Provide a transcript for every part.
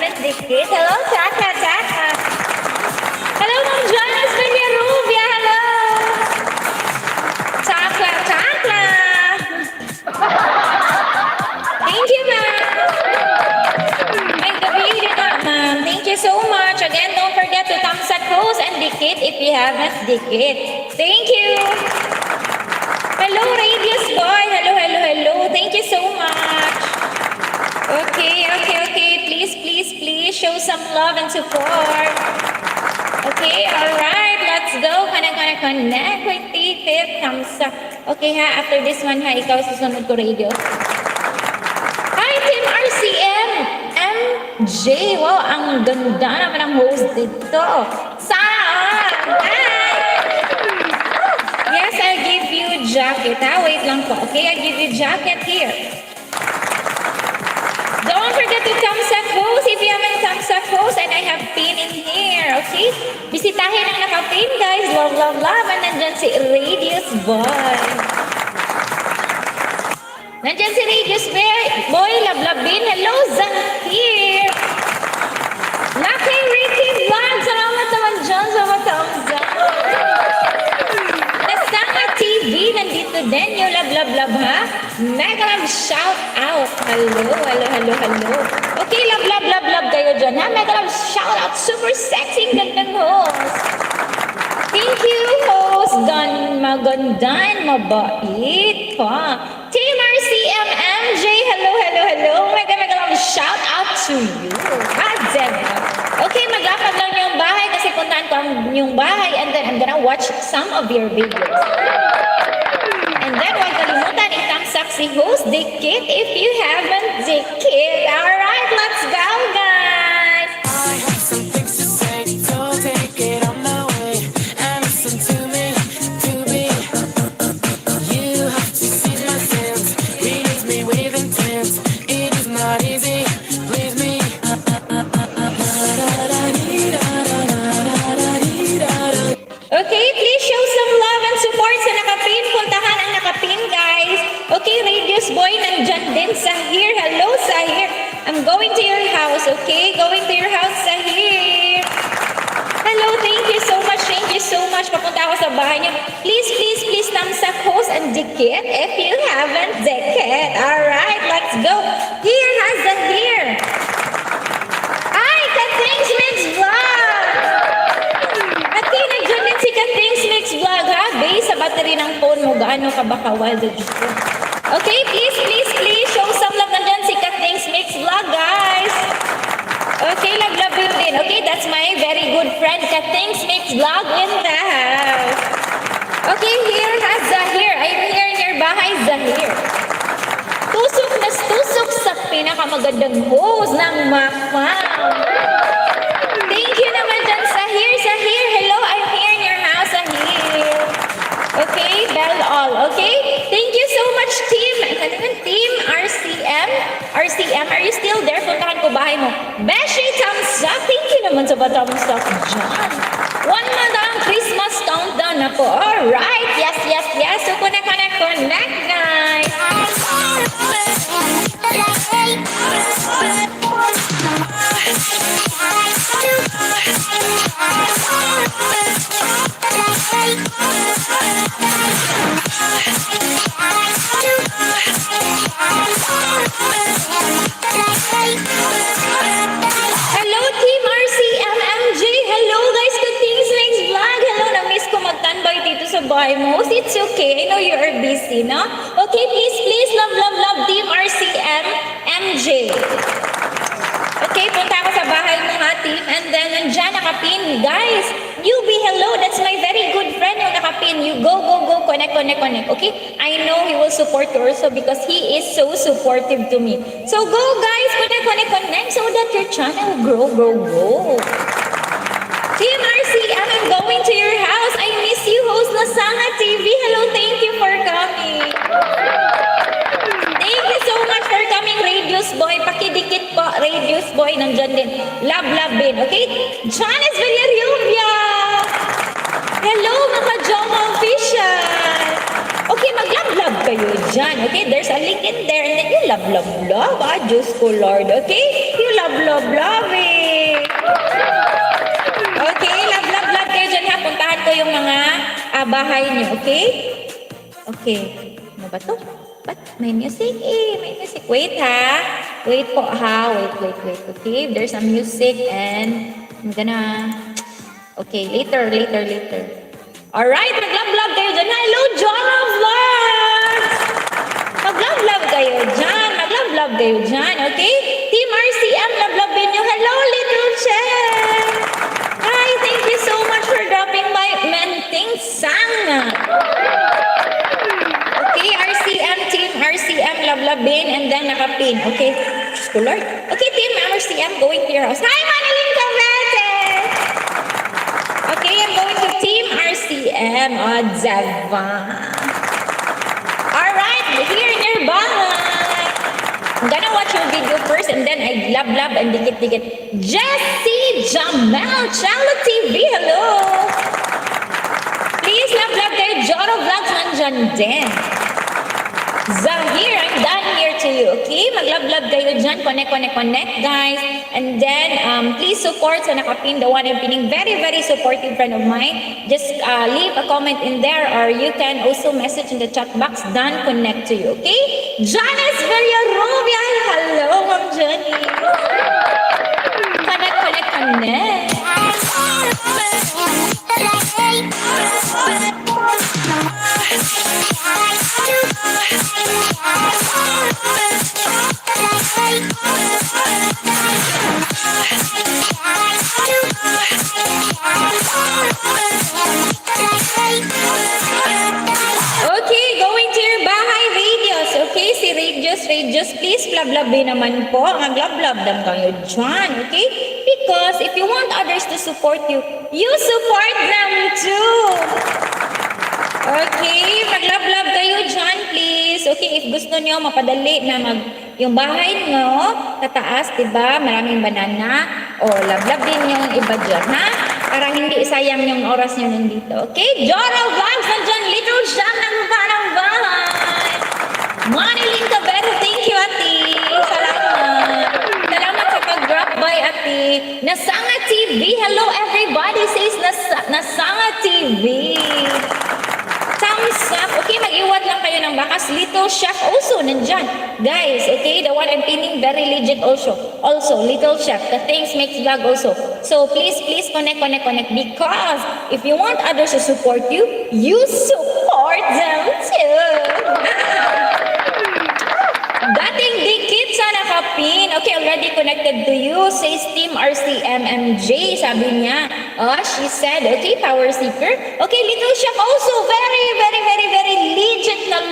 Miss Dikit. Hello, Chaka, Chaka. Hello, Ma'am Janice Villarubia. Hello. Chakla, Chakla. Thank you, ma'am. Make the video na, ma'am. Thank you so much. Again, don't forget to thumbs up post and Dikit if you haven't Dikit. Thank you. Hello, Radius Boy. Hello, hello, hello. Thank you so much. Okay. Please show some love and support. Okay, alright. Let's go. Connect with T-Fifth. Thumbs up. Okay ha, after this one ha, ikaw susunod ko radio. Hi, Team RCM. MJ. Wow, ang ganda naman ang host dito. Saan? Hi! Yes, I'll give you jacket ha. Wait lang po. Okay, I'll give you jacket here. Don't forget to thumbs up post if you haven't thumbs up post, and I have pin in here, okay? Bisitahin ang nakapin, guys. Love, love, love. And nandyan si Radius Boy. Nandyan si Radius Boy. Love, love din. Hello, Zahir. Lucky Ricky Vlog. Salamat naman dyan sa thumbs up. Nasama TV. Nandito din yung love, love, love, ha? Mega love shout out. Hello. Okay, love kayo dyan, ha? Mega love shout out. Super sexy, gandang host. Thank you, host. Magandang, mabait pa. Team RCM MJ, hello. Mega love shout out to you. God damn it. Okay, maglakad lang yung bahay kasi puntahan ko yung bahay and then I'm gonna watch some of your videos. And then, huwag kalimutan, i-thumbs up si host Dikit if you haven't Dikit. Alright, let's go, guys! I have some things to say, so take it on my way and listen to me. You have to see my sense, read me with intent. It is not easy, please me. Okay, please show some love and support sa nakapin. Puntahan ang nakapin, guys. Okay, Radius Boy, nandyan din. Sahir, hello, Sahir. I'm going to your house, okay? Going to your house, Sahir. Hello, thank you so much. Papunta ako sa bahay niyo. Please, thumbs up host and Dikit if you haven't Dikit. Alright, let's go. Here has Zahir. Hi, Kathings Mix Vlog. Okay, nandiyan din si Kathings Mix Vlog, ha? Base sa battery ng phone mo, gaano ka ba kawal? Okay, please, show some love. Nandiyan si Kathings Mix Vlog, guys. Okay, love you din. Okay, that's my very good friend, Kathings Mix Vlog in the house. Okay, here has Zahir. I'm here in your bahay, Zahir. Tusok sa pinakamagandang host ng Macfam. Thank you naman dyan, Sahir. Hello, I'm here in your house, Sahir. Okay, bell all. Okay, thank you so much, team. Team RCM, are you still there? Puntahan ko bahay mo. Beshi, thumbs up. Thank you naman sa thumbs up dyan. One month ang Christmas countdown na po. Alright, yes. So, connect, guys. Hello, Team RCM MJ. Hello, guys. Kathings Mix Vlog. Hello, na-miss ko magtanbay dito sa bahay mo. It's okay. I know you are busy, no? Okay, please, love, Team RCM MJ. Okay, punta ako sa bahay mo, ha, team. And then, nandyan, nakapin. Guys, Newbie, hello. That's my very good friend yung nakapin. You go. Connect. Okay? I know he will support you also because he is so supportive to me. So, go, guys. Connect so that your channel will grow. Team RCM, I'm going to your house. I miss you, host Nasanga TV. Hello, thank you for coming. Thank you so much for coming, Radius Boy. Pakidikit po, Radius Boy. Nandyan din. Love din. Okay? Janice Villarubia. Hello, mga Joma Official. Okay, mag-love kayo dyan. Okay, there's a link in there. And then you love. Ah, Diyos ko, Lord. Okay? You love it. sa bahay niyo, okay? Okay. Ano ba to? Ba't may music eh? May music. Wait ha. Wait po ha. Wait. Okay, there's a music and I'm gonna... Okay, later. Alright, mag-love kayo dyan. Hello, Jonna Vlogs! Mag-love kayo dyan. Mag-love kayo dyan, okay? Team RCM, love nyo. Hello, Little Chef! Hi, thank you so much for dropping by Menting Sang. Okay, Team RCM, love-bin, and then nakapin. Okay, Diyos ko, Lord. Okay, Team RCM, going to your house. Hi, Manilyn Cavete! Okay, I'm going to Team RCM, Zeva. Alright, here nearby. I'm gonna watch your video first and then I love and dikit. Jessie Jamel, Chalo TV, hello! Please love kayo. Joro Vlogs nandyan din. Zahir, I'm done here to you, okay? Mag-love kayo dyan. Connect, guys. And then, please support sa nakapin, the one I'm pinning. Very, very supportive friend of mine. Just leave a comment in there or you can also message in the chat box. Done, connect to you, okay? Janice Villarubia. Hello, Ma'am Janice. Connect. Okay, going to your bahay radios. Okay, si radios, please love naman po. Mag-love them kayo dyan, okay? Because if you want others to support you, you support them too. Okay, mag-love kayo dyan, please. Okay, if gusto nyo mapadali na yung bahay nyo, tataas, diba? Maraming banana. O, love din yung iba dyan, ha? Para hindi sayang yung oras nyo nandito. Okay, Joro Vlogs nandyan, Little Shang ng parang bahay. Manilyn Cabero, thank you, Ati. Salamat sa pag-drop by, Ati. Nasanga TV, hello everybody says Nasanga TV. Thumbs up. Okay, mag-iwat lang kayo ng bakas. Little Chef also nandyan. Guys, okay, the one I'm pinning very legit also. Also, Little Chef. The things makes vlog also. So, please connect. Because if you want others to support you, you support them too. Dating dikit sa nakapin. Okay, already connected to you. Says Team RCMMJ, sabi niya. Oh, she said, okay, power seeker. Okay, Little Chef also. Very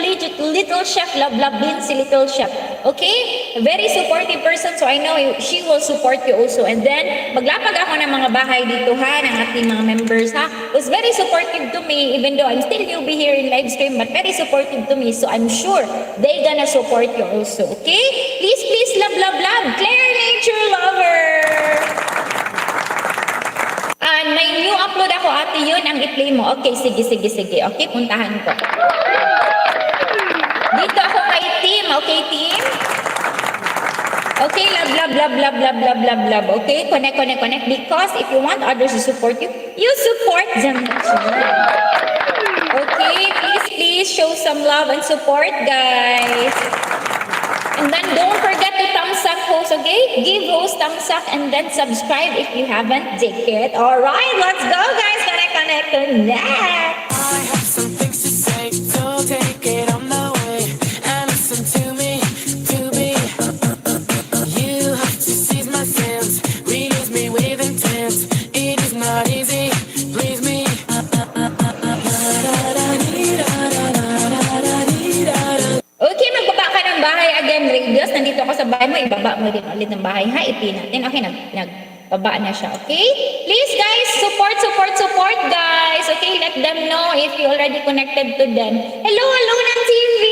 legit Little Chef. Love din si Little Chef. Okay? Very supportive person. So, I know she will support you also. And then, maglapag ako ng mga bahay dito ha, ng ating mga members ha. Was very supportive to me, even though I'm still newbie here in Livestream, but very supportive to me. So, I'm sure they gonna support you also. Okay? Please, love. Claire Nature Lover. And may new upload ako, ate, yun ang i-play mo. Okay, sige. Okay, puntahan ko. Dito ako kay Team. Okay, Team? Okay, love. Okay, connect. Because if you want others to support you, you support them too. Okay, please show some love and support, guys. And then don't forget to thumbs up host, okay? Give host thumbs up and then subscribe if you haven't did it. Alright, let's go, guys. Connect. I have some things to say, so take it on the way and listen to me. You have to seize my sense, release me with intent. It is not easy, please me. Okay, magbaba ka ng bahay again, radios. Nandito ako sa bahay mo, ibaba mo din ulit ng bahay, ha? Ipin natin. Okay, nagbaba na siya, okay? Please, guys, support, guys. Okay, let them know if you already connected to them. Hello ng TV!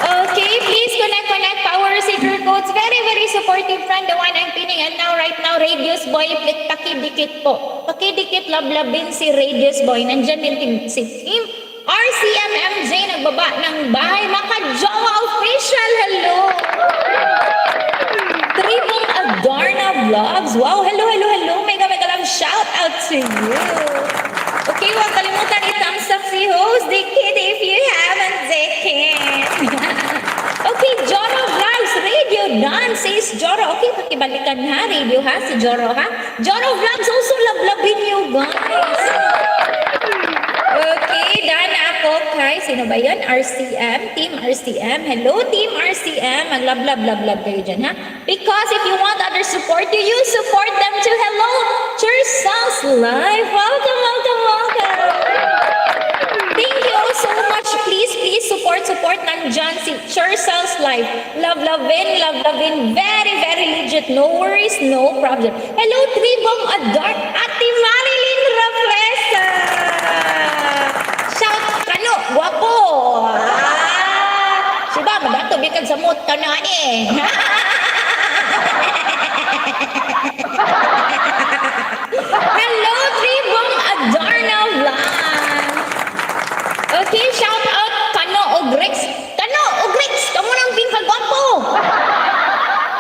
Okay, please connect. Power Seeker Codes. Very supportive friend, the one I'm pinning. And right now, Radius Boy, pakidikit po. Pakidikit, love-labin si Radius Boy. Nandyan din si Team RCMMJ, nagbaba ng bahay. Maka-Jowa Official, hello! Tribong Adarna Vlogs. Wow, hello. Mega love shout out to you. Okay, huwag kalimutan i-thumbs up si host Dikit if you haven't Dikit. Okay, Joro Vlogs, Radio done, says Joro. Okay, pakibalikan ha, radio ha, si Joro ha. Joro Vlogs, also lablabin you guys. Okay, done ako kay, sino ba yun? RCM, Team RCM. Hello, Team RCM. Maglablab-lablab kayo dyan, ha? Because if you want others support you, you support them too. Hello, Church Sounds Live. Welcome, welcome, welcome. Thank you all so much. Please support nandyan si Church Sounds Live. Love-lovin. Very, very legit. No worries, no problem. Hello, Tribong Adart. Ate Marilyn Rapresa. Shout, kano, guwapo. Siba, magato, bikan sa mood ka na eh. Hello, Tribong Adarna Vlog. Okay, shout out, Kano Ogrix. Kano Ogrix, kamu nang pinakagwapo.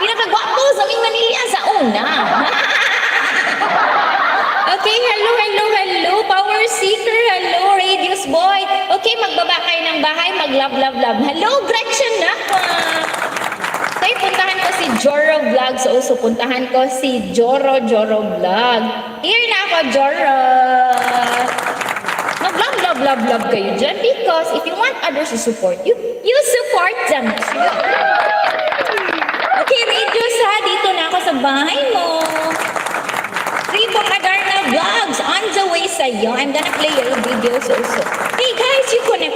Pinakagwapo sa aming Manila sa una. Okay, hello, Power Seeker, hello, Radius Boy. Okay, magbaba kayo ng bahay, mag-love. Hello, Gretchen Napa. Okay, puntahan ko si Joro Vlog. So, puntahan ko si Joro Vlog. Here na ako, Joro. Mag-love kayo dyan because if you want others to support you, you support them too. Okay, Radius ha, dito na ako sa bahay mo. Tribong Adarna Vlogs on the way sa'yo. I'm gonna play your videos also. Hey guys, you connect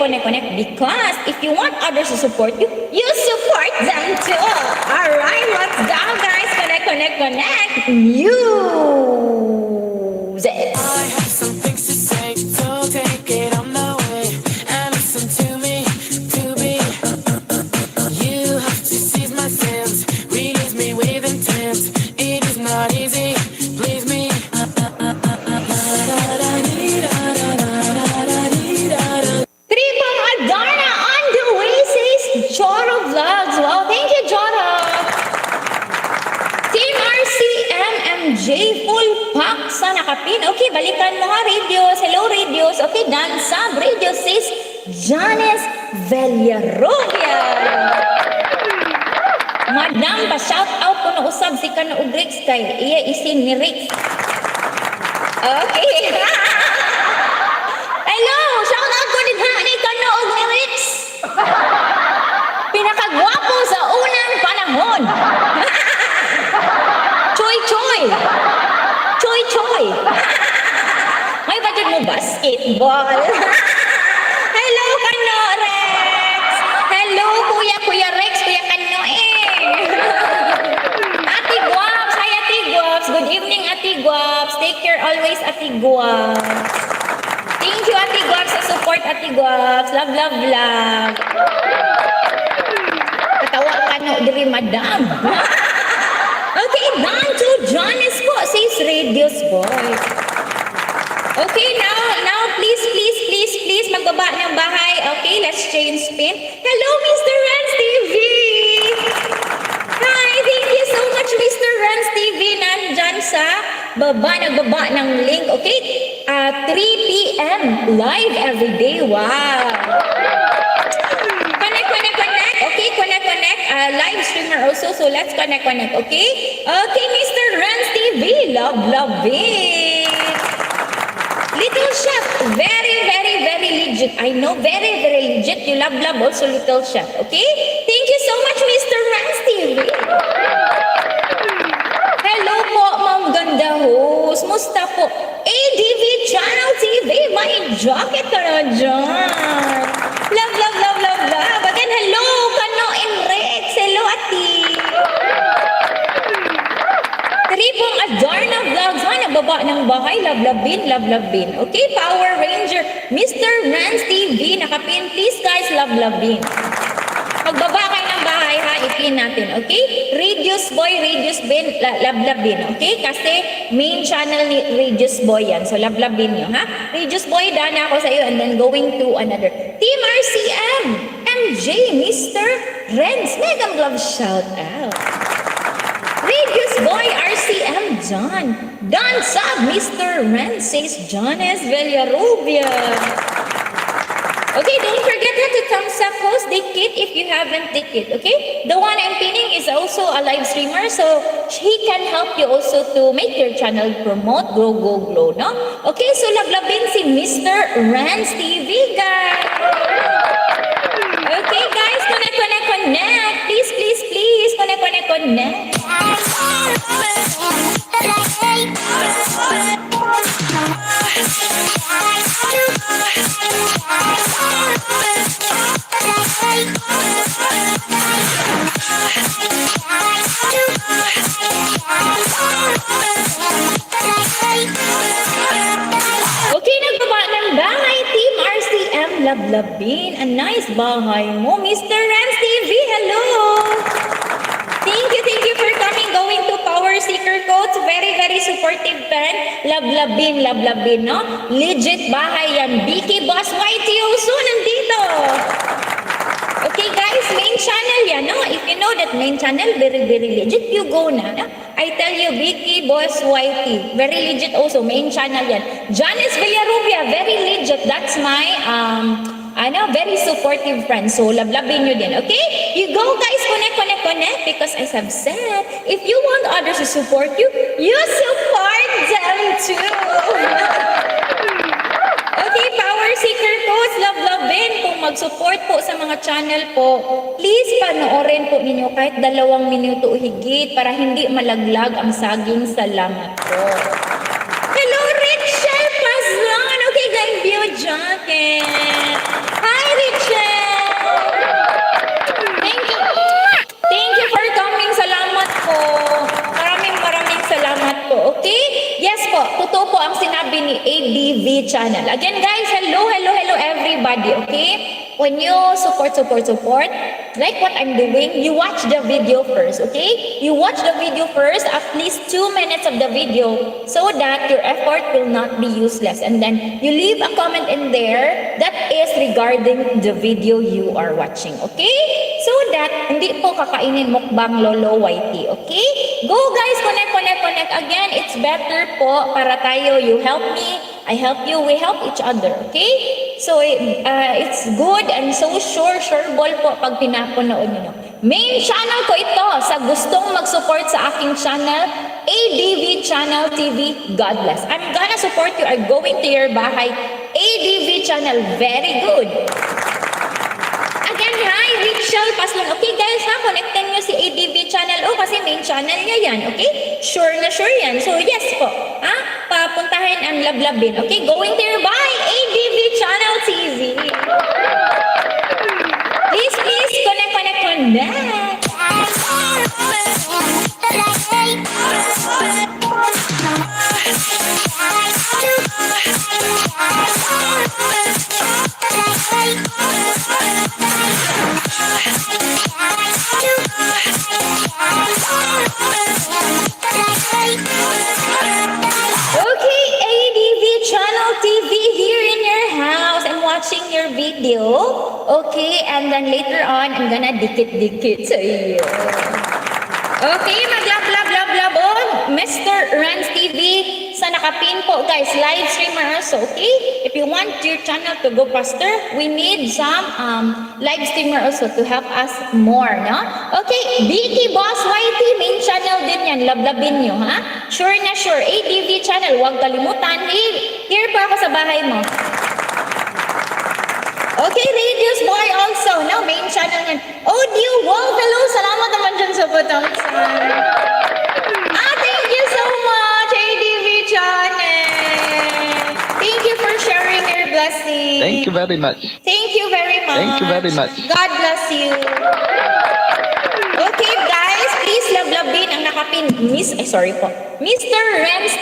because if you want others to support you, you support them too. Alright, let's go guys. Connect. Music. I have some things to say, so take it on the way and listen to me, You have to seize my sense, release me with intent. It is not easy, please me. Tribong Adarna on the way says Joro Vlogs. Wow, thank you, Joro. Team RCMMJ, full pack sa nakapin. Okay, balikan mo ha, Radios. Hello, Radios. Okay, done sub. Radio says Janice Villarrovia. Madam, pa-shout out ko na usab si Kano Ugrix kay iya isin ni Rick. Okay. Hello, shout out ko din ha ni Kano Ugrix. Pinakagwapo sa unang panahon. Choy. May budget mo basketball. Hello, Kano Rex. Hello, Kuya Rex, Kuya Kano Ate Guaps, hi Ate Guaps. Good evening, Ate Guaps. Take care always, Ate Guaps. Thank you, Ate Guaps, sa support, Ate Guaps. Love. Katawa Kano diri, madam. Okay, down to Jonas po, says Radius Boy. Okay, now, please, magbaba ng bahay. Okay, let's change spin. Hello, Mr. Rans TV! Hi, thank you so much, Mr. Rans TV. Nandyan sa nagbaba ng link. Okay, 3 p.m. live every day. Wow! Connect. Okay, connect. Live streamer also, so let's connect. Okay, Mr. Rans TV, love it. Little Chef, very legit. I know, very legit. You love also Little Chef. Okay, thank you so much, Mr. Rans TV. Hello po, Ma'am Ganda Host. Musta po? ADV Channel TV, may jacket ka na dyan. Love. Again, hello, Kano and Rex. Hello, Ati. Tribong Adarna Vlogs. Nagbaba ng bahay. Love-labin. Okay, Power Ranger. Mr. Rans TV. Nakapin. Please, guys, love-labin. Magbaba kayo ng bahay, ha? I-pin natin, okay? Radius Boy, Radius Ben, love-labin, okay? Kasi main channel ni Radius Boy yan. So, love-labin nyo, ha? Radius Boy, dana ako sa iyo and then going to another. Team RCM, MJ, Mr. Renz. Mega love shout out. Radius Boy, RCMJ. John. Dance up, Mr. Ren, says Jones Villarubia. Okay, don't forget to thumbs up post Dikit if you haven't Dikit, okay? The one I'm pinning is also a live streamer, so he can help you also to make your channel promote, grow, no? Okay, so lablabin si Mr. Rans TV, guys. Okay, guys, connect. Please, connect. Okay, nagbaba ng bahay, Team RCM Lablabin. A nice bahay mo, Mr. Rams TV. Hello! Thank you for coming, going to Power Seeker Coach. Very, very supportive fan. Lablabin, no? Legit bahay yan. Biki Boss YT also nandito. Okay guys, main channel yan, no? If you know that main channel, very, very legit, you go na. No? I tell you, Vicky Boss YT, very legit also, main channel yan. Janice Villarubia, very legit. That's my, very supportive friend. So, lablabin nyo din, okay? You go guys, connect, because as I've said, if you want others to support you, you support them too. Okay, Power Seeker Coach, lablabin. Kung mag-support po sa mga channel po, please panoorin po ninyo kahit 2 minuto o higit para hindi malaglag ang saging. Salamat po. Hello, Rachel Pazlan. Okay, guys, view jacket. Hi, Rachel. Thank you for coming. Salamat po. Maraming salamat po. Okay? Yes po, totoo po ang sinabi ni ADV channel. Again guys, hello everybody, okay? When you support, like what I'm doing, you watch the video first, okay? You watch the video first, at least 2 minutes of the video, so that your effort will not be useless. And then, you leave a comment in there that is regarding the video you are watching, okay? So that, hindi po kakainin mukbang Lolo YT, okay? Go guys, connect. Again, it's better po para tayo, you help me, I help you, we help each other, okay? So, it's good and so sureable po pag pinapanood nyo. Main channel ko ito sa gustong mag-support sa aking channel, ADV Channel TV. God bless. I'm gonna support you. I'm going to your bahay. ADV Channel. Very good. Again, hi, Rachel Paslon. Okay guys, connectin nyo si ADV Channel. Kasi main channel niya yan. Okay? Sure yan. So, yes po. Papuntahin ang lablabin. Okay? Going to your bahay, ADV Channel TV. Please, connect. Okay, ADV Channel TV here in your house. I'm watching your video. Okay, and then later on, I'm gonna dikit sa iyo. Okay, mag-lab. Oh, Mr. Rans TV, sa nakapin po, guys, live streamer also, okay? If you want your channel to go faster, we need some live streamer also to help us more, no? Okay, Vicky Boss YT, main channel din yan, lablabin nyo, ha? Sure. ADV channel, huwag kalimutan. Here pa ako sa bahay mo. Okay, Radius Boy also. Now, main channel yan. Audio Wall, hello. Salamat naman dyan sa patangsan. Thank you so much, ADV channel. Thank you for sharing your blessing. Thank you very much. God bless you. Okay, guys, please lablabin ang nakapin. Mr. Rans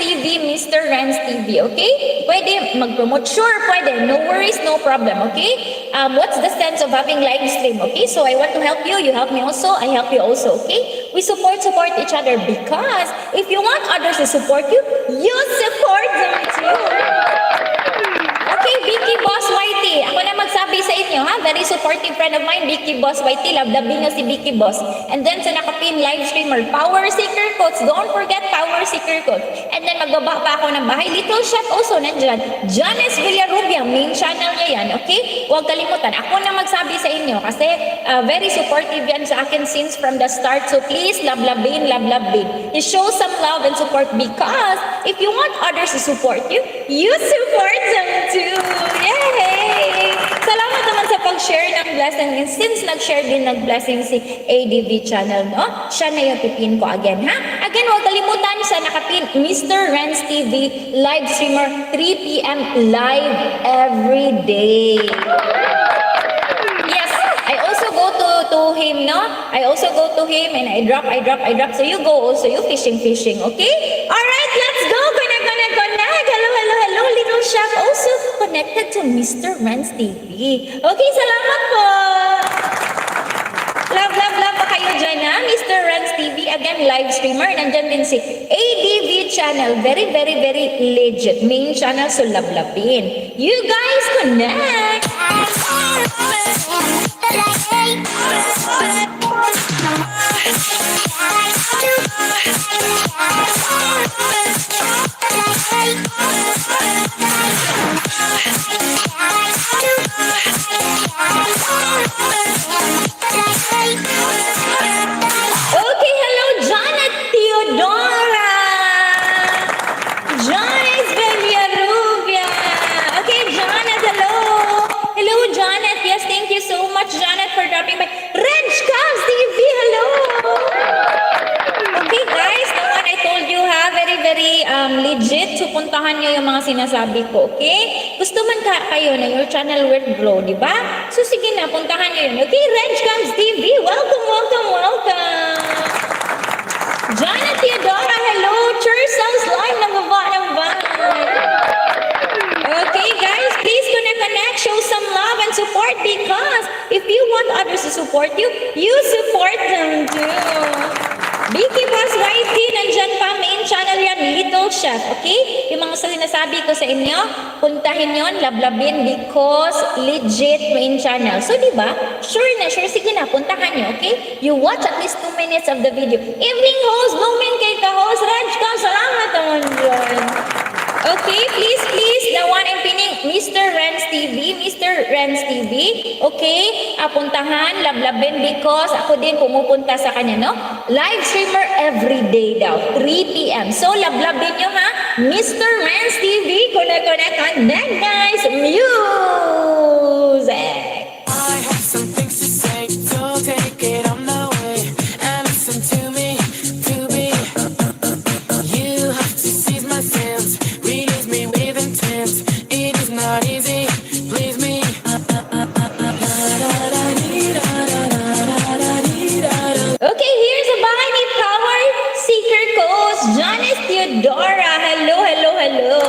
TV, okay? Pwede mag-promote? Sure, pwede. No worries, no problem, okay? What's the sense of having live stream, okay? So I want to help you, you help me also, I help you also, okay? We support each other because if you want others to support you, you support them too. Okay, Vicky Boss YT, ako na magsabi sa inyo, ha? Very supportive friend of mine, Vicky Boss YT. Love-loving nyo si Vicky Boss. And then sa nakapin live streamer, Power Seeker Coach. Don't forget Power Seeker Coach. And then magbaba pa ako ng bahay. Little Chef also nandyan. Janice Villarubia, main channel niya yan. Okay? Huwag kalimutan. Ako na magsabi sa inyo kasi very supportive yan sa akin since from the start. So please, love-loving, love-loving. You show some love and support because if you want others to support you, you support them too. Yay! Salamat naman sa pag-share ng blessing. And since nag-share din ng blessing si ADV channel, no? Siya na yung pipin ko again, ha? Again, huwag kalimutan sa nakapin, Mr. Renz TV, live streamer, 3 p.m. live every day. Yes, I also go to him, no? I also go to him and I drop. So you go also, you fishing, okay? Alright, let's go. Connect. Hello, little chef also connected to Mr. Renz TV. Okay, salamat po. Love pa kayo dyan, ha? Mr. Renz TV, again, live streamer. Nandyan din si ADV channel. Very legit. Main channel, so love-lovin. You guys connect. Okay, hello, Janet Theodora. Janice Villarubia. Okay, Janet, hello. Hello, Janet. Yes, thank you so much, Janet, for dropping by. Reg Cavs TV, hello. Okay, guys, the one I told you, ha, very legit. So, puntahan nyo yung mga sinasabi ko, okay? Gusto man kayo na your channel will grow, di ba? So, sige na, puntahan nyo yun. Okay, Reg Cavs TV, welcome. Janet Theodora, hello. Chersals live, nababa. Okay, guys, please connect, show some love and support because if you want others to support you, you support them too. Vicky Boss YT, nandyan pa, main channel yan, Little Chef, okay? Yung mga sinasabi ko sa inyo, puntahin yon, love-lovin because legit main channel. So, di ba? Sure, sige na, puntahan nyo, okay? You watch at least 2 minutes of the video. Evening host, blooming kay ka-host, Reg ka, salamat naman dyan. Okay, please, the one and pinning, Mr. Renz TV, okay, puntahan, love-lovin because ako din pumupunta sa kanya, no? Live streamer every day daw, 3 p.m. So, love-lovin nyo, ha? Mr. Renz TV, connect, guys, music! I have some things to say, so take it on the way and listen to me. You have to seize my sense, release me with intent. It is not easy, please me. Okay, here's a bahay ni Power Seeker Coach, Janice Theodora. Hello.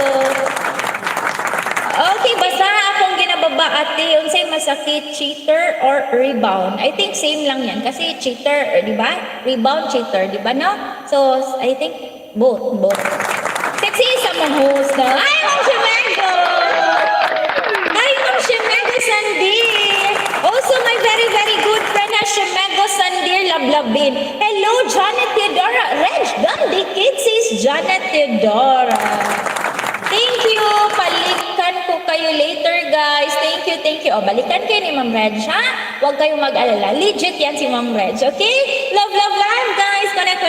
Okay, basta akong ginababa ate, unsay masakit, cheater or rebound? I think same lang yan kasi cheater, di ba? Rebound, cheater, di ba, no? So, I think both. Sexy sa mga host na. Ay, Ma'am Shemego! Sandir! Also, my very good friend na Shemego Sandir, love-lovin. Hello, Janet Theodora. Reg, done dikit sis Janet Theodora. Thank you. Balikan ko kayo later, guys. Thank you. O, balikan kayo ni Ma'am Reg, ha? Huwag kayong mag-alala. Legit yan si Ma'am Reg, okay? Love, guys. Connect.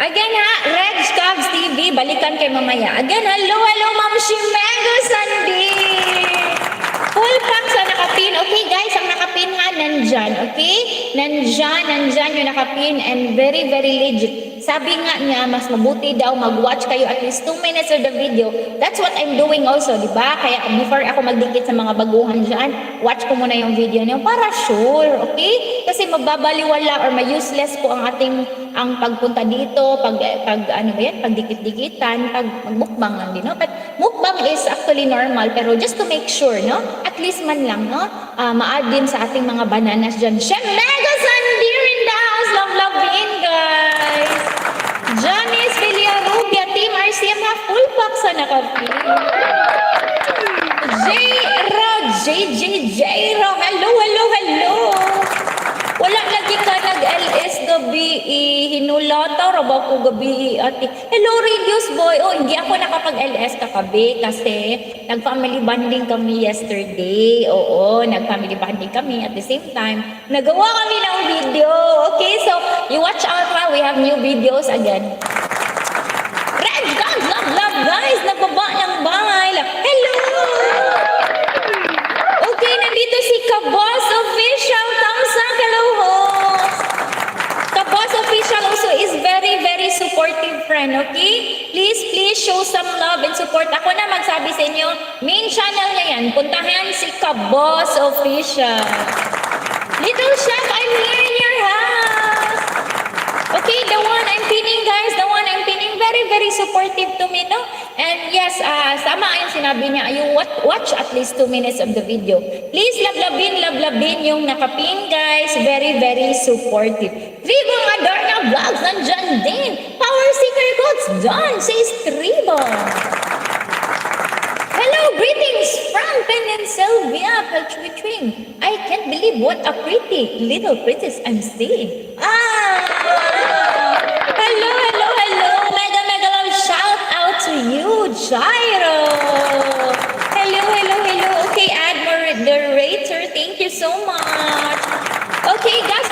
Again, ha? Reg Cavs TV, balikan kay mamaya. Again, hello, Ma'am Shimego Sandir. Full pack sa nakapin. Okay, guys, ang nakapin ha, nandyan. Okay? Nandyan yung nakapin and very legit. sabi nga niya, mas mabuti daw mag-watch kayo at least 2 minutes of the video. That's what I'm doing also, di ba? Kaya before ako magdikit sa mga baguhan dyan, watch ko muna yung video niyo para sure, okay? Kasi mababaliwala or may-useless po ang pagpunta dito, pag ano ba yan, pagdikit-dikitan, pag mukbang lang din, no? But mukbang is actually normal, pero just to make sure, no? At least man lang, no? Ma-add din sa ating mga bananas dyan. Chef Mega Sandir in the house! Love in, guys! Janice Villarubia, Team RCM ha, full pack sa nakapi. J-Ro, hello! Wala lagi ka nag-LS gabi, hinulata, raba ko gabi, ate. Hello, Radius Boy. Oh, hindi ako nakapag-LS kakabi kasi nag-family bonding kami yesterday. Oo, nag-family bonding kami at the same time. Nagawa kami ng video. Okay, so you watch out ha. We have new videos again. Red God, love, guys. Nagbaba ng bahay. Hello! Okay, nandito si Kabos Official. Thumbs up, hello host. Kabos Official also is very, very supportive friend, okay? Please show some love and support. Ako na magsabi sa inyo, main channel niya yan. Puntahan si Kabos Official. Little Chef, I'm here in your house. Okay, the one I'm pinning, guys. The one I'm pinning, very, very supportive to me, no? And yes, sama yung sinabi niya, you watch at least 2 minutes of the video. Please, love-labin yung nakapin, guys. Very, very supportive. Tribong Adorna Vlogs, nandyan din. Power Seeker Codes, done, says Tribong. Hello, greetings from Pennsylvania, Pelchwitchwing. I can't believe what a pretty little princess I'm seeing. Hello. Mega love shout out to you, Jairo. Hello. Okay, add moderator. Thank you so much. Okay, guys,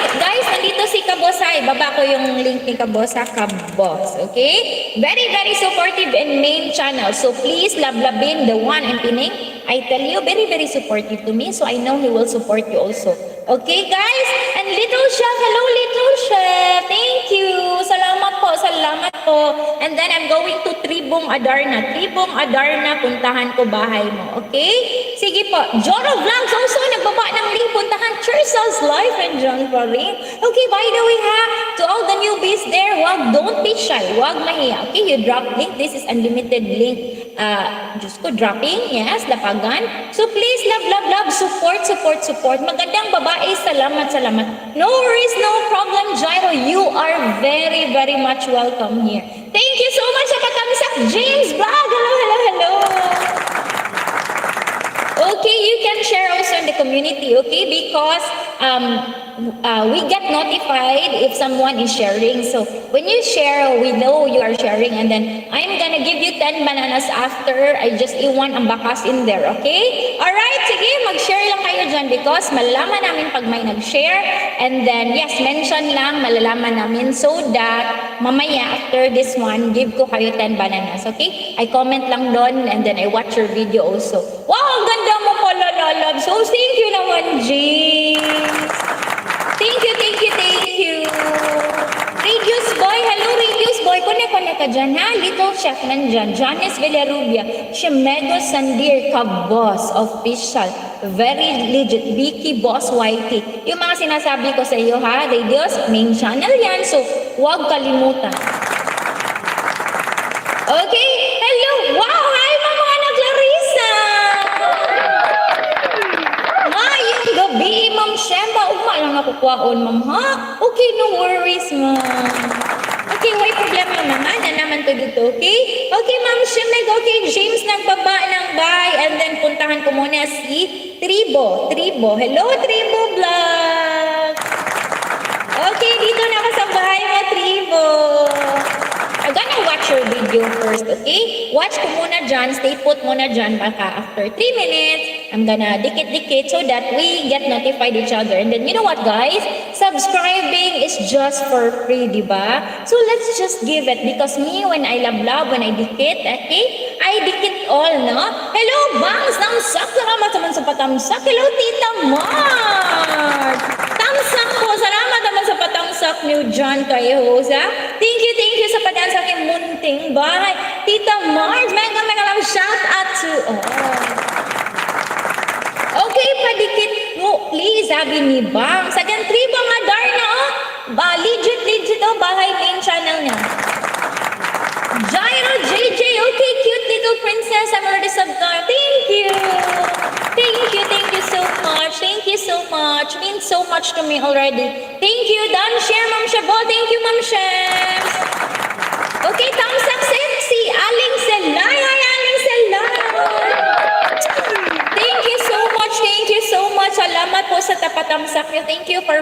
nandito si Kabosay. Baba ko yung link ni Kabosa, Kabos. Okay? Very, very supportive and main channel. So please, love-labin the one I'm pinning. I tell you, very, very supportive to me. So I know he will support you also. Okay, guys? And Little Chef, hello, Little Chef. Thank you. Salamat po. And then I'm going to Tribong Adarna. Puntahan ko bahay mo. Okay? Sige po. Joro Vlogs also, nagbaba ng link. Puntahan Chercel's Life and John Paring. Okay, by the way ha, to all the newbies there, don't be shy. Wag mahiya. Okay, you drop link. This is unlimited link. Diyos ko, dropping. Yes, Lapagan. So please, love. Support. Magandang babae. Salamat. No worries, no problem, Jairo. You are very, very much welcome here. Thank you so much sa patamsak, James Vlog. Hello. Okay, you can share also in the community, okay? Because we get notified if someone is sharing. So when you share, we know you are sharing, and then I'm gonna give you 10 bananas after I just iwan ang bakas in there, okay? Alright, sige, mag-share lang kayo dyan because malalaman namin pag may nag-share, and then yes, mention lang, malalaman namin so that mamaya after this one, give ko kayo 10 bananas, okay? I comment lang doon and then I watch your video also. Wow, ang ganda mo pala, love. So thank you naman, James. Thank you. Radius Boy, hello Radius Boy. Kone ka dyan ha. Little Chef nandyan. Janice Villarubia. Shemego Sandir Kabos Official. Very legit. Vicky Boss YT. Yung mga sinasabi ko sa iyo ha. Radius, main channel yan. So, huwag kalimutan. Okay. Hello. Wow. Hi mga anak Larissa. Ngayong gabi, Ma'am Shemba. Lang nakukuhaon, Ma'am, ha? Okay, no worries, Ma'am. Okay, may problema, Ma'am. Na naman to dito, okay? Okay, Ma'am Shemeg. Okay, James nagbaba ng bahay. And then, puntahan ko muna si Tribo. Hello, Tribo Vlog. Okay, dito na ako sa bahay mo, Tribo. I'm gonna watch your video first, okay? Watch ko muna dyan, stay put muna dyan, baka after 3 minutes, I'm gonna dikit so that we get notified each other. And then, you know what, guys? Subscribing is just for free, diba? So, let's just give it. Because me, when I love, when I dikit, okay? I dikit all, no? Hello, Bangs! Tamsak! Salamat naman sa patamsak. Hello, Tita Mark! Tamsak po! Salamat naman sa patamsak niyo dyan kayo, ha? Thank you sa padaan sa aking munting bahay. Tita Mars, mega lang shout out to Okay, padikit mo, please, sabi ni Bang. Sa gantri ba nga Darna, legit, bahay main channel niya. Gyro JJ, okay, cute little princess. I'm already subscribed. Thank you so much. Thank you so much. Means so much to me already. Thank you, Dan Share, Ma'am Shabo. Thank you, Ma'am Shams. Okay, thumbs up, sexy. Aling Selay. Hi, Aling Selay. Thank you so much. Salamat po sa tapatamsak niyo. Thank you for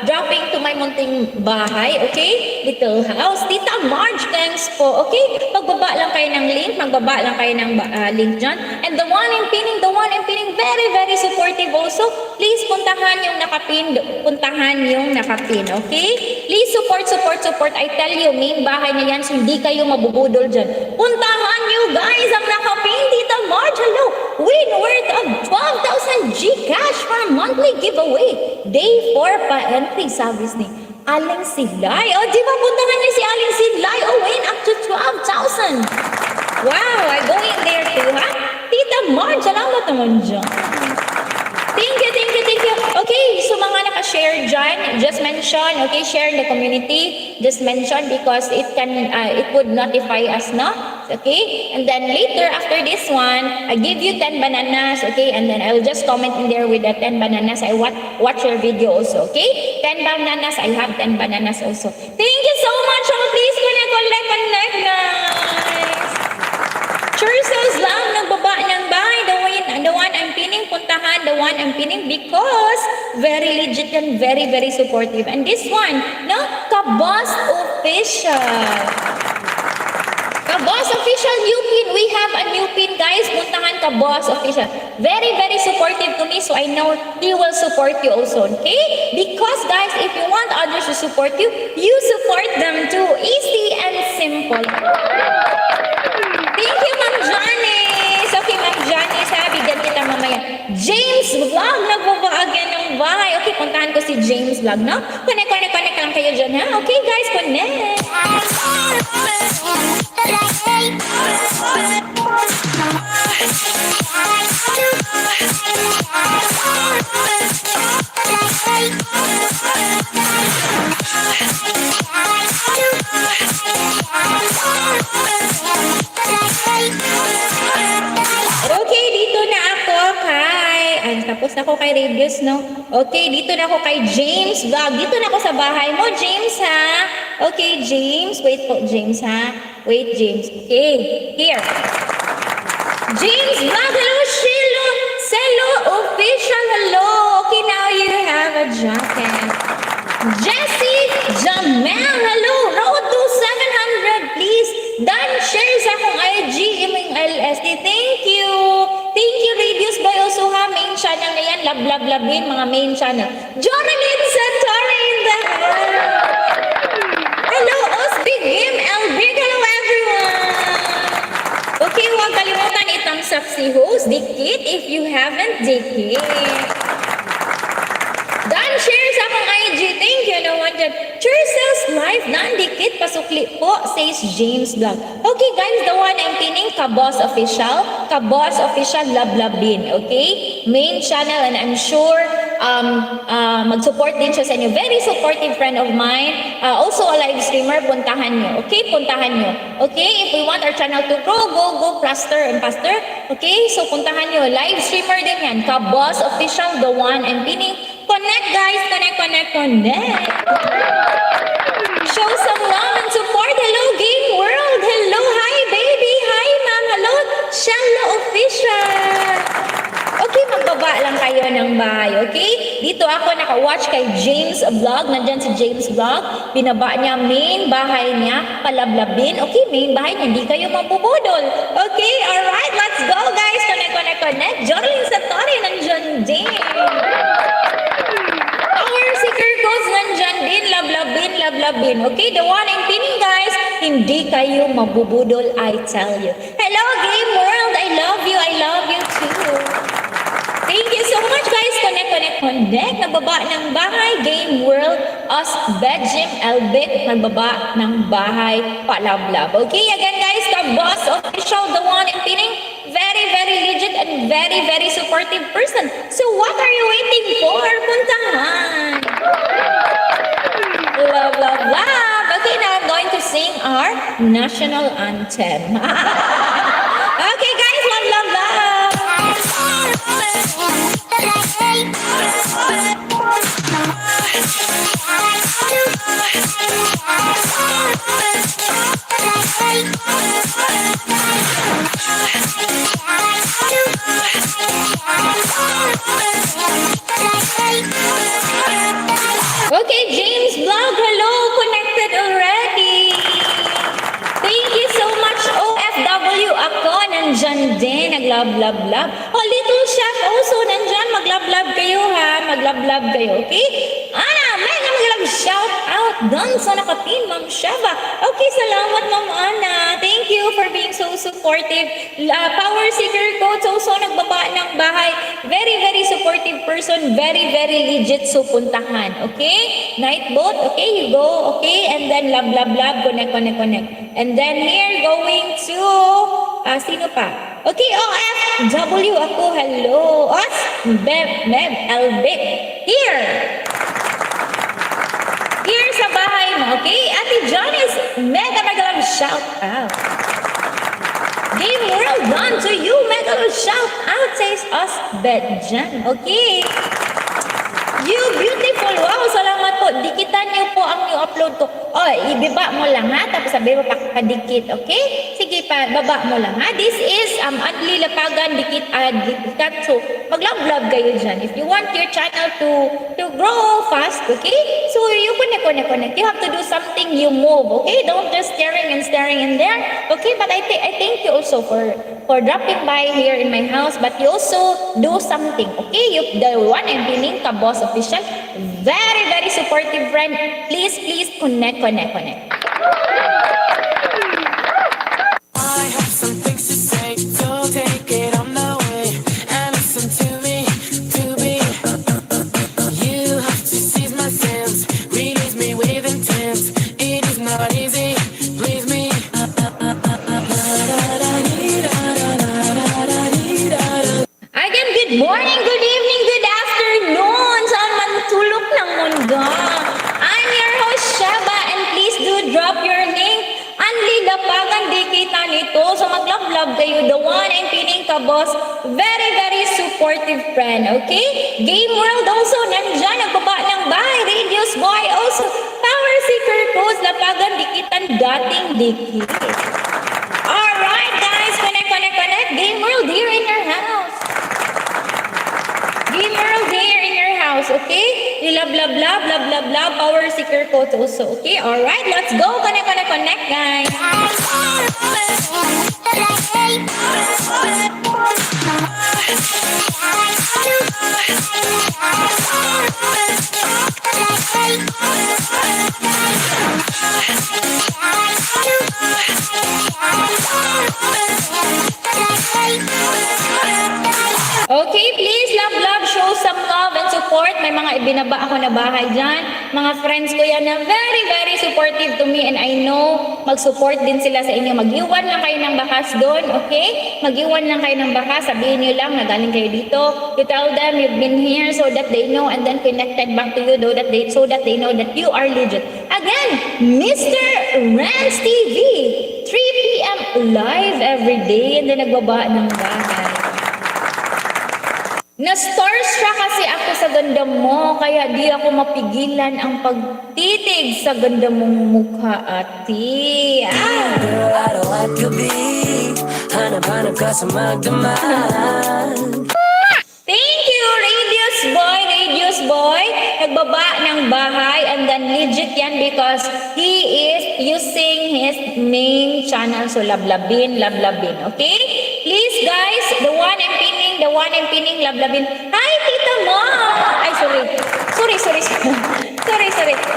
dropping to my munting bahay. Okay? Little house. Tita Marge, thanks po. Okay? Magbaba lang kayo ng link. Link dyan. And the one in pinning, very, very supportive also. Please puntahan yung nakapin. Okay? Please support. I tell you, main bahay na yan, so hindi kayo mabubudol dyan. Puntahan nyo guys ang nakapin. Tita Marge, hello. Win worth of 12,000 Gcash for a monthly giveaway. Day 4 pa entry, service ni Aling Silay. Di ba puntahan niyo si Aling Silay? Win up to 12,000. Wow, I go in there too, ha? Tita Marge, salamat naman dyan. Thank you. Okay, so mga naka-share dyan, just mention, okay, share in the community, just mention because it would notify us, no? Okay, and then later after this one, I give you 10 bananas, okay, and then I will just comment in there with the 10 bananas. I watch your video also, okay? 10 bananas, I have 10 bananas also. Thank you so much, please connect, guys. Chursos lang, nagbaba ng bahay, the one I'm pinning, puntahan, the one I'm pinning because very legit and very, very supportive. And this one, no, Kabos Official new pin. We have a new pin, guys. Puntahan Kabos Official. Very, very supportive to me, so I know he will support you also, okay? Because, guys, if you want others to support you, you support them too. Easy and simple. Thank you, Ma'am Janice. Okay, Ma'am Janice, bigyan kita mamaya. James Vlog, nagbabaagyan ng bahay. Okay, puntahan ko si James Vlog, no? Connect lang kayo dyan, ha? Okay, guys, connect. Okay, dito na ako tapos na ako kay Radius, no? Okay, dito na ako kay James Vlog. Dito na ako sa bahay mo, James, ha? Okay, James. Wait po, James, ha? Wait, James. Okay, here. James Vlog, hello, Cello Official, hello. Okay, now you have a jacket. Jessie Jamel, hello. Road to 700, please. Dan, share sa akong IG, iming LSD. Thank you. Thank you, Radius Boy. Also, ha, main channel na yan. Labin, mga main channel. Jonalyn Satori in the house. Hello, Osbig Game, Elbig. Hello, everyone. Okay, huwag kalimutan thumbs up si host, Dikit, if you haven't, Dikit. Dan, share sa akong IG. Thank you, no one dyan. Chursel's live, Dan, Dikit, pasukli po, says James Vlog. Okay, guys, the one I'm pinning, Kabos Official, Lablabin, okay? Main channel, and I'm sure mag-support din siya sa inyo. Very supportive friend of mine. Also a live streamer, puntahan nyo. Okay, puntahan nyo. Okay, if we want our channel to grow, go faster and faster. Okay, so puntahan nyo. Live streamer din yan. Kabos Official, the one I'm pinning. Connect, guys. Connect. Show some love and support. Hello, Game World. Hello, hi, baby. Hi, ma'am. Hello, Shallow Official. Okay, magbaba lang kayo ng bahay, okay? Dito ako naka-watch kay James Vlog. Nandyan si James Vlog. Binaba niya main bahay niya, Palablabin. Okay, main bahay niya. Hindi kayo mabubudol. Okay, alright. Let's go, guys. Connect. Jorlyn Satori, nandyan din. Our seeker codes nandyan din. Lablabin. Okay, the one I'm pinning, guys. Hindi kayo mabubudol, I tell you. Hello, Game World. I love you too. Thank you so much, guys. Connect. connect. Nagbaba ng bahay. Game World. Us, Bedgym, Elbit. Nagbaba ng bahay. Palablab. Okay, again guys, the boss official, the one and pinning. Very, very legit and very, very supportive person. So what are you waiting for? Puntahan. Love, love, love. Okay, now I'm going to sing our national anthem. Okay, guys, love, love, love. Okay, James Vlog, hello, connected already. Thank you so much, OFW. Ako, nandyan din, nag-love. Oh, Little Chef also, nandyan, mag-love kayo ha, mag-love kayo, okay? Ana, mega mag-love shout out dun sa nakapin, Ma'am Shaba. Okay, salamat, Ma'am Ana. Thank you for being so supportive. Power Seeker Coach also nagbaba ng bahay. Very, very supportive person. Very, very legit. So, puntahan. Okay? Night boat. Okay, you go. Okay? And then, love. Connect. And then, here, going to... sino pa? Okay, OFW ako. Hello. Us, Meb, Elbit. Here sa bahay mo. Okay? Ate John is mega shout out. Game World done to you. Mega shout out, says us, Bedjan. Okay? You beautiful. Wow, salamat po. Dikitan niyo po ang new upload ko. Oh, ibiba mo lang ha. Tapos sabi mo pakadikit. Okay? Sige pa, baba mo lang ha. This is Adli Lapagan Dikitan. So, mag-love kayo dyan. If you want your channel to grow fast, okay? So, you connect. You have to do something, you move, okay? Don't just staring in there. Okay? But I thank you also for dropping by here in my house. But you also do something, okay? The one and pinning ka boss official, very, very supportive friend. Please connect. I have some things to say, so take it on the way and listen to me, You have to seize my sense, release me with intent. It is not easy, please me. Again, good morning, good evening, good afternoon. Saan man tulog ng mundo. I'm your host, Shaba, and please do drop your name. Anli Lapagan Dikitan ito. So mag-love kayo. The one and pinning ka, boss. Very, very supportive friend. Okay? Game World also nandyan. Nagbaba ng bahay. Radius Boy also. Power Seeker Coach. Lapagan Dikitan. Dating Dikit. Alright, guys. Connect. Game World here in your house. Game World here in your house. Okay? Love. Power Seeker Coach also. Okay? Alright, let's go. Connect, guys. Okay, please, love, show some love and support. May mga ibinaba ako na bahay dyan. Mga friends ko yan na very, very supportive to me, and I know mag-support din sila sa inyo. Mag-iwan lang kayo ng bakas doon, okay? Mag-iwan lang kayo ng bakas. Sabihin nyo lang na galing kayo dito. You tell them you've been here so that they know, and then connected back to you so that they know that you are legit. Again, Mr. Rans TV, 3 p.m. live every day, and then nagbaba ng bahay. Na-starstruck kasi ako sa ganda mo, kaya di ako mapigilan ang pagtitig sa ganda mong mukha, ate. Girl, I don't like to be hanap-hanap ka sa magdamag. Thank you, Radius Boy. Nagbaba ng bahay, and then legit yan because he is using his main channel. So, lablabin. Okay? Please, guys, the one and pinning, lablabin. Hi, Tita Mo! Ay, sorry.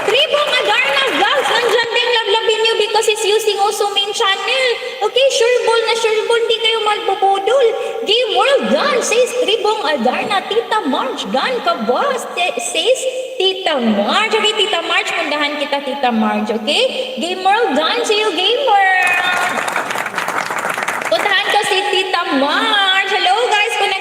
Tripo Magarna Vlogs. Nandiyan din lablabin nyo because because it's using also main channel. Okay, sureball na sureball, hindi kayo magbubudol. Game well done, says Tribong Adarna. Tita March, gan ka boss, says Tita March. Okay, Tita March, pundahan kita, Tita March. Okay, game well done sa iyo, gamer. Puntahan ko si Tita March. Hello guys, connect.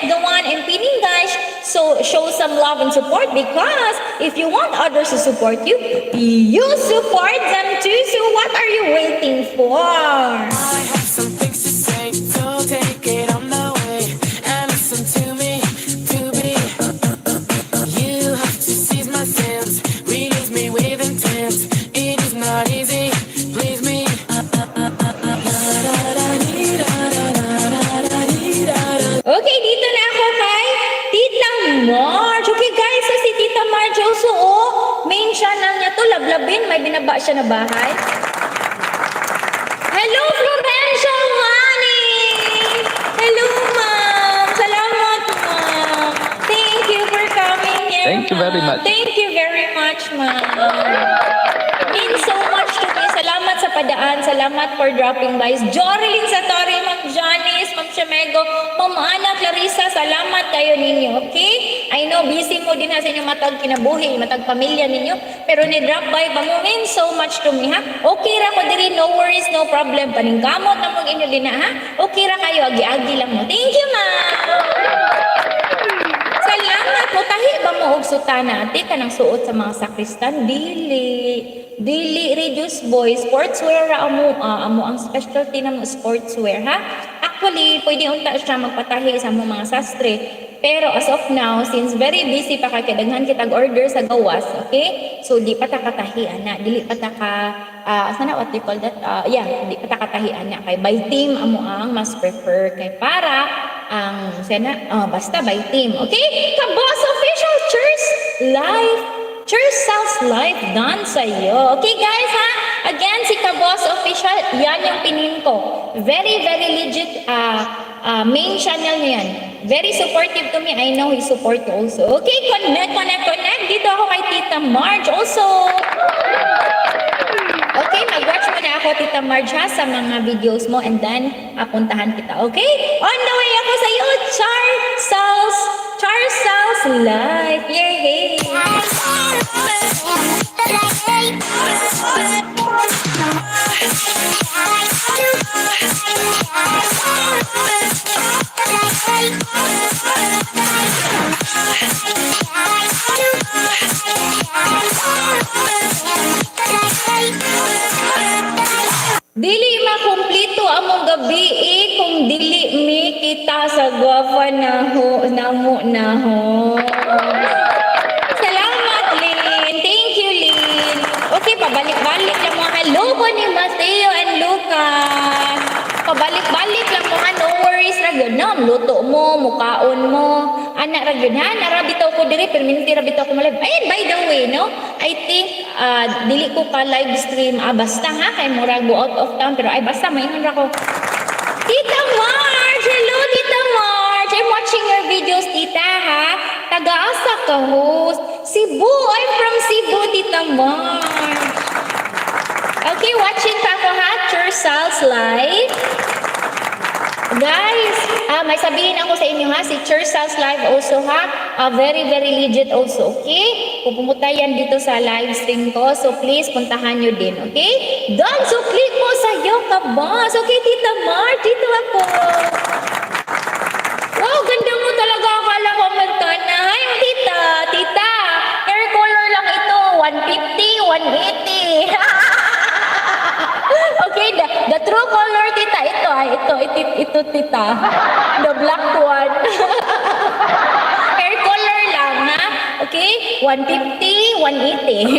Go on and pinning guys. So show some love and support because if you want others to support you, you support them too. So what are you waiting for? I have some things to say, so take it on the way and listen to me, to me. You have to seize my sense, release me with intent. It is not easy, please me. Okay, dito na ako kay Tita March. Okay guys, so si Tita March also, main channel niya to, lablabin, may binaba siya na bahay. Hello, Florencia Wani! Hello, ma'am! Salamat, ma'am! Thank you for coming here, Thank you very much. Thank you very much, ma'am. Means so much to me. Salamat sa padaan. Salamat for dropping by. Jorlyn Satori, Ma'am Janice, Ma'am Chamego, Ma'am Ana, Clarissa, salamat kayo ninyo, okay? I know, busy mo din ha sa inyong matag kinabuhi, matag pamilya ninyo, pero ni-drop by ba mo, means so much to me, ha? Okay ra ko diri, no worries, no problem. Paningkamot na mong inyo din ha? Okay ra kayo, agi-agi lang mo. Thank you, ma'am! Salamat mo, tahi ba mo og sutana? Ate ka nang suot sa mga sakristan? Dili, reduce boy, sportswear ra amo ang specialty na mo sportswear, ha? Actually, pwede unta siya magpatahi sa mga sastre. Pero as of now, since very busy pa kay daghan kitag order sa gawas, okay? So di pa ta katahian na, dili pa ta ka sana what they call that? Di pa ta katahian na kay by team amo ang mas prefer kay para ang basta by team, okay? Kabos official Church South Life done sa iyo. Okay guys ha? Again, si Kabos official, yan yung pinin ko. Very, very legit main channel niya yan. Very supportive to me. I know he support you also. Okay, connect. Dito ako kay Tita Marge also. Okay, mag-watch mo na ako, Tita Marge, ha, sa mga videos mo and then apuntahan kita. Okay? On the way ako sa iyo, Char South Life. Yay! Dili makumplito among gabi kung dili mi kita sa gwapa namo. Salamat, Lynn. Thank you, Lynn. Okay, pabalik-balik lang mga hello ko ni Mateo and Lucas. Pabalik-balik lang mga no worries ra gyud no, luto mo, mukaon mo. Anak ra gyud ha, narabitaw ko diri perminti ra bitaw ko malive. Ayun, by the way, no, I think dili ko ka live stream basta ha kay murag go out of town pero ay basta maingon ra ko. Tita Marge, hello Tita Marge. I'm watching your videos, Tita ha. Taga-asa ka host. Cebu, I'm from Cebu, Tita Marge. Okay, watching pa ko ha, Church South Live. Guys, may sabihin ako sa inyo ha, si Church South Live also ha, very, very legit also, okay? Pupunta yan dito sa live stream ko, so please puntahan nyo din, okay? Don, so click mo sa iyo ka boss. Okay, Tita Marge, dito ako. Wow, ganda mo talaga, akala ko magkana. Hi, Tita, hair color lang ito, 150, 180. Okay, the true color, Tita, ito, Tita. The black one. Hair color lang, ha? Okay? 150, 180.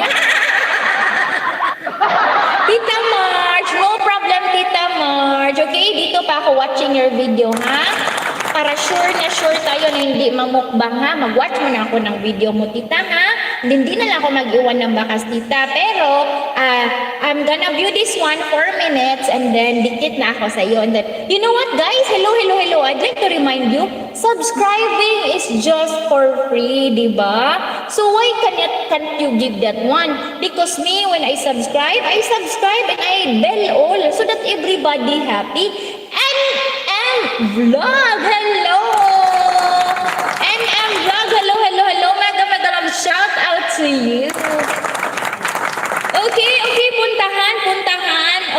Tita Marge, no problem, Tita Marge. Okay, dito pa ako watching your video, ha? Para sure tayo na hindi mamukbang, ha? Mag-watch mo na ako ng video mo, Tita, ha? Hindi na lang ako mag-iwan ng bakas, tita. Pero, I'm gonna view this one 4 minutes and then dikit na ako sa iyo. And then, you know what, guys? Hello. I'd like to remind you, subscribing is just for free, di ba? So, why can't you give that one? Because me, when I subscribe and I bell all so that everybody happy. And vlog, hello! Vlog, hello. Mega love shout out to you. Okay, puntahan.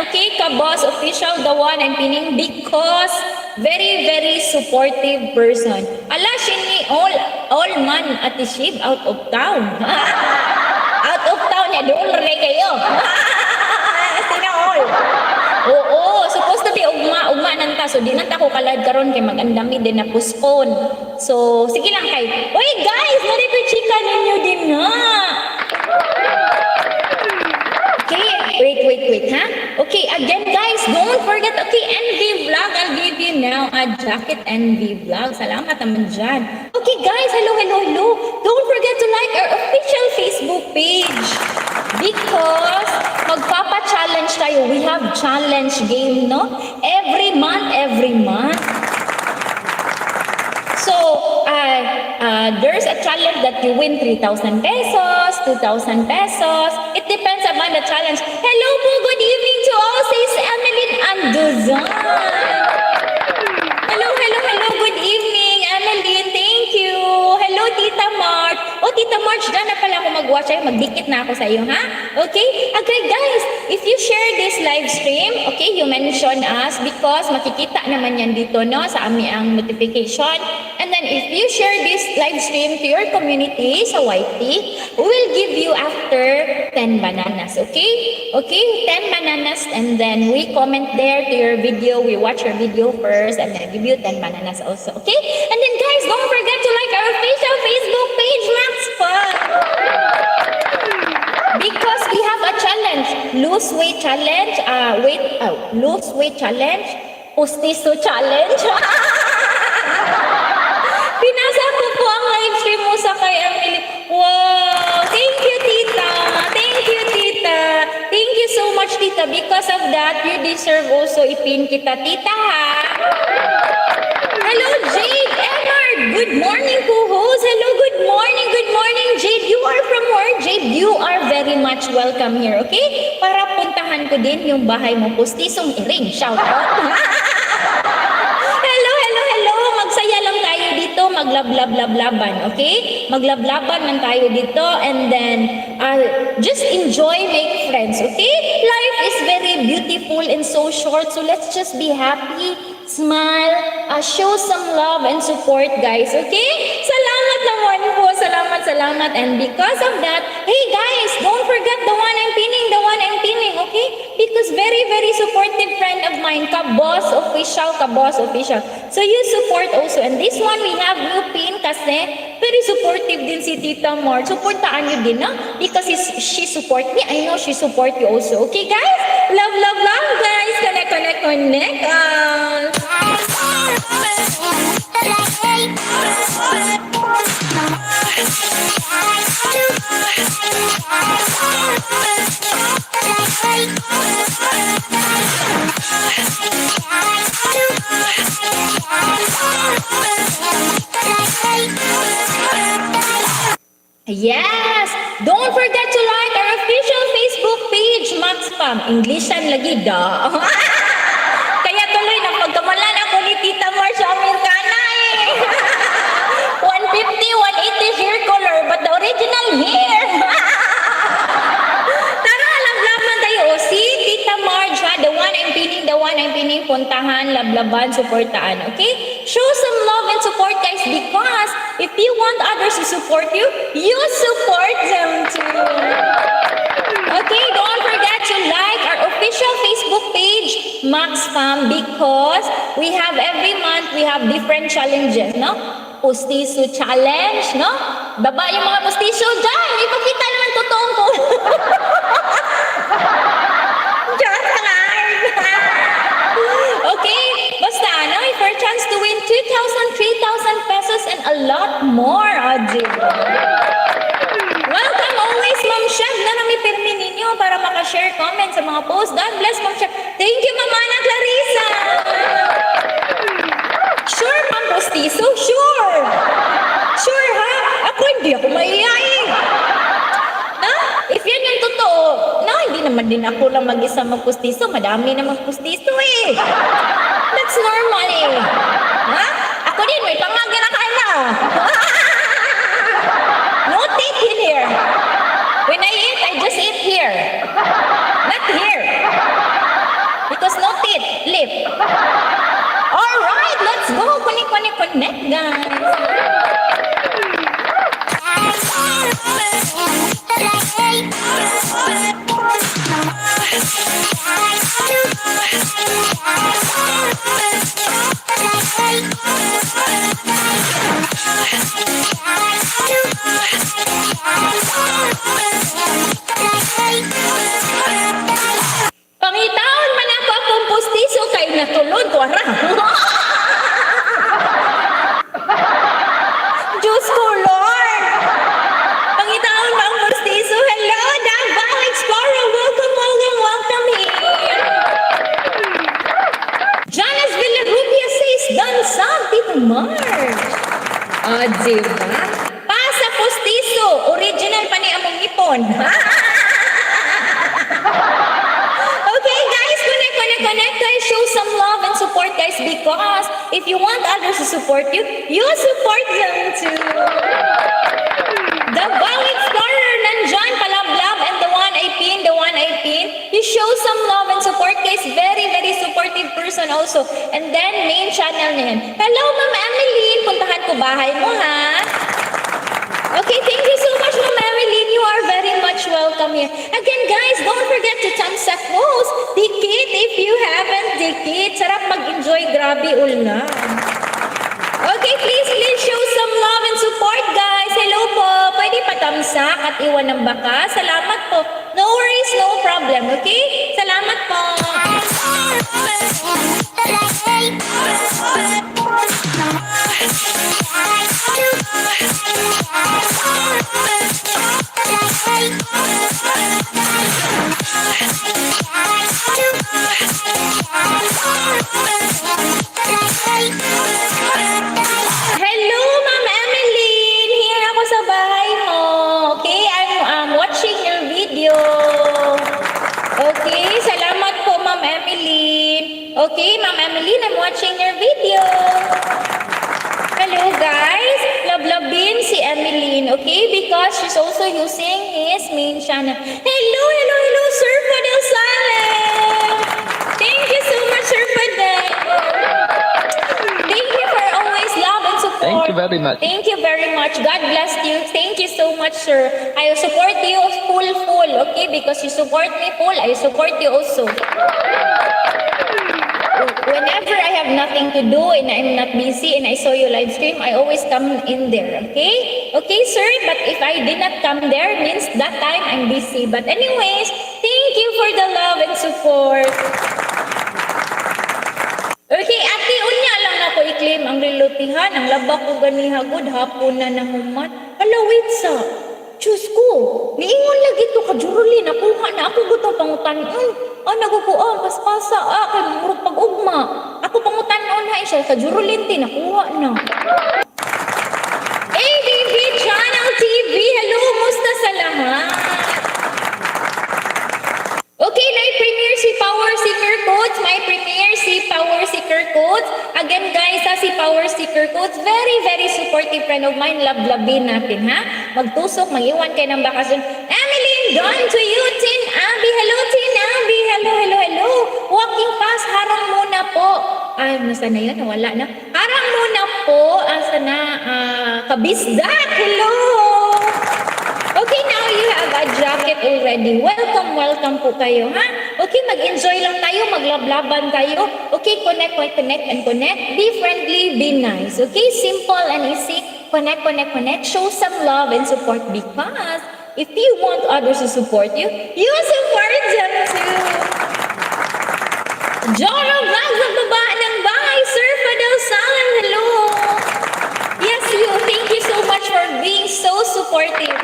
Okay, Kaboss official, the one I'm pinning because very supportive person. Ala, shini all man at the ship out of town. Out of town ya doon rin kayo. Sino all? Oo, supposed to be ugma nanta. So, di nanta ko kalad karon kay magandami din na postpone. So, sige lang kay. Oy, guys, nari ko chika ninyo din na. Okay, wait, ha? Okay, again, guys, don't forget, okay, NV Vlog, I'll give you now a jacket NV Vlog. Salamat naman dyan. Okay, guys, hello. Don't forget to like our official Facebook page. Because magpapa-challenge tayo. We have challenge game, no? Every month. So, there's a challenge that you win 3,000 pesos, 2,000 pesos. It depends upon the challenge. Hello po, good evening to all, says Emeline Anduzan. Hello, good evening, Emeline, thank you. Hello, Tita March. Oh, Tita March, dyan na pala ako mag-watch. Ay, magdikit na ako sa iyo, ha? Okay? Okay, guys, if you share this live stream, okay, you mention us because makikita naman yan dito, no, sa aming ang notification. And then, if you share this live stream to your community sa YT, we will give you after 10 bananas, okay? Okay, 10 bananas, and then we comment there to your video. We watch your video first, and then give you 10 bananas also, okay? And then, guys, don't forget to like our official Facebook page, Max Fun. Because we have a challenge, lose weight challenge, lose weight challenge, pustiso challenge. Pinasa ko po ang live stream mo sa kay Emily. Wow! Thank you, tita. Thank you so much, tita. Because of that, you deserve also ipin kita, tita, ha? Hello, Jade Emard. Good morning, co-host. Hello, good morning, Jade. You are from where, Jade? You are very much welcome here, okay? Para puntahan ko din yung bahay mo. Pustisong iring. Shout out. Hello. Magsaya lang tayo dito. Maglab-lab-lab-laban, okay? Maglab-laban lang tayo dito. And then, just enjoy, make friends, okay? Life is very beautiful and so short. So, let's just be happy, smile, show some love and support, guys, okay? Salamat naman po. Salamat. And because of that, hey, guys, don't forget the one I'm pinning, okay? Because very supportive friend of mine, Kaboss official. So you support also. And this one, we have new pin kasi very supportive din si Tita Mar. Supportaan nyo din, no? Because she support me. I know she support you also. Okay, guys? Love, guys. Connect. Yes! Don't forget to like our official Facebook page, Max Pam. Englishan lagi, da. Kaya tuloy, napagkamalan ako ni Tita Mar sa Amerikana eh. 150, 180 hair color, but the original hair. Tara, love-laban tayo. O, si Tita Marge, ha? The one I'm pinning, puntahan, lablaban, supportaan, okay? Show some love and support, guys, because if you want others to support you, you support them too. Okay, don't forget to like our official Facebook page, Max Fam, because we have every month, we have different challenges, no? Pustiso challenge, no? Baba yung mga pustiso dyan. Ipakita naman totoong ko. Just hard. Okay? Basta, no? For a chance to win 2,000, 3,000 pesos and a lot more, Audrey. Welcome nyo para makashare comment sa mga post. God bless, mag-share. Thank you, Mama na Clarissa. Sure, Ma'am Postizo? Sure. Sure, ha? Ako hindi ako maiyain. Na? If yan yung totoo, na, hindi naman din ako lang mag-isa magpustiso. Madami na magpustiso eh. That's normal eh. Ha? Ako din, may pangagin na kaya. No take in here. When I eat, I just eat here. Not here. Because no teeth, lip. Alright, let's go. Connect, guys. Pangitaon man ako akong pustiso kay natulod ko ara. Diyos ko, Lord! Pangitaon ba ang pustiso? Hello, Davao Explorer! Welcome here! Janice Villarubia says, Dansang, Tito Mark. Diba? Pasa pustiso, original pa ni among ipon. Okay, guys, connect, guys. Show some love and support, guys, because if you want others to support you, you support them too. The Wow Explorer, nandyan, palablab, and the one I pin. You show some love and support, guys. Very, very supportive person also. And then, main channel niya yan. Hello, Ma'am Emeline. Puntahan ko bahay mo, ha? Okay, thank you so much, Ma'am Emeline. You are very much welcome here. Again, guys, don't forget to thumbs up post. Dikit if you haven't dikit. Sarap mag-enjoy. Grabe ulan. Okay, please show some love and support, guys. Hello po. Pwede patamsak at iwan ng baka. Salamat po. No worries, no problem. Okay? Salamat po. Hello, Ma'am Emeline. Here ako sa bahay mo. Okay, I'm watching your video. Okay, salamat po, Ma'am Emeline. Okay, Ma'am Emeline, I'm watching your video. Hello, guys. Lablabin si Emeline, okay? Because she's also using his main channel. Hello, Sir Fadel Salem. Thank you so much, Sir Fadel. Thank you for always love and support. Thank you very much. Thank you very much. God bless you. Thank you so much, sir. I support you full, okay? Because you support me full, I support you also. Whenever I have nothing to do and I'm not busy and I saw you live stream, I always come in there, okay? Okay, sir, but if I did not come there, means that time I'm busy. But anyways, thank you for the love and support. Okay, ate, unya lang ako i-claim ang relutihan. Ang laba ko ganihagod, hapon na nahuman. Hala, wait sa. Diyos ko, niingon lagi ito ka, Juruli, nakuha na ako gutong pangutan-on. Nagukuha, paspasa, kay murag pag-ugma. Ako pangutan-on ha, siya, ka Juruli, nakuha na. ADV Channel TV, hello, musta sa lahat? Okay, na-premiere si Power Seeker Codes. May premiere si Power Seeker Codes. Again, guys, si Power Seeker Codes, very, very supportive friend of mine. Love-labin natin, ha? Magtusok, mag-iwan kayo ng bakasyon. Emeline, done to you, Tin Abby. Hello, Tin Abby. Hello. Walking fast, harang muna po. Ay, nasa na yun? Wala na. Harang muna po. Asa na? Kabisdak. Hello. Okay, now you have a jacket already. Welcome po kayo, ha? Okay, mag-enjoy lang tayo, maglablaban tayo. Okay, connect. Be friendly, be nice. Okay, simple and easy. Connect. Show some love and support because if you want others to support you, you support them too. Joro Vlogs, ang baba ng bahay. Sir Fadel Salem, hello. Yes, you. Thank you so much for being so supportive.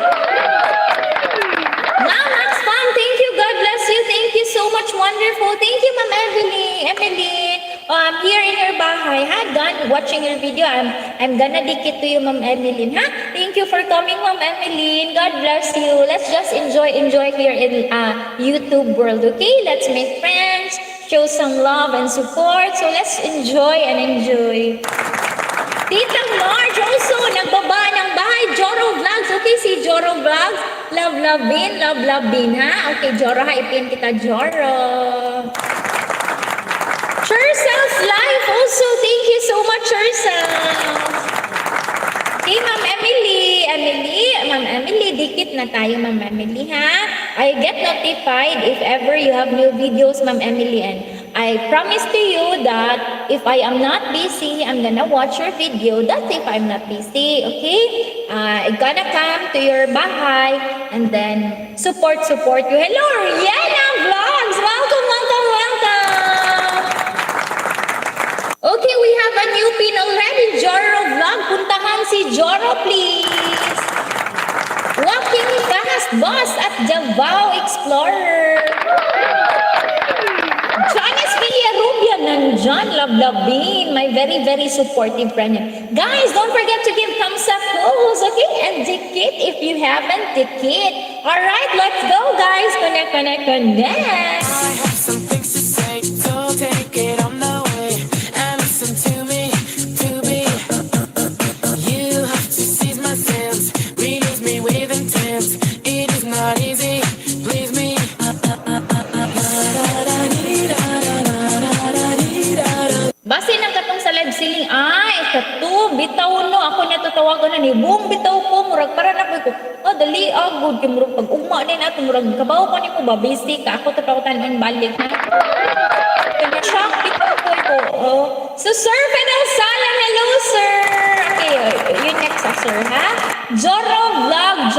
Now, Max Fam, thank you Thank you, Ma'am Emeline. Here in your bahay, ha? Done watching your video. I'm gonna dikit to you, Ma'am Emeline, ha? Thank you for coming, Ma'am Emeline. God bless you. Let's just enjoy here in YouTube world, okay? Let's make friends, show some love and support. So let's enjoy. Tita Marge also, nagbaba ng bahay. Joro Vlogs. Okay, si Joro Vlogs. Love Bin, ha? Okay, Joro, ha? Ipin kita, Joro. Cherself Life also. Thank you so much, Cherself. Okay, Ma'am Emily, dikit na tayo, Ma'am Emily, ha? I get notified if ever you have new videos, Ma'am Emily, and I promise to you that if I am not busy, I'm gonna watch your video. That's if I'm not busy, okay? I gonna come to your bahay and then support you. Hello, Rihanna Vlogs! Welcome! Okay, we have a new pin already, Joro Vlog. Puntahan si Joro, please. Walking fast boss at Davao Explorer. Janice Villarubia nandyan, Bin, my very supportive friend. Guys, don't forget to give thumbs up, okay? And Dikit if you haven't Dikit. Alright, let's go, guys. Connect. I have some things to say, so take it on the way and listen to me, You have to seize my sense, release me with intent. It is not easy, please me. Base ng katong sa live ceiling, kato, bitaw no, ako natatawagan na ni boom, bitaw ko, murag para na ko, dali, good, kay murag pag ugma din ato, murag kabaw ko ni ko ba, busy ka, ako tatawagan ang balik, ha? Kaya shock, bitaw ko, So, Sir Fidel Salam, hello, sir! Okay, yun next, sir, ha? Joro Vlog,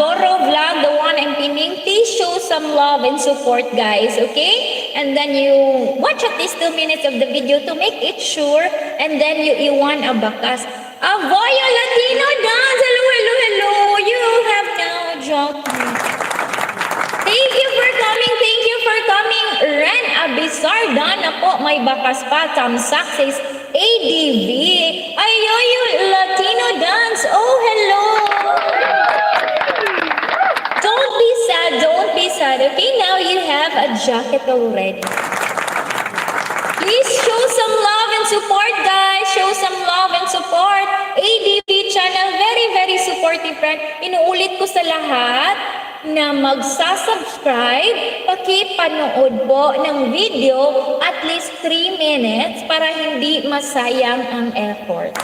the one I'm pinning, please show some love and support, guys, okay? And then you watch at least 2 minutes of the video to make it sure, and then you won a bakas. Avoyo Latino dance, hello, you have now joined. Thank you for coming, Ren Abisar, na po, may bakas pa, Tamsak says, ADV, Ayoyo Latino dance, hello. Don't be sad, okay? Now you have a jacket already. Please show some love and support, guys. Show some love and support. ADV channel, very supportive friend. Inuulit ko sa lahat na magsasubscribe, pakipanood po ng video at least 3 minutes para hindi masayang ang effort.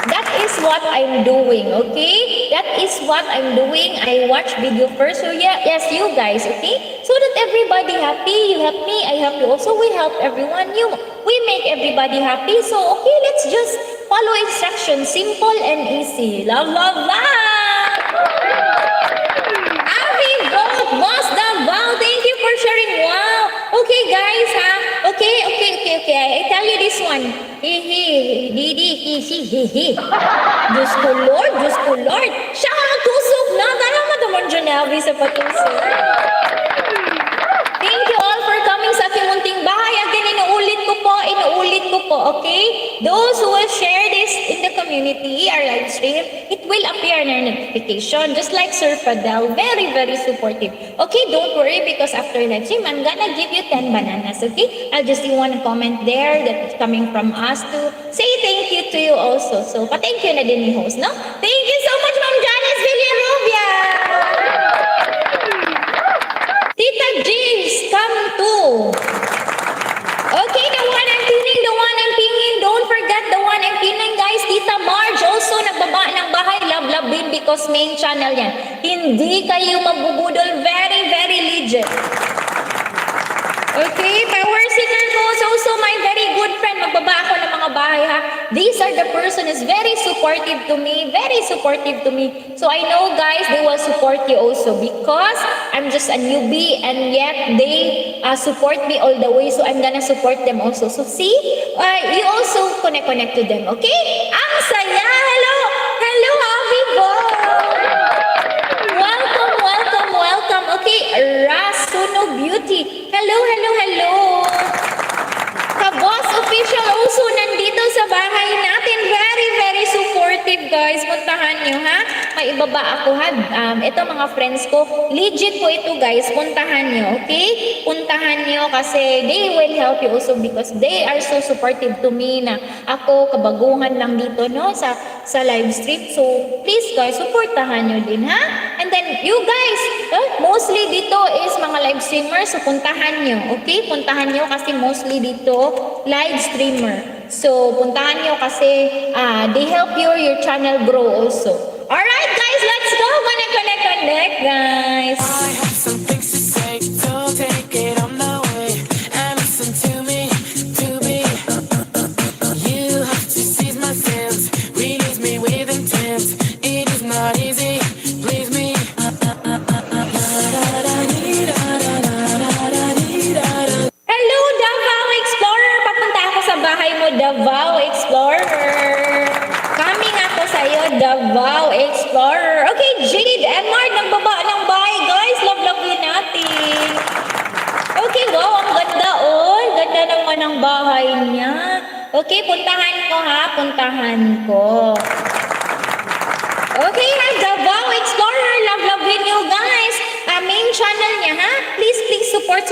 That is what I'm doing, okay? That is what I'm doing. I watch video first. So yes, you guys, okay? So that everybody happy. You help me, I help you also. We help everyone. We make everybody happy. So okay, let's just follow instructions. Simple and easy. Love. Avi Gold, Boss Davao, thank you for sharing. Wow. Okay, guys, ha? Okay. I tell you this one. Diyos ko Lord. Siya ka magtusok na. Tarang madaman dyan na, Avi, sa patusok. Thank you all for coming sa aking munting bahay. Again, inuulit ko po, okay? Those who will share this in the community, our live stream, it will appear in our notification. Just like Sir Fadel, very supportive. Okay, don't worry because after live stream, I'm gonna give you 10 bananas, okay? I'll just see one comment there that's coming from us to say thank you to you also. So, pa-thank you na din ni host, no? Thank you so much, Ma'am Janice Villarubia! Tita James, come too! Okay, the one I'm pinging. Don't forget the one I'm pinging, guys. Tita Marge also nagbaba ng bahay. Love Bin because main channel yan. Hindi kayo magbubudol. Very legit. Okay, Power Singer Goes also my very good friend. Magbaba ako ng mga bahay, ha. These are the person is very supportive to me. So I know, guys, they will support you also because I'm just a newbie and yet they support me all the way. So I'm gonna support them also. So see, you also connect to them, okay? Ang saya! Hello, Avi Bo! Welcome. Okay, Rasuno Beauty. Hello, hello, hello. Ka-boss official also nandito sa bahay natin. Very, very supportive, guys. Puntahan nyo, ha? May ibaba ako, ha? Ito mga friends ko. Legit po ito, guys. Puntahan nyo, okay? Puntahan nyo kasi they will help you also because they are so supportive to me na ako kabaguhan lang dito, no? Sa live stream. So, please, guys, supportahan nyo din, ha? And then, you guys, mostly dito is mga live streamers. So, puntahan nyo, okay? Puntahan nyo kasi mostly dito live streamer. So, puntahan nyo kasi they help your channel grow also. Alright, guys, let's go! Connect, guys! I have some things to say, so take it on the way and listen to me, to me. You have to seize my sense, release me with intent. It is not easy, please me. Hello, Davao Explorer! Papunta ako sa bahay mo, Davao Explorer. Coming ako sa iyo, Davao Explorer. Okay, Jade and Mark, nagbaba ng bahay, guys. Love yun natin. Okay, wow, ang ganda, oh. Ganda naman ang bahay niya. Okay, puntahan ko, ha. Puntahan ko. Okay, ha, Davao Explorer. Love you, guys. Main channel niya, ha? Please support.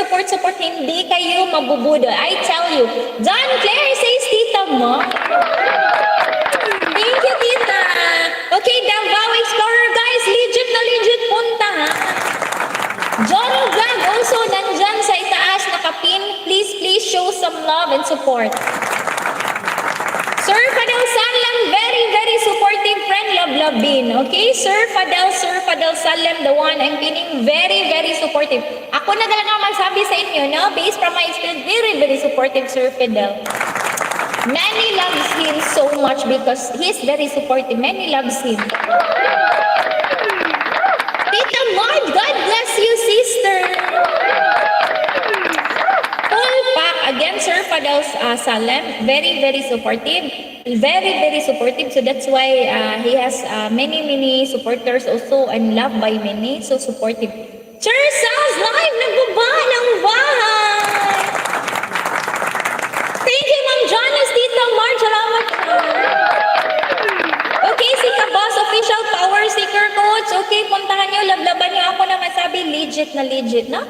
Hindi kayo mabubudol. I tell you. John Claire says, Tita Mo. Thank you, Tita. Okay, Davao Explorer, guys. Legit punta, ha? John Vlog also nandyan sa itaas nakapin. Please show some love and support. Sir Fadel Salam, very supportive friend, love din. Okay, Sir Fadel Salam, the one I'm pinning, very supportive. Ako na talaga magsabi sa inyo, no? Based from my experience, very supportive, Sir Fidel. Many loves him so much because he's very supportive. Many loves him. Tita Maud, God bless you, sister. Full pack again, Sir Fadel Salam, very supportive. Very supportive. So that's why he has many supporters also and loved by many. So supportive. Sir Sal's live, nagbaba ng bahay. Thank you, Ma'am Janice, Tita Mar, salamat. Okay, si Kabos, official power seeker coach. Okay, puntahan nyo, lablaban nyo. Ako naman sabi, legit, no?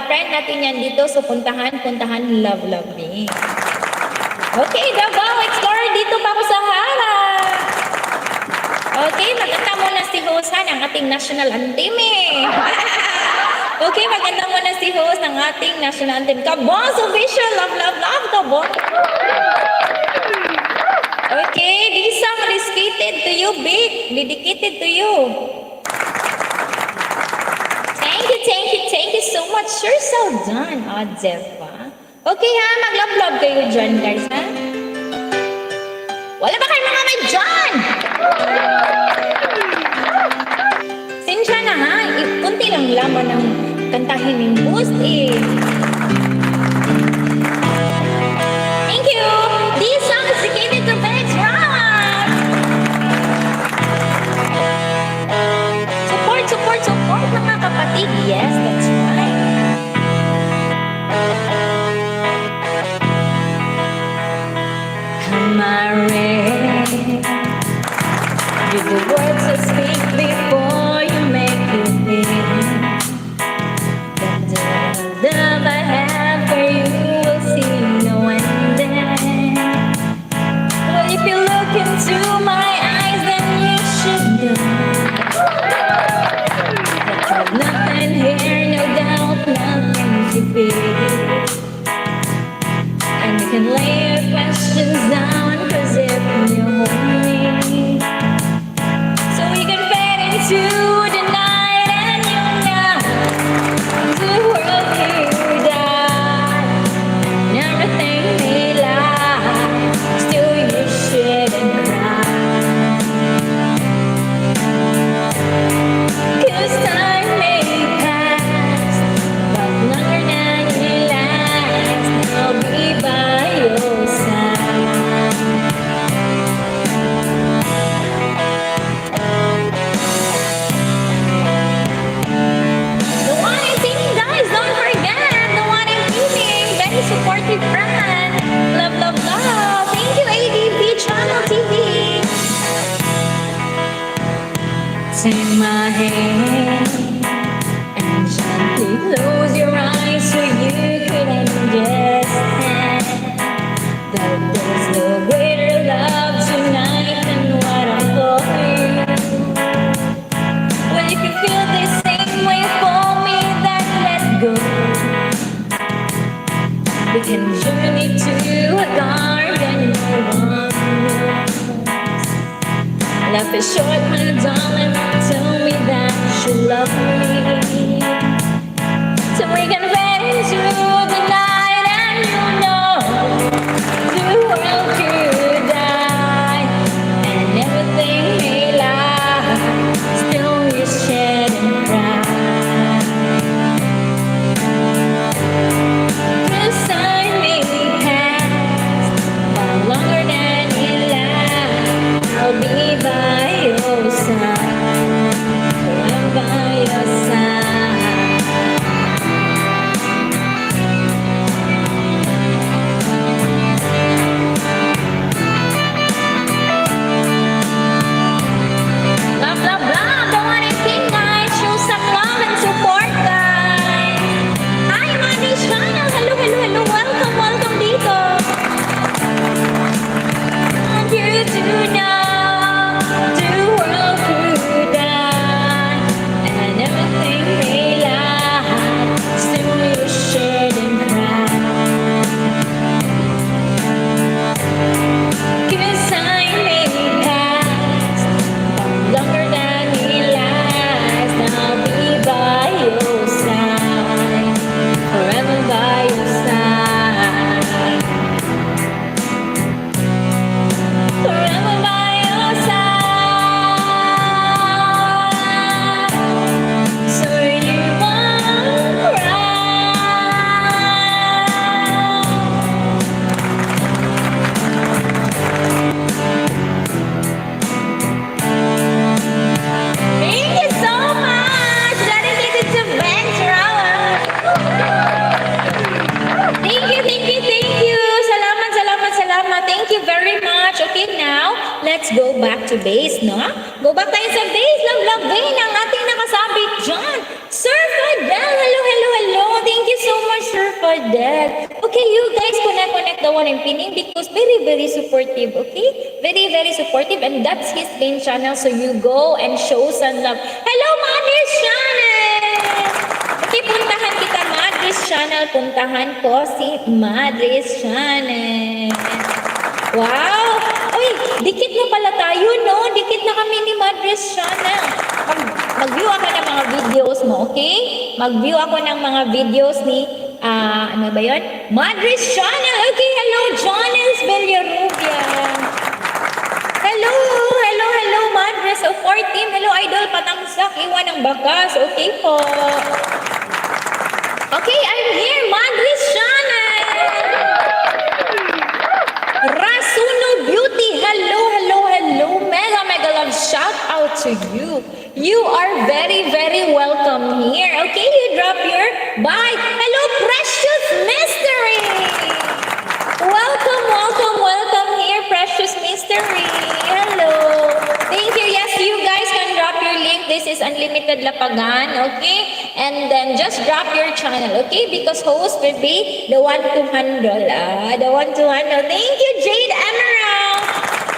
Friend natin yan dito, so puntahan, love me. Okay, Davao Explorer, dito pa ako sa harap. Okay, maganda muna si host ng ating national anthem eh. Okay, maganda muna si host ng ating national anthem. Kabos, official, love, Kabos. Okay, this song dedicated to you, Big. Dedicated to you. Thank you so much. Sure, so done. Jefa. Okay ha, mag-love kayo dyan, guys, ha? Wala ba kayo mga may dyan? Sinsya na ha, kunti lang laman ng kantahin ng boost eh. Thank you! This song is dedicated to Bex Rock! Support mga kapatid. Yes, that's right. Am I ready? Give the words to speak before you make it big. The love I have for you will see no ending. Well, if you look into my eyes, then you should know that there's nothing here, no can journey to a garden no one knows. Life is short, my darling, tell me that you love me. So we can fade into the night and you know the world could die and everything may lie, still we shed and cry. This time may pass far longer than it lasts. I'll be by your side, I'm by your side. Blah blah blah, don't want anything nice. Show some love and support, guys. Hi, Money's channel. Hello, hello, hello. Welcome, welcome dito. Want you to know the world could die and everything may lie, still you shed and cry. 'Cause I may pass longer than it lasts. I'll be by your side, forever by your side, forever by your side. So you won't cry. Thank you so much. Dedicated to Ventura. Thank you, thank you, thank you. Salamat, salamat, salamat. Thank you very much. Okay, now, let's go back to base, no? Go back tayo sa base. Love, love, vein ang ating nakasabit dyan. Sir Fadel, hello, hello, hello. Thank you so much, Sir Fadel. Okay, you guys connect the one I'm pinning because very, very supportive, okay? Very, very supportive and that's his main channel. So you go and show some love. Hello, Madris Channel! Okay, puntahan kita, Madris Channel. Puntahan ko si Madris Channel. Wow! Uy, dikit na pala tayo, no? Dikit na kami ni Madris Channel. Mag-view ako ng mga videos mo, okay? Mag-view ako ng mga videos ni, ano ba yun? Madris Channel. Okay, hello, Jones Villarubia. Hello, hello, hello, Madris of 4 team. Hello, Idol Patangsak. Iwan ng bakas. Okay po. Okay, I'm here, Madris Channel. Rasuno Beauty. Hello, hello, hello. Mega, mega love. Shout out to you. You are very, very welcome here. Okay, you drop your bye. Hello, Precious Mystery. Welcome, welcome, welcome here, Precious Mystery. Hello. Thank you. Yes, you guys can drop your link. This is Unlimited Lapagan, okay? And then just drop your channel, okay? Because host will be the one to handle. The one to handle. Thank you, Jade Emerald.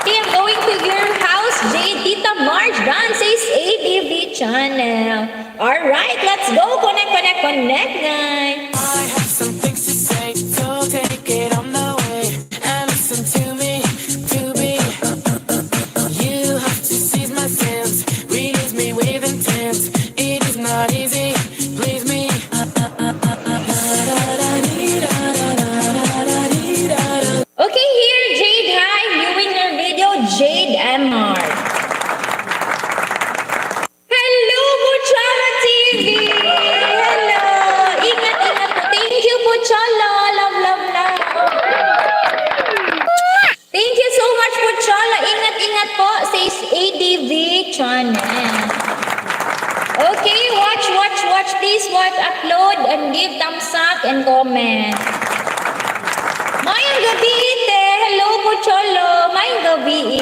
Okay, I'm going to your house, Jade. Tita Marge Dan says ADV channel. Alright, let's go. Connect, connect, connect, guys. I have some things to say, so take it on the way and listen to me, to be. You have to seize my sense, release me with intent. It is not easy, please me. Okay, here, Jade. Hi, viewing your video, Jade MR. Hello, Buchala TV. Hello. Ingat, ingat po. Thank you, Buchala. Love, love, love. Thank you so much, Buchala. Ingat, ingat po. Says ADV channel. Okay, watch this. Watch, upload, and give thumbs up and comment. Mayang gabi, ite. Hello po, Cholo. Mayang gabi.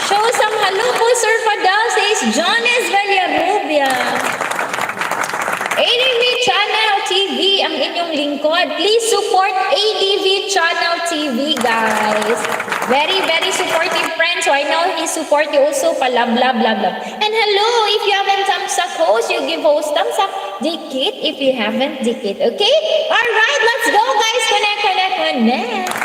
Show some hello po, Sir Fadal says Jones Villarubia. ADV Channel TV ang inyong lingkod. Please support ADV Channel TV, guys. Very, very supportive friend. So I know he support you also. Blah, blah, blah, blah. And hello, if you haven't thumbs up host, you give host thumbs up. Dikit if you haven't dikit. Okay? Alright, let's go guys. Connect, connect, connect.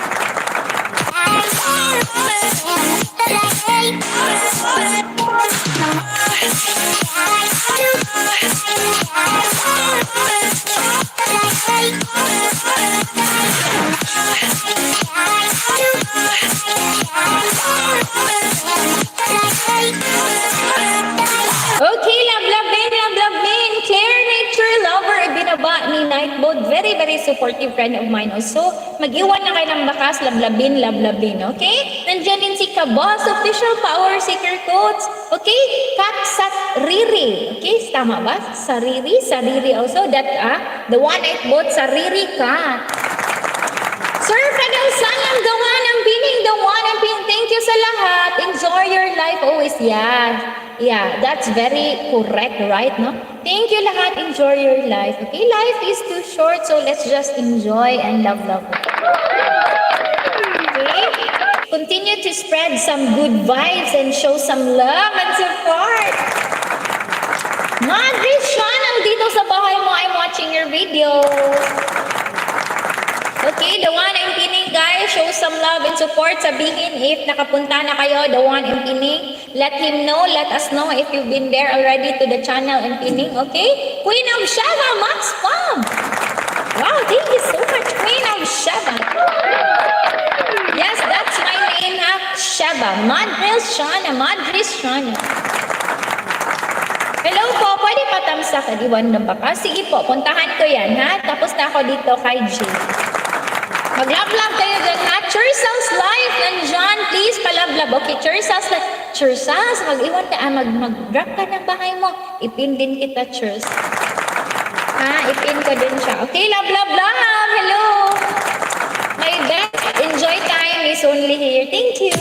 Okay, love, Care nature lover, ibinaba ni Nightbode. Very, very supportive friend of mine also. Mag-iwan na kayo ng bakas, lablabin, okay? Nandiyan din si Kabos, official power seeker coach. Okay? Kat Riri. Okay, tama ba? Sariri also. That, the one Nightbode, Sariri Kat. Sir Fredel Salam, the one ang pining. Thank you sa lahat. Enjoy your life always. Yeah, that's very correct, right? No? Thank you lahat. Enjoy your life. Okay, life is too short, so let's just enjoy and love. Okay? Continue to spread some good vibes and show some love and support. Madre Sean, nandito sa bahay mo. I'm watching your video. Okay, the one in Pining, guys, show some love and support. Sabihin if nakapunta na kayo, the one in Pining. Let him know, let us know if you've been there already to the channel in Pining, okay? Queen of Shava, Max Pam. Wow, thank you so much, Queen of Shava. Yes, that's my name, Shava. Madres Shana. Hello po, pwede patamsa ka, diwan na baka? Sige po, puntahan ko yan, ha? Tapos na ako dito kay Jay. Mag-love kayo dyan, ha? Chursas live, nandyan, please, palab-lab. Okay, Chursas, mag-iwan ka, mag-drop ka ng bahay mo. Ipin din kita, Churs. Ha, ipin ko din siya. Okay, love. Hello. My best, enjoy time is only here. Thank you.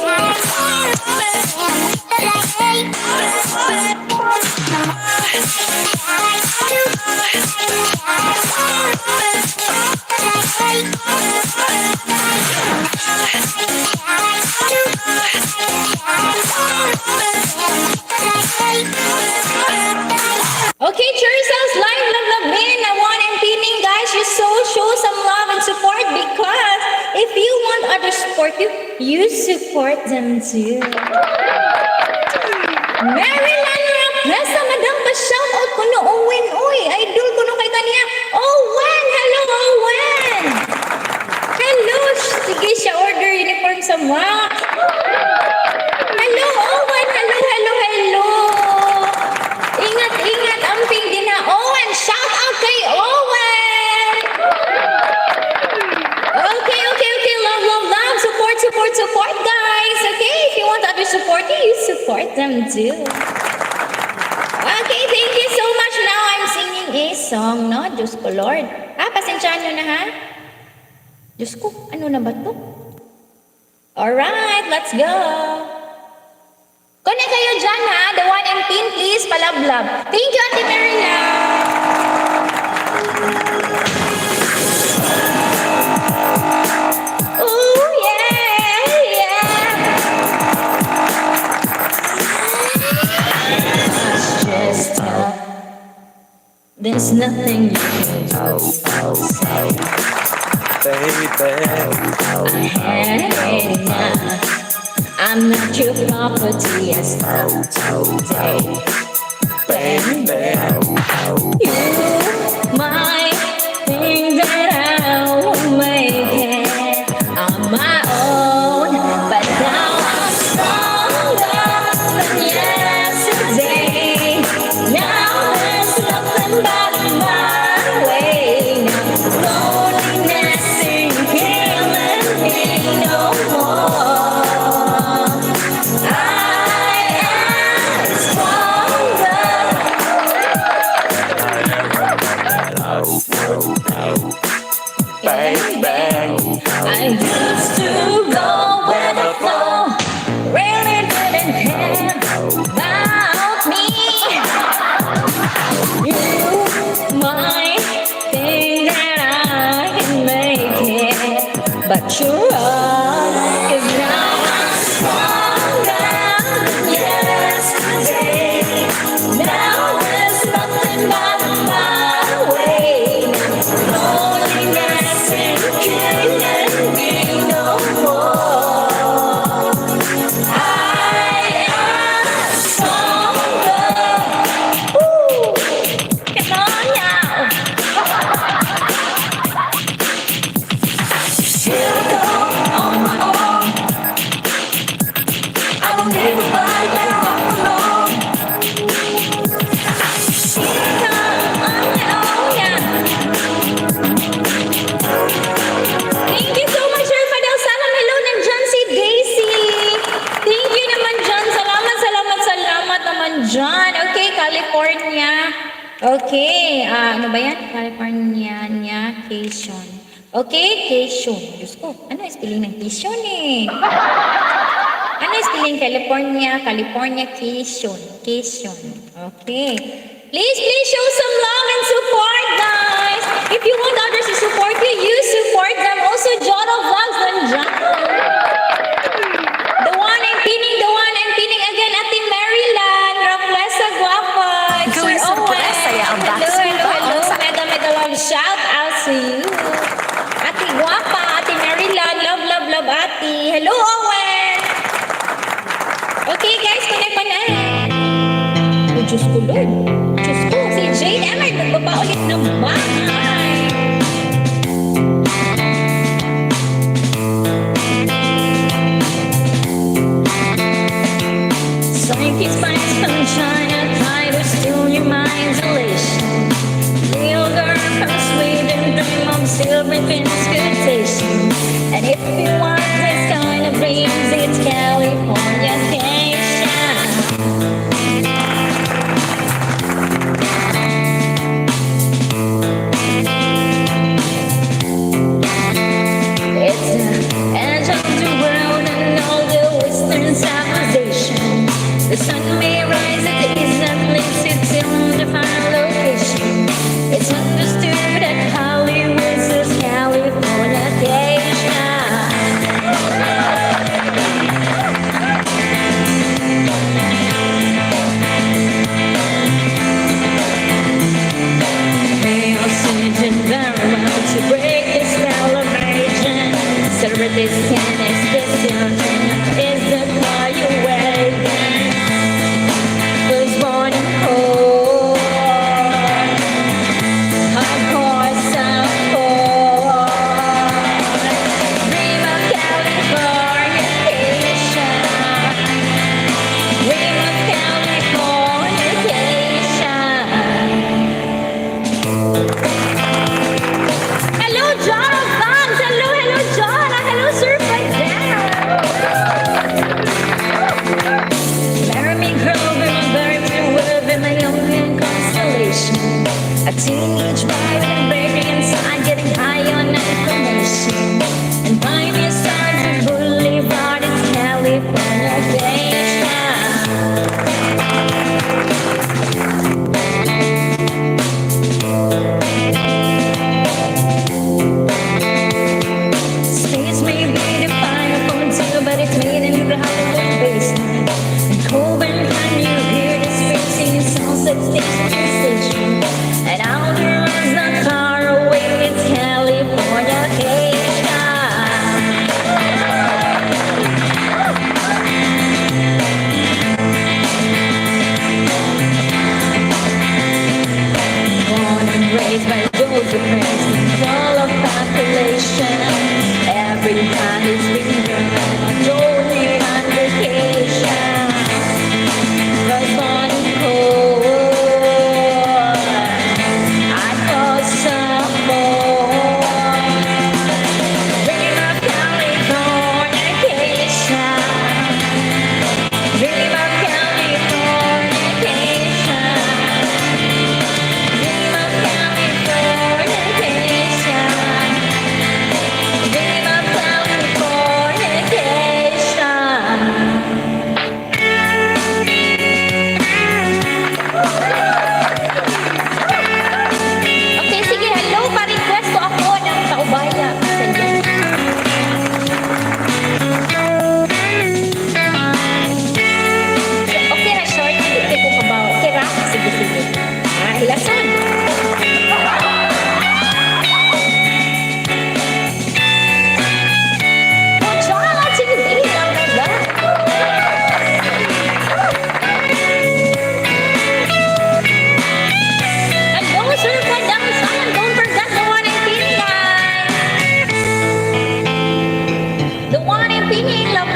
Okay, Chursas live, love, man. I want and Pining, guys, you show some love and support because if you want others to support you support them too. Maryland Rapresa, Madam pa shout out ko no Owen, oy, idol ko no kay kaniya. Owen, hello Owen. Hello, sige siya order uniform sa mga. Hello Owen, hello. Ingat, amping din na Owen, shout out kay Owen. Okay, love, support guys. Okay, if you want others support you support them too. Okay, thank you so much. Now I'm singing a song, no? Diyos ko, Lord. Pasensyahan nyo na, ha? Diyos ko, ano na ba to? Alright, let's go. Connect kayo dyan, ha? The one and pin, please, palab-lab. Thank you, Ate Marila. Oh, yeah. Just there's nothing you can do. Baby, I'm not your property as of today. Baby, you might think that I will make it on my own, but now I'm stronger than yesterday. Now there's nothing but my way. Now loneliness ain't killing me no more. I used to go with the flow, really didn't care about me. You might think that I can make it, but you're wrong, 'cause now I'm stronger than yesterday. Now there's nothing Okay, ano ba yan? Californication. Okay, cation. Diyos ko, ano yung spelling ng cation eh? Ano yung spelling Californication. Cation. Okay. Please show some love and support, guys. If you want others to support you, you support them. Also, Jono Vlogs nandiyan. The one I'm pinning again, Ate Maryland, Raplesa Guapa, Sir Owen. Hello. Mega love shout out to you. Ate Guapa, Ate Maryland, love, Ate. Hello, Owen. Okay, guys, kunay pa na. Oh, Diyos ko, Lord. Diyos ko, si Jane Emmer, nagbaba ulit ng bahay. Psychic spice from China, tied to still your mind's elation. Real girl from Sweden, dream of silver fins, good taste. And if you want this kind of dreams, it's California Cation. It's the edge of the world and all the western civilization. The sun may rise at the east and leads it till the final location. It's understood that Hollywood is California Cation. May all season very well to break the spell of raging. Celebrate this tennis, this young is the fire you waving. Was born in cold, hardcore South Pole. Dream of California Cation. Dream of California Cation. Hello, Jara Vlogs. Hello, Jara. Hello, Sir Fidel. Marry me, girl, be my very word, be my own constellation. A teenage boy with a baby inside, getting high on information. And find me a Sergeant Boulevard in California Cation. Space may be the final frontier, but it's made in the Hollywood basement. And Colburn, can you hear the space singing songs at station? And out the road's not far away, it's California Cation. Born and raised by those oppressed, full of population. Everybody's been only on vacation. Was born in cold, I call some more. Dream of California Cation. Dream of California Cation. Dream of California Cation. Dream of California Cation. Okay, sige, hello, pa-request ko ako ng kaubaya. Sige. Okay na, short, hindi ko kabaw. Okay ra? Sige. Lason. Oh, tsaka, sige, lang na. Hello, Sir Padang San. Don't forget the one in Pini, guys. The one in Pini. Love.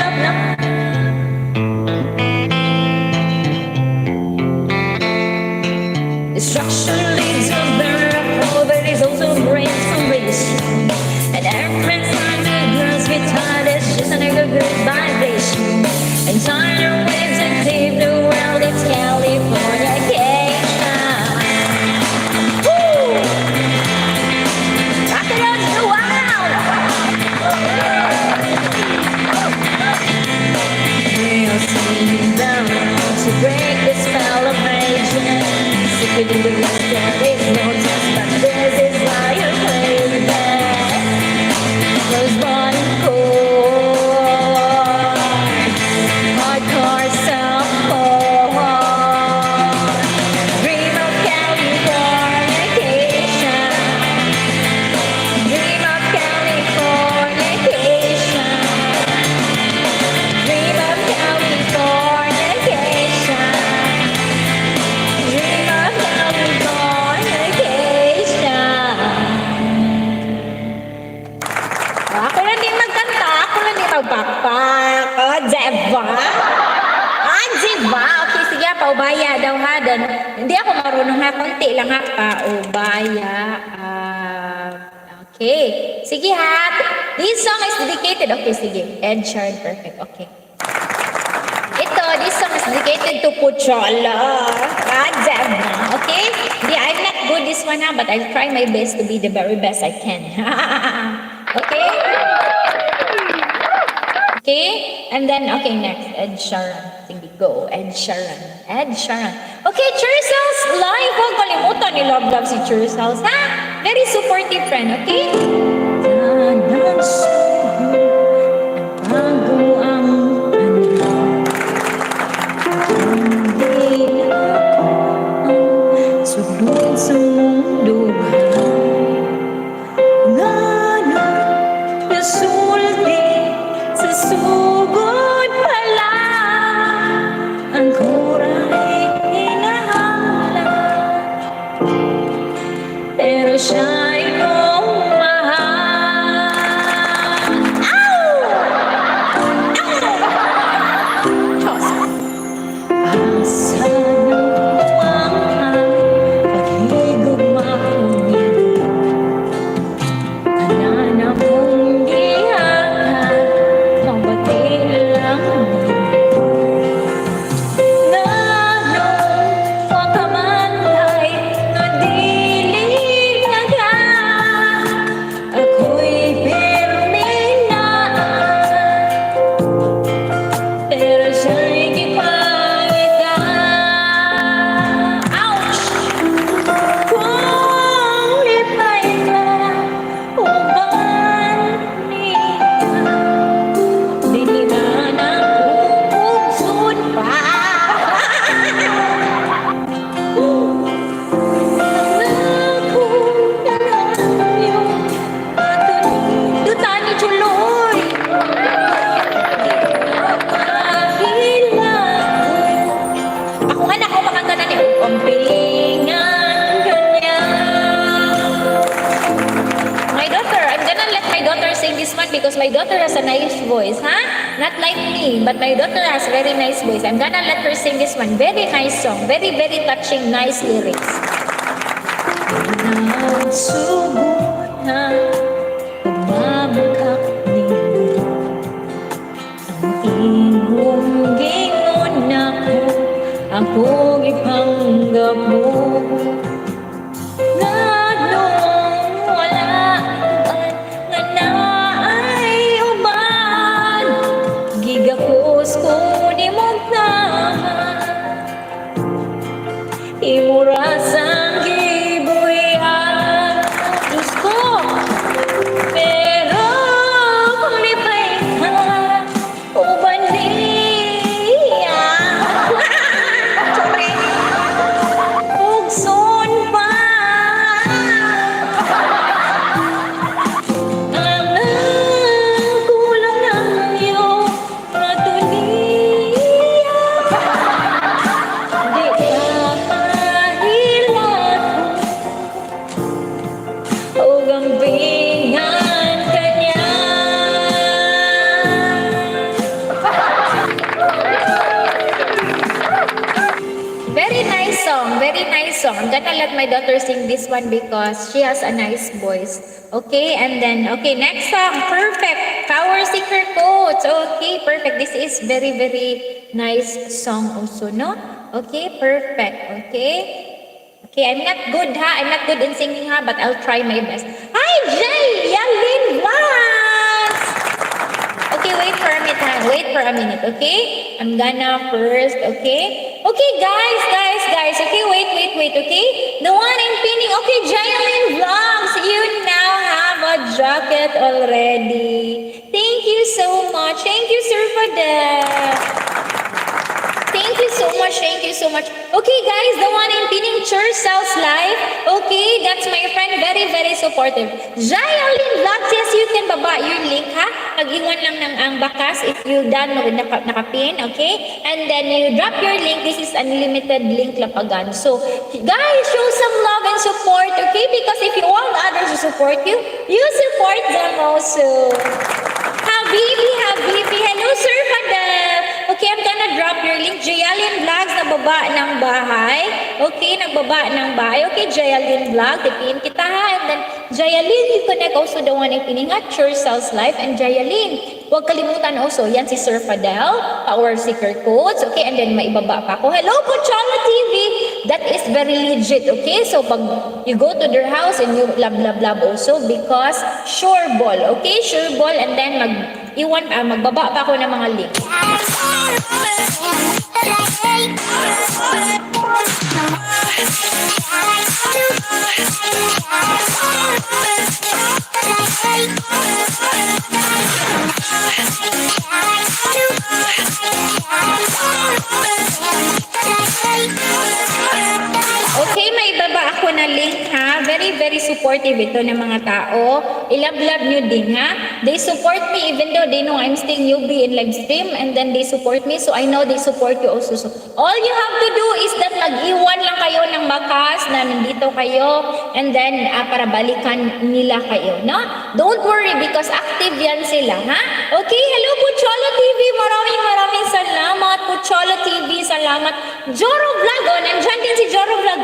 Destruction leads to miracle, but it's also great inspiration. And every time the girls get tired, it's just another good vibration. And tidal waves that save the world, it's California Cation. Within the rest there is no test, but this is why you play the best. Close body core, hardcore self-core. Dream of Californication. Dream of Californication. Dream of Californication. Dream of Californication. Ako na din magkanta. Ako na din magbakpak. Oh, diba? Ah, diba? Okay, sige, paubaya daw ha. Hindi ako marunong ha. Konti lang ha. Paubaya. Okay. Sige ha. This song is dedicated. Okay, sige. Ed Sheeran, perfect. Okay. This song is dedicated to Puchola. Ah, diba? Okay? I'm not good this one ha, but I'll try my best to be the very best I can. Okay? Okay? And then, okay, next. Ed Sheeran. Sige, go. Ed Sheeran. Ed Sheeran. Okay, Chersals, live. Huwag kalimutan ni Love Love si Chersals, ha? Very supportive friend, okay? Tanan sugo, bago ang hindi na ang sunod sa mundo. Ngano, nasulti sa sugod pala. Ang kuray hinahanap, pero siya'y kong mahal. Ow! Diyos! Asa ng tuwang paghigugma kong ito, tanan akong gihahan, mabati lang nito. Because my daughter has a nice voice, huh? Not like me, but my daughter has very nice voice. I'm gonna let her sing this one. Very nice song. Very, very touching, nice lyrics. Nagsugod na pagmamagkak ninyo, ang ingong gingon ako, akong ipanggap mo. Imurasang gibuyan, Diyos ko. Pero kung lipay ka, uban niya. Sorry. Pugson pa. Ang kulang ng iyong matuniya. Di ka gampingan kanya. Very nice song, very nice song. I'm gonna let my daughter sing this one because she has a nice voice. Okay, and then, okay, next song, perfect. Power Seeker Coach. Okay, perfect. This is very, very nice song also, no? Okay, perfect. Okay. Okay, I'm not good ha. I'm not good in singing ha, but I'll try my best. Hi, Jay! Yalin Vaz! Okay, wait for a minute ha. Wait for a minute, okay? I'm gonna first, okay? Okay, guys. Okay, wait. Okay, the one I'm pinning. Okay, Jailin Vlogs, you now have a jacket already. Thank you so much. Thank you, sir, for that. Thank you so much. Okay, guys, the one in pinning Church South Live. Okay, that's my friend. Very supportive. Jailin Vlogs, yes, you can baba your link, ha? Mag-iwan lang ng ang bakas if you done with nakapin, okay? And then you drop your link. This is unlimited link Lapagan. So, guys, show some love and support, okay? Because if you want others to support you, you support them also. Habibi, hello, sir, Fadel. Okay, I'm gonna drop your link. Jailin Vlogs, nagbaba ng bahay. Okay, nagbaba ng bahay. Okay, Jailin Vlog, tipin kita, ha? And then, Jailin, you connect also the one na piningat, Church South Life. And Jailin, huwag kalimutan also, yan si Sir Fadel, our sticker codes. Okay, and then maibaba pa ako. Hello, Pocholo TV. That is very legit, okay? So, pag you go to their house and you love also because sure ball, okay? Sure ball, and then magbaba pa ako ng mga link. Okay, may ibaba ako na link, ha? Very supportive ito ng mga tao. I-love nyo din, ha? They support me even though they know I'm still newbie in Livestream, and then they support me, so I know they support you also. So, all you have to do is that mag-iwan lang kayo ng bakas na nandito kayo, and then para balikan nila kayo, no? Don't worry because active yan sila, ha? Okay, hello Pucholo TV, maraming salamat. Pucholo TV, salamat. Joro Vlog, oh, nandyan din si Joro Vlog,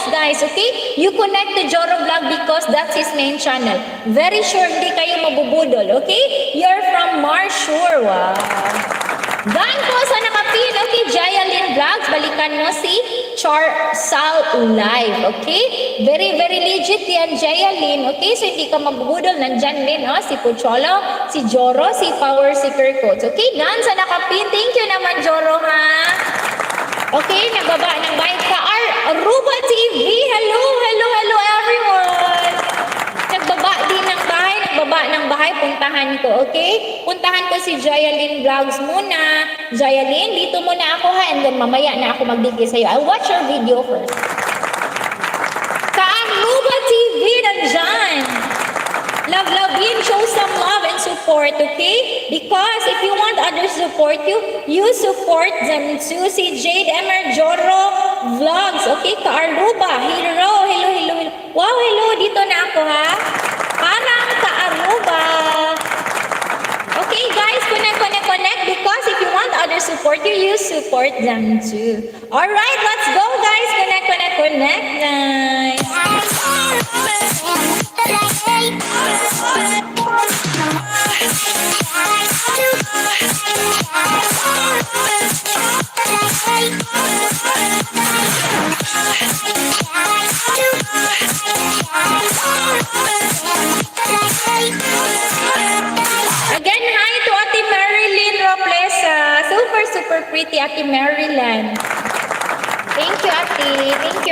guys, okay? You connect to Joro Vlog because that's his main channel. Very sure hindi kayo mabubudol, okay? You're from Marshore, wow. Dan po sa nakapin, okay? Jailin Vlogs, balikan mo si Char Sal Live, okay? Very legit yan, Jailin, okay? So hindi ka mabubudol, nandyan din, oh, si Pucholo, si Joro, si Power Seeker Codes, okay? Dan sa nakapin, thank you naman, Joro, ha? Okay, nagbaba ng bahay ka. Aruba TV, hello everyone. Nagbaba ng bahay, puntahan ko, okay? Puntahan ko si Jailin Vlogs muna. Jailin, dito muna ako, ha? And then mamaya na ako magdikit sa'yo. I'll watch your video first. Aruba TV, nandyan. Love yun, show some love and support, okay? Because if you want others to support you, you support them too. Si Jade Emer Joro Vlogs, okay? Kaaruba, hello. Wow, hello, dito na ako, ha? Parang Kaaruba. Okay, guys, connect because if you want others to support you, you support them too. Alright, let's go, guys. Connect, guys. Again, hi to Ate Marilyn Roplesa. Super pretty Ate Marilyn. Thank you,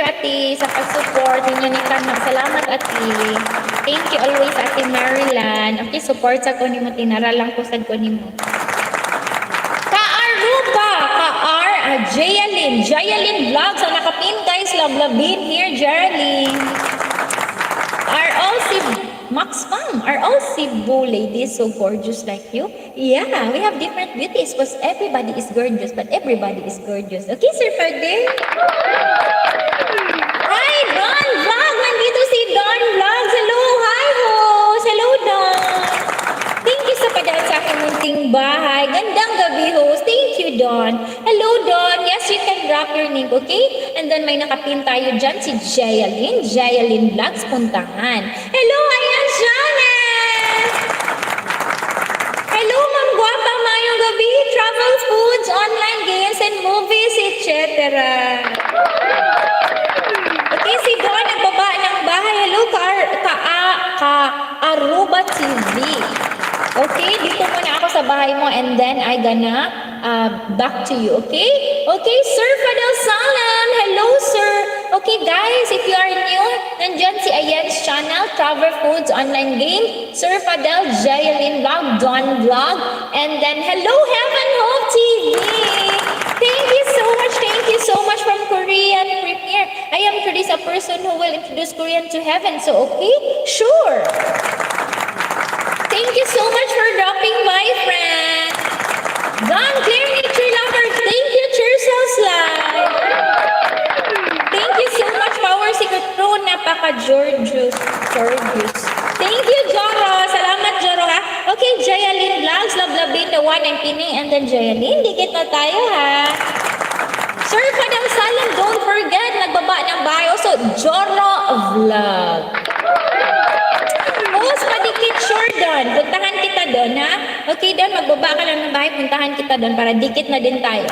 Ate, sa pag-support ninyo ni Kana. Salamat, Ate. Thank you always, Ate Maryland. Okay, support sa ko ni mo. Tinaralang ko sa ko ni mo. Kaaruba! Jailin Vlogs. So, nakapin, guys. Love being here, Geraldine. Max Fam, are all Cebu ladies so gorgeous like you? Yeah, we have different beauties because everybody is gorgeous, but everybody is gorgeous. Okay, Sir Ferdinand? Hi, Don Vlog! Nandito si Don Vlogs. Hello, hi, host. Hello, Don. Thank you sa padaan sa aking munting bahay. Gandang gabi, host. Thank you, Don. Hello, Don. Yes, you can drop your name, okay? And then may nakapin tayo dyan, si Jailin Vlogs, puntahan. Hello, ayan, Janet! Hello, Ma'am Guapa, mayong gabi. Travel, foods, online games, and movies, etc. Okay, si Don, nagbaba ng bahay. Hello, Aruba TV. Okay, dito muna ako sa bahay mo and then I gonna back to you, okay? Okay, Sir Fadel Salam. Hello, sir. Okay, guys, if you are new, nandyan si Ayen's channel, Travel Foods Online Game, Sir Fadel, Jaylin Vlog, Don Vlog, and then hello, Heaven Hope TV. Thank you so much from Korean Premiere. I am Therese, a person who will introduce Korean to heaven. So, okay? Sure. Thank you so much for dropping by, friend. Don, Clear Nature Lovers. Thank you, Cheers House Live. Thank you so much, Power Secret Pro, napaka-Georgius. Thank you, Joro. Salamat, Joro, ha? Okay, Jayalyn Vlogs, Lablabin, the one and Pining, and then Jayalyn. Dikit na tayo, ha? Sir Fadel Salam, don't forget, nagbaba ng bio. So, Joro Vlog. Host Padikit, sure, Don. Puntahan kita doon, ha? Okay, Don, magbaba ka lang ng bahay. Puntahan kita doon para dikit na din tayo.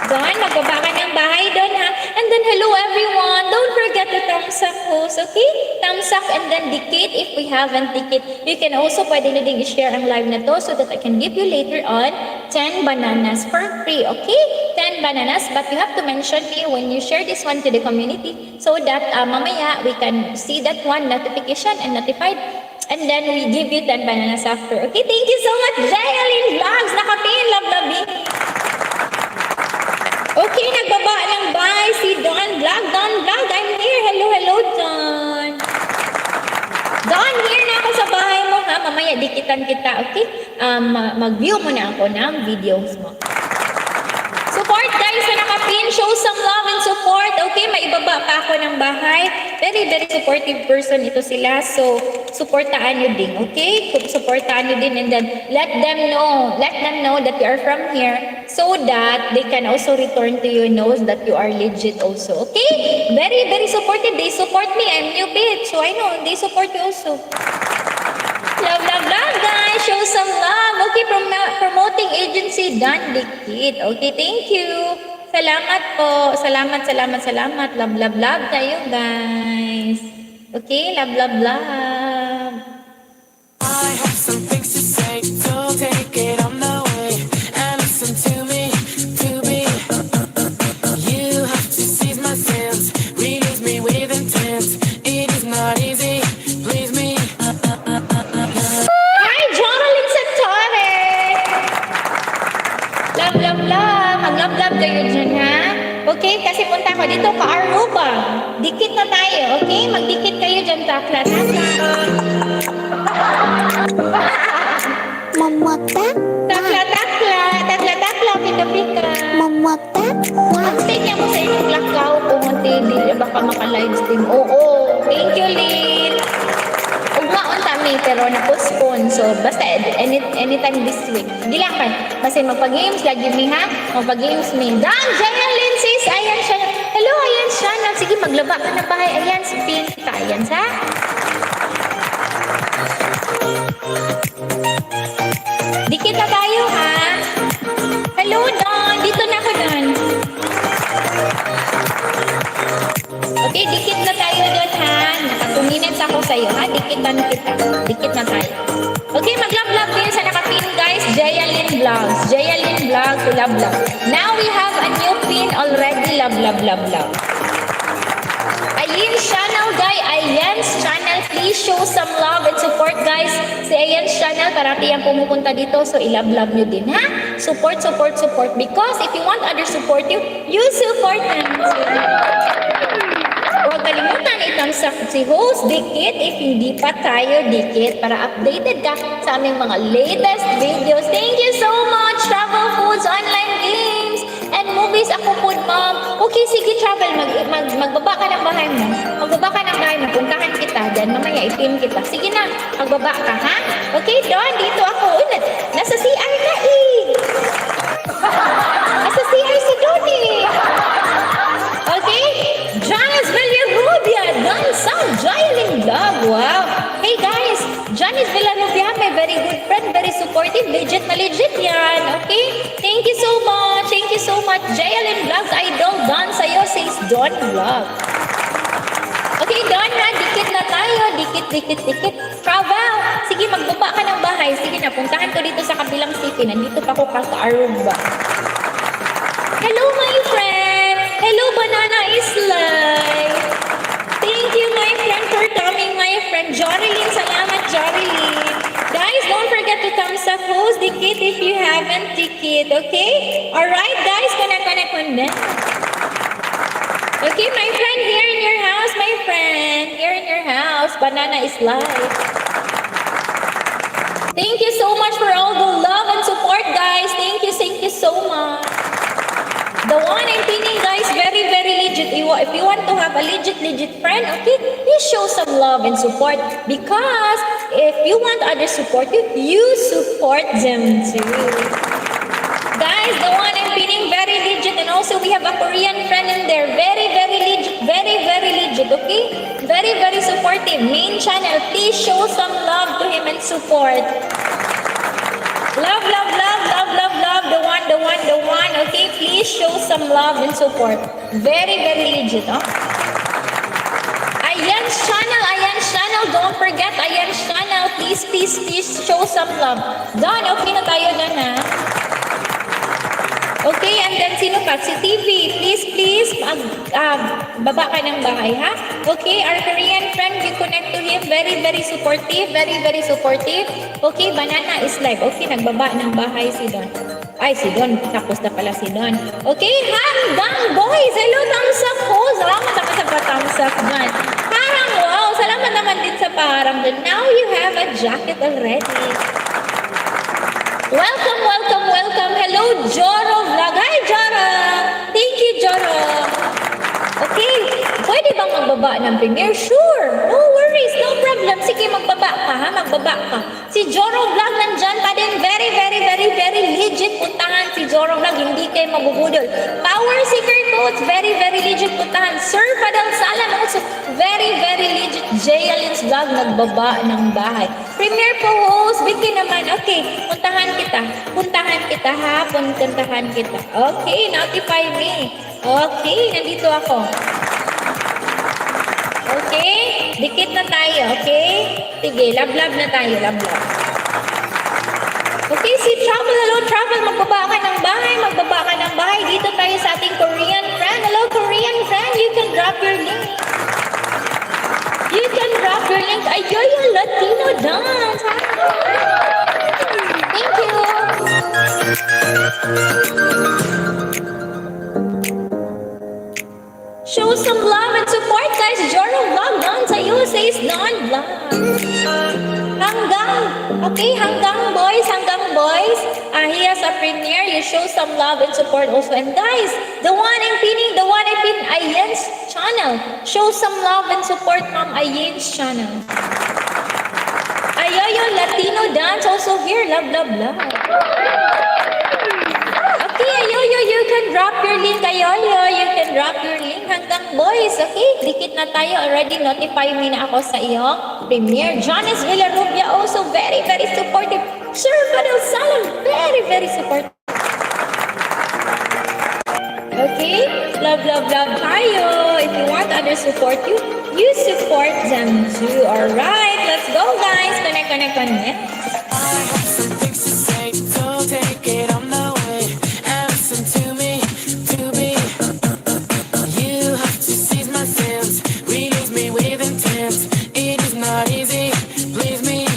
Don, magbaba ka ng bahay doon, ha? And then, hello, everyone. Don't forget the thumbs up, host, okay? Thumbs up and then dikit if we haven't dikit. You can also pwede na din i-share ang live na to so that I can give you later on 10 bananas for free, okay? 10 bananas, but you have to mention me when you share this one to the community so that mamaya we can see that one notification and notified. And then we give you 10 bananas after. Okay, thank you so much, Jaylin Vlogs. Nakapin, love. Okay, nagbaba ng bye si Don Vlog. Don Vlog, I'm here. Hello, Don. Don, here na ako sa bahay mo, ha? Mamaya dikitan kita, okay? Mag-view mo na ako ng videos mo. Support, guys, na nakapin. Show some love and support. Okay, maibaba pa ako ng bahay. Very supportive person ito sila. So, supportaan nyo din, okay? Supportaan nyo din and then let them know that you are from here so that they can also return to you and knows that you are legit also, okay? Very supportive. They support me. I'm new bitch. So, I know, they support you also. Love, guys. Show some love. Okay, promoting agency, done, Dikit. Okay, thank you. Salamat po. Salamat. Love kayo, guys. Okay, love. I have some things to say, so take it on the way and listen to me, You have to seize my sense, release me with intent. It is not easy, please me. Hi, Jonalyn Santore! Love. Mag-love kayo dyan, ha? Okay, kasi punta ko dito ka Aruba. Dikit na tayo, okay? Magdikit kayo dyan, takla. Mamatak, Takla, pika. mamatak, Mag-stay niya mo sa inyong lakaw kung hindi, baka maka-livestream. Oo, thank you, Lynn. Ugmaon kami, pero na-postpone. So, basta anytime this week. Hindi lang pa. Kasi magpa-games lagi mi, ha? Magpa-games mi. Dan, Jaylin, sis, ayan siya. Hello, ayan siya. Sige, maglaba ka na bahay. Ayan, si Pinta. Ayan, ha? Dikit na tayo, ha? Hello, Don. Dito na ako, Don. Okay, dikit na tayo, Don, ha? Nakatuminin ako sa'yo, ha? Dikit na tayo. Okay, mag-love din sa nakapin, guys. Jayalyn Vlogs, love. Now we have a new pin already, love. Ayen's channel, guys. Ayen's channel. Please show some love and support, guys. Si Ayen's channel, parati yung pumupunta dito. So, i-love nyo din, ha? Support. Because if you want others support you, you support them. Huwag kalimutan itong si host, Dikit, if hindi pa tayo dikit, para updated ka sa aming mga latest videos. Thank you so much, Travel Foods Online Games and Movies. Ako po, ma'am. Okay, sige, Travel. Magbaba ka ng bahay mo. Puntahan kita dyan. Mamaya i-pin kita. Sige na, magbaba ka, ha? Okay, Don, dito ako. Nasa CR na, Nasa CR si Don, Okay? Janice Villarubia, done some Jaylin Vlog. Wow. Hey guys, Janice Villarubia, my very good friend, very supportive, legit yan. Okay? Thank you so much. Jaylin Vlogs, idol, Don sa'yo, says Don Vlog. Okay, Don, ha? Dikit na tayo. Dikit. Travel. Sige, magbaba ka ng bahay. Sige na, puntahan ko dito sa kabilang city. Nandito pa ako ka Aruba. Hello, my friend. Hello, Banana is live. Thank you, my friend, for coming, my friend. Jorilyn, salamat, Jorilyn. Guys, don't forget to thumbs up host Dikit if you haven't Dikit, okay? Alright, guys, connect. Okay, my friend, here in your house, my friend. Here in your house, Banana is live. Thank you so much for all the love and support, guys. Thank you so much. The one I'm pinning, guys, very legit. If you want to have a legit friend, okay, please show some love and support. Because if you want others support you support them too. Guys, the one I'm pinning, very legit. And also, we have a Korean friend in there. Very legit. Very legit, okay? Very supportive. Main channel. Please show some love to him and support. Love. The one. Okay, please show some love and support. Very legit, huh? Ayan's channel. Don't forget Ayan's channel. Please show some love. Done. Okay na tayo na na. Okay, and then sino pa? Si TV. Please, baba ka ng bahay, ha? Okay, our Korean friend, we connect to him. Very supportive. Very supportive. Okay, Banana is live. Okay, nagbaba ng bahay si Don. Ay, si Don. Tapos na pala si Don. Okay, hanggang boys. Hello, thumbs up ho. Salamat ako sa pa-thumbs up man. Parang wow. Salamat naman din sa parang doon. Now you have a jacket already. Welcome. Hello, Joro Vlog. Hi, Joro. Thank you, Joro. Okay, pwede bang magbaba ng premiere? Sure. No worries, no problem. Sige, magbaba ka, ha? Magbaba ka. Si Joro Vlog nandyan pa din. Very legit. Puntahan si Joro Vlog. Hindi kayo mabubudol. Power Seeker Coach. Very legit. Puntahan. Sir Fadal Salan also. Very legit. Jay Alin's Vlog. Nagbaba ng bahay. Premiere po host. Vicky naman. Okay, puntahan kita, ha? Puntahan kita. Okay, notify me. Okay, nandito ako. Okay, dikit na tayo, okay? Sige, love na tayo, love. Okay, si Travel, hello Travel, magbaba ka ng bahay. Dito tayo sa ating Korean friend. Hello, Korean friend, you can drop your link. Ayoy, Latino dance. Thank you. Show some love and support, guys. Joro Vlog, Don sa'yo, says Don Vlog. Hanggang boys. He has a premiere. You show some love and support also. And guys, the one I'm pinning, Ayen's channel. Show some love and support from Ayen's channel. Ayoyo, Latino dance also here. Love. Okay, Ayoyo, you can drop your link. Hanggang boys, okay? Dikit na tayo. Already notify me na ako sa iyong premiere. Janice Villarubia also very supportive. Sir Fadel Salam, very supportive. Okay? Love tayo. If you want others support you support them too. Alright, let's go guys. Connect. I have some things to say, so take it on the way and listen to me, You have to seize my sense, release me with intent. It is not easy, please me.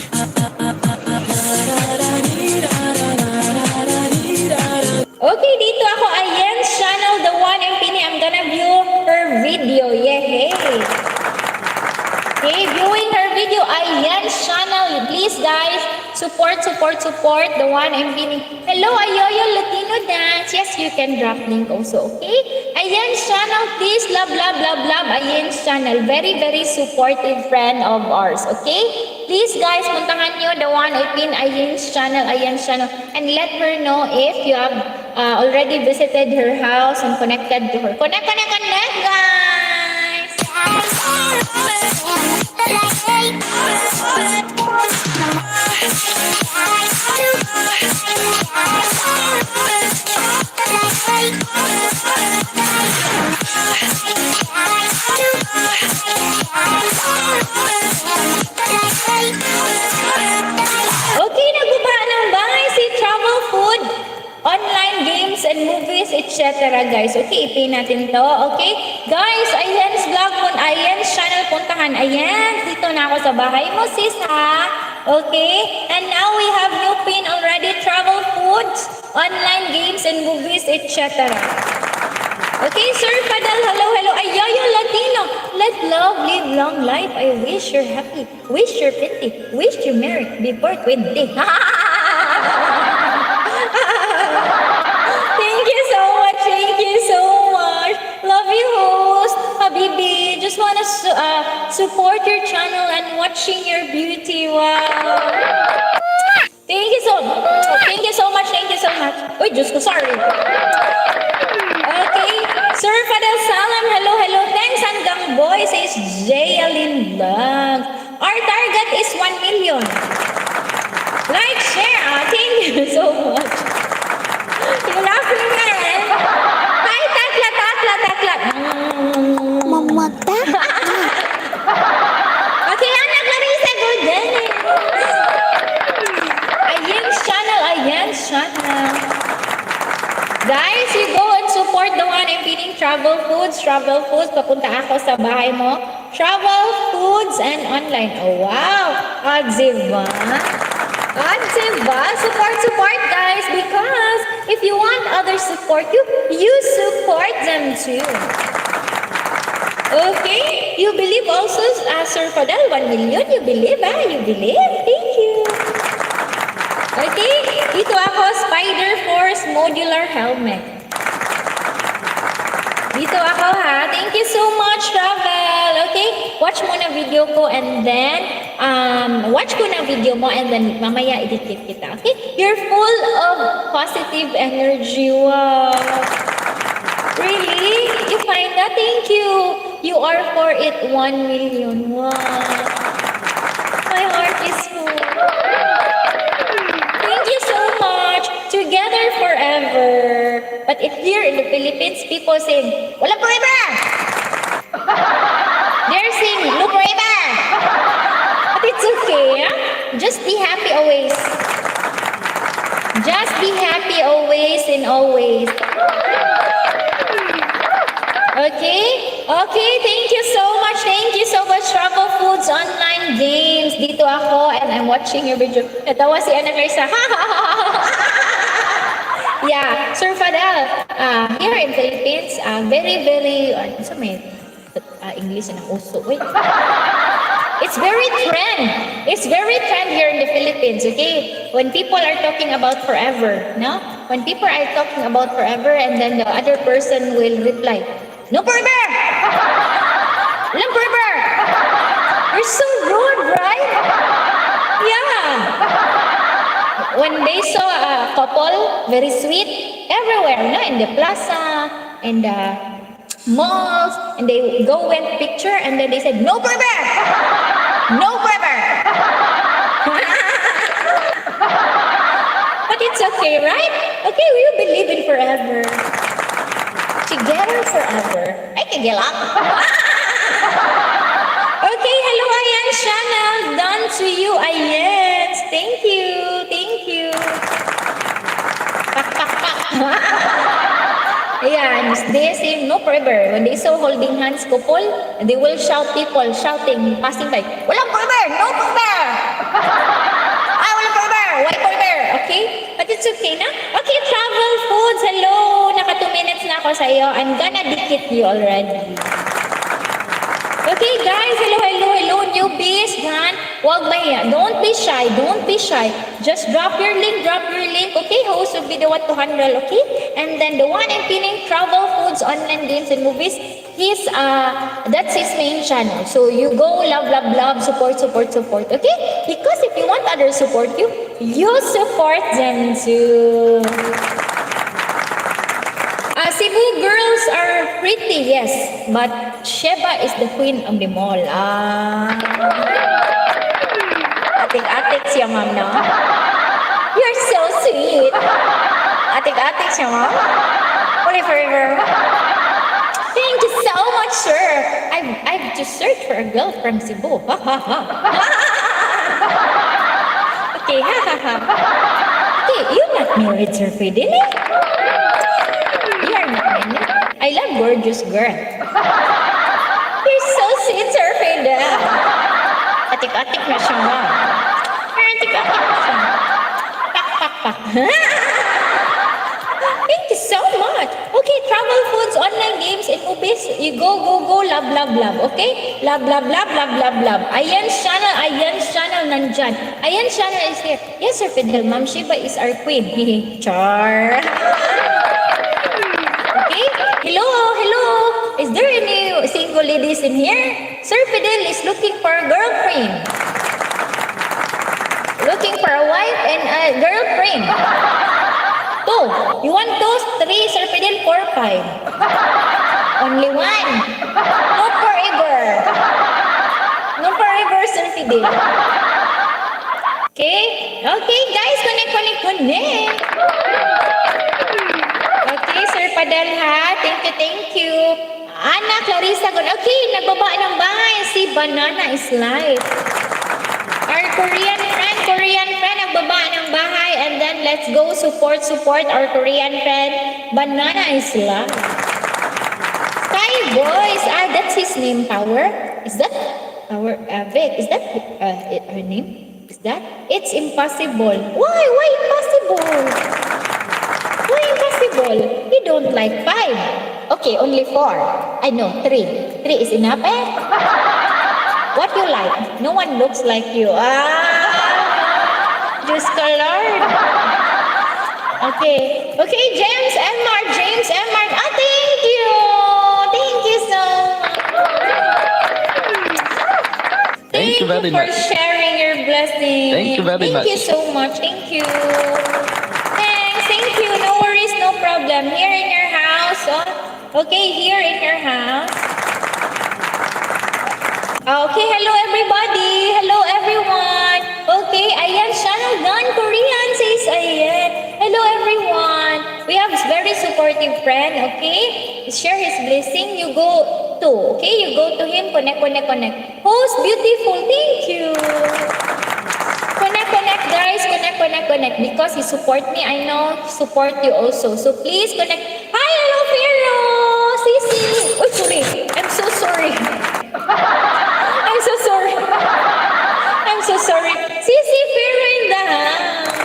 Okay, dito ako. Ayen's channel, the one I'm pinning. I'm gonna view her video. Yay! Okay, viewing her video, Ayen's channel. Please, guys, support. The one I'm pinning. Hello, Ayoyo Latino Dance. Yes, you can drop link also, okay? Ayen's channel, please. Love. Ayen's channel. Very supportive friend of ours, okay? Please, guys, puntahan nyo the one I pin, Ayen's channel. And let her know if you have already visited her house and connected to her. Connect, guys! Okay, nagbaba ng bahay si Travel Food, online games and movies, etc. guys. Okay, ipin natin to. Okay? Guys, Ayan's vlog mo, Ayan's channel, puntahan. Ayan, dito na ako sa bahay mo, sis, ha? Okay? And now we have new pin already. Travel foods, online games and movies, etc. Okay, Sir Fadal, hello. Ayayo Latino. Let love live long life. I wish you're happy. Wish you're pretty. Wish you're married before 20. Thank you so much. Thank you so much. Love you, host. Habibi, just wanna support your channel and watching your beauty. Wow. Thank you so much. Thank you so much. Uy, Diyos ko, sorry. Okay. Sir Fadel Salam, hello. Thanks, hanggang boy, says Jayalyn Vlog. Our target is 1 million. Like, share. Thank you so much. You're laughing, man. Hi, Takla. Mamata. Okay, anak Larissa, go din. Ayan's channel. Guys, you go and support the one I'm feeding Travel Foods. Papunta ako sa bahay mo. Travel Foods and online. Oh, wow. Diba? Support, guys. Because if you want others support you, you support them too. Okay? You believe also, Sir Fadel, 1 million? You believe, You believe? Thank you. Okay? Dito ako, Spider Force Modular Helmet. Dito ako, ha? Thank you so much, Travel. Okay? Watch mo na video ko and then, watch ko na video mo and then mamaya edit kita. Okay? You're full of positive energy. Wow. Really? You find that? Thank you. You are for it 1 million. Wow. My heart is full. Thank you so much. Together forever. But if here in the Philippines, people say, wala forever! They're saying, no forever! But it's okay, huh? Just be happy always. Just be happy always and always. Okay? Okay, thank you so much. Travel Foods Online Games. Dito ako and I'm watching your video. Natawa si Ana Clarissa. Yeah, Sir Fadel, here in Philippines, very, sa may English na uso. Wait. It's very trend here in the Philippines, okay? When people are talking about forever, no? When people are talking about forever and then the other person will reply, no forever! No forever! You're so rude, right? Yeah. When they saw a couple, very sweet, everywhere, no? In the plaza, in the malls, and they go and picture, and then they said, no forever! No forever! But it's okay, right? Okay, we believe in forever. Together forever. Ay, kagilak. Okay, hello, Ayan's channel. Done to you, Ayan's. Thank you. Ayan, they say no forever. When they saw holding hands couple, they will shout, people shouting, passing by, walang forever! No forever! Walang forever! Why forever? Okay? But it's okay na? Okay, Travel Foods, hello! Naka 2 minutes na ako sa'yo. I'm gonna dikit you already. Okay, guys, hello, newbies, man. Wag maya. Don't be shy. Just drop your link, okay? Host of video what to handle, okay? And then the one I'm pinning, Travel Foods, Online Games and Movies, that's his main channel. So you go, love, support, okay? Because if you want others support you, you support them too. Cebu girls are pretty, yes, but Sheba is the queen of the mall. Atik-atik siya, ma'am, no? You're so sweet. Atik-atik siya, ma'am. Forever. Thank you so much, sir. I've just searched for a girl from Cebu. Okay, Okay, you're not married, Sir Fidel. You are not I love gorgeous girl. You're so sweet, Sir Fidel. Atik-atik na siya nga. Atik-atik na siya. Pak. Thank you so much. Okay, travel foods, online games, and movies. You go, love. Okay? Love. Ayan channel nandyan. Ayan channel is here. Yes, Sir Fidel, Ma'am Shiva is our queen. Char. Okay? Hello. Is there any single ladies in here? Sir Fidel is looking for a girlfriend. Looking for a wife and a girlfriend. 2. You want those? 3, Sir Fidel, 4, 5. Only 1. No forever. No forever, Sir Fidel. Okay? Okay, guys, connect. Okay, Sir Fidel, ha? Thank you. Ana, Clarissa, okay, nagbaba ng bahay. Si Banana is live. Our Korean friend, nagbaba ng bahay. And then, let's go support our Korean friend. Banana is live. Sky Boys, that's his name, Power. Is that Power? Vic, is that her name? Is that? It's impossible. Why impossible? Why impossible? You don't like 5. Okay, only 4. I know, 3. 3 is enough, eh? What you like? No one looks like you. Just colored. Okay, James MR. Thank you so much. Thank you very for much. sharing your blessing. Thank you very much. Thank you so much. Thank you. Thank you. No worries, no problem. Here in your house. Okay, here in your house. Okay, hello everybody. Hello everyone. Okay, ayan, channel done. Korean says ayan. Hello everyone. We have a very supportive friend, okay? Share his blessing. You go to, okay? You go to him. Connect. Host, beautiful. Thank you. Connect, guys. Connect. Because he support me, I know support you also. So please connect. Hi, hello, Fero. Sisi. Oh, sorry. I'm so sorry. Sisi, Fero in the house.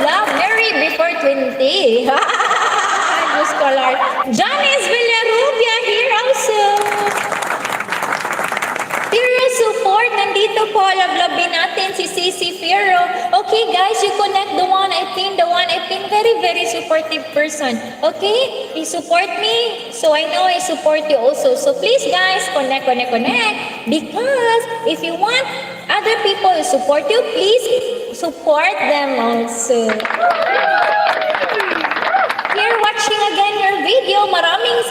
Love. Married before 20. Just color. Janice Villarubia here also. Fero support. Nandito po. Love natin si Sisi Fero. Okay, guys, you connect the one I pin. Very supportive person. Okay? He support me. So I know I support you also. So please, guys, connect. Because if you want other people to support you, please support them also. Here watching again your video. Maraming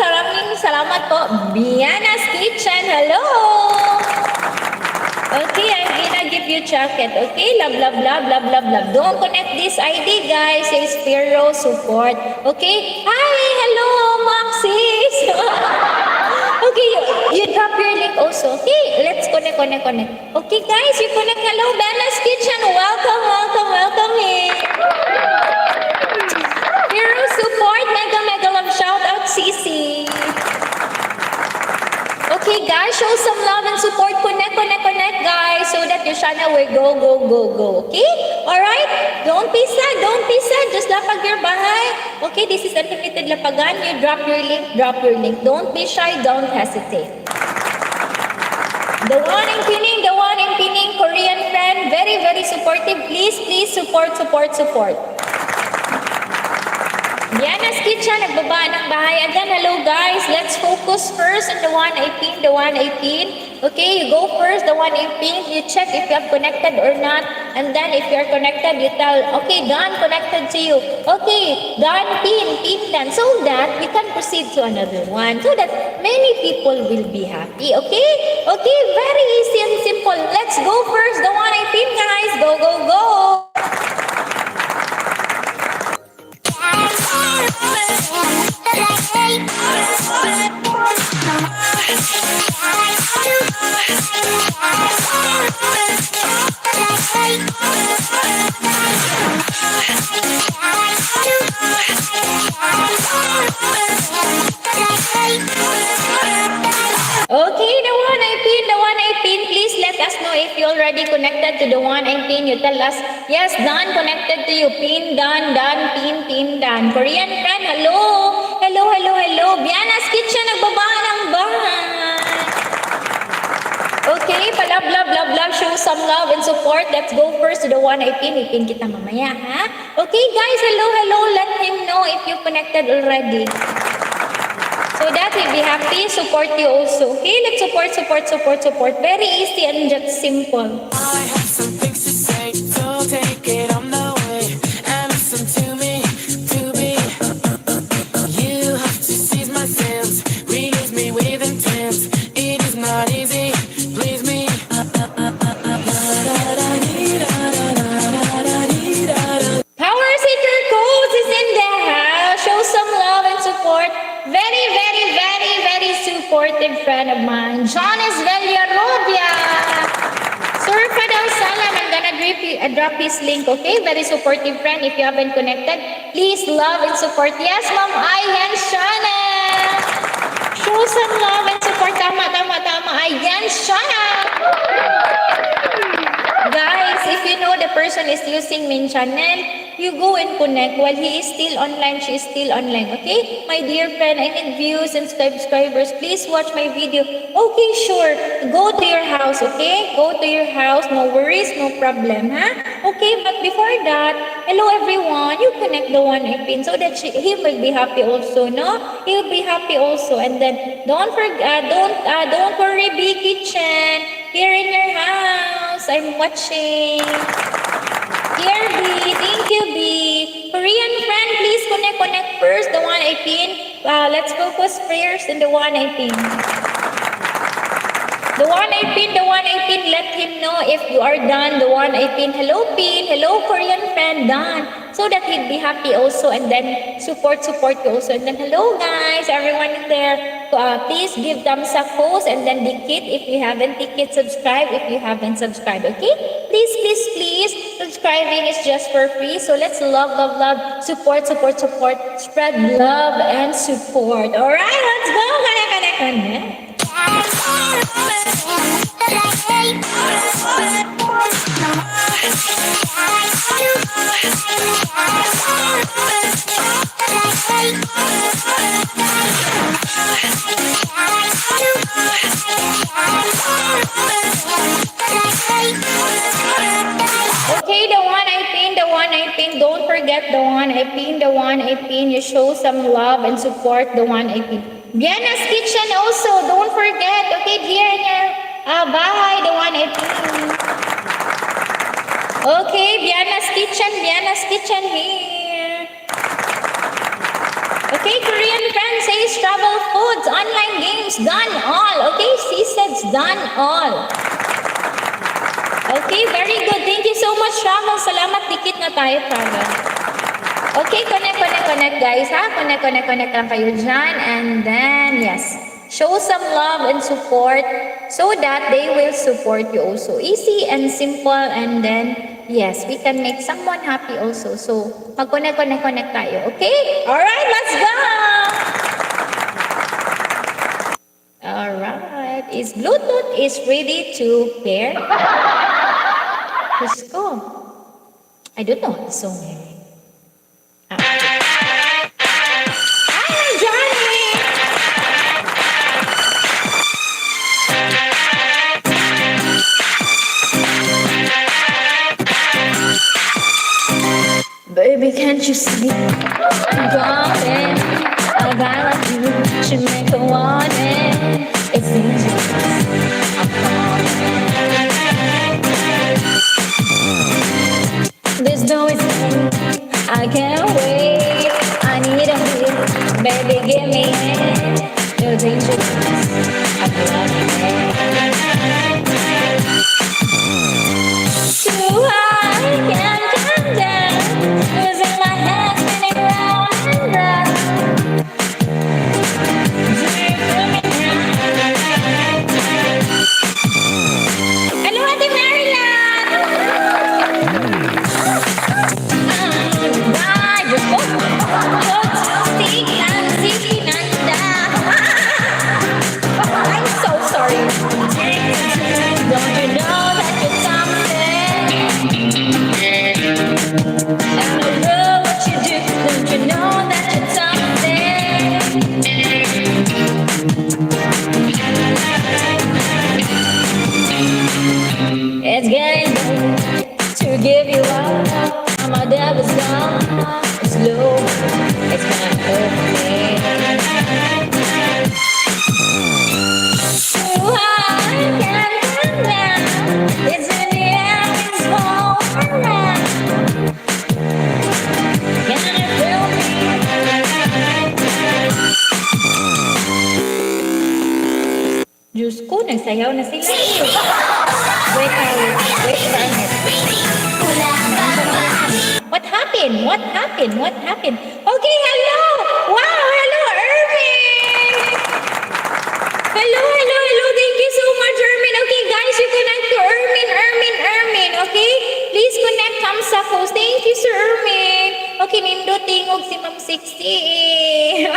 salamat po. Biana's Kitchen. Hello. Okay, I'm gonna give you jacket. Okay, love. Don't connect this ID, guys. Says Fero support. Okay. Hi, hello, Maxis. Okay, you drop your link also. Okay, let's connect. Okay, guys, you connect. Hello, Bella's Kitchen. Welcome here. Hero support. Mega love. Shout out, CC. Okay, guys, show some love and support. Connect, guys, so that your channel will go. Okay? Alright? Don't be sad. Just lapag your bahay. Okay, this is Unlimited Lapagan. You drop your link. Don't be shy. Don't hesitate. The one in pinning, Korean friend. Very supportive. Please support. Diana's Kitchen, nagbaba ng bahay. Again, hello guys. Let's focus first on the one I pin. Okay, you go first, the one I pin. You check if you have connected or not. And then if you're connected, you tell, okay, done, connected to you. Okay, done, pin them. So that we can proceed to another one. So that many people will be happy. Okay? Okay, very easy and simple. Let's go first, the one I pin, guys. Go. Bye. Okay, the one I pin, please let us know if you already connected to the one I pin. You tell us, yes, done, connected to you. Pin, done, pin, done. Korean friend, hello. Hello. Biana's Kitchen, nagbaba ng bahay. Okay, love, show some love and support. Let's go first to the one I pin. Ipin kita mamaya, ha? Okay, guys, hello. Let him know if you connected already. So that he'll be happy, support you also. Okay, let's support. Very easy and just simple. I have some things to say, so take it on the way and listen to me, to be. You have to seize my sense, release me with intent. It is not easy, please me. Power Seeker Codes is in the house. Show some love and support. Very supportive friend of mine. John is Villarobia. Surfa daw salam. I'm gonna drop his link, okay? Very supportive friend. If you haven't connected, please love and support. Yes, Ma'am Ayan Shana. Show some love and support. Tama. Ayan Shana. Guys, if you know the person is using main channel, you go and connect while he is still online, she is still online, okay? My dear friend, I need views and subscribers. Please watch my video. Okay, sure. Go to your house, okay? Go to your house. No worries, no problem, huh? Okay, but before that, hello everyone. You connect the one I pin so that he will be happy also, no? He will be happy also. And then, don't worry, Big Kitchen. Here in your house, I'm watching. Here, B. Thank you, B. Korean friend, please connect first. The one I pin. Let's focus first in the one I pin. The one I pin. Let him know if you are done. The one I pin. Hello, pin. Hello, Korean friend. Done. So that he'll be happy also, and then support you also. And then hello, guys, everyone in there. Please give thumbs up post and then Dikit if you haven't. Dikit, subscribe if you haven't subscribed. Okay? Please. Subscribing is just for free. So let's love. Support. Spread love and support. Alright, let's go. Connect. Okay, the one I pin. Don't forget the one I pin. You show some love and support the one I pin. Vienna's Kitchen also. Don't forget. Okay, here in your bahay, the one I pin. Okay, Vienna's Kitchen here. Okay, Korean friend says travel foods, online games, done all. Okay, she says done all. Okay, very good. Thank you so much, Travel. Salamat, dikit na tayo, Travel. Okay, connect, guys, ha? Connect lang kayo dyan. And then, yes, show some love and support so that they will support you also. Easy and simple, and then, yes, we can make someone happy also. So, mag-connect tayo, okay? Alright, let's go! Alright, is Bluetooth is ready to pair? Let's go. I don't know the song. Hi, Johnny! Baby, can't you see? Darling, I got you. She make a warning. It's dangerous. I'm calling. There's no escape. I can't wait. I need a hit. Baby, give me it. You're dangerous. I'm calling. Too high, can't come down. Losing my head, spinning round and round. Deep Nagsayaw na sila. Wait a minute. What happened? What happened? What happened? Okay, hello! Wow, hello, Erwin! Hello, hello, hello. Thank you so much, Erwin. Okay, guys, you connect to Erwin. Okay? Please connect thumbs up host. Thank you, Sir Erwin. Okay, nindo tingog si Ma'am 60.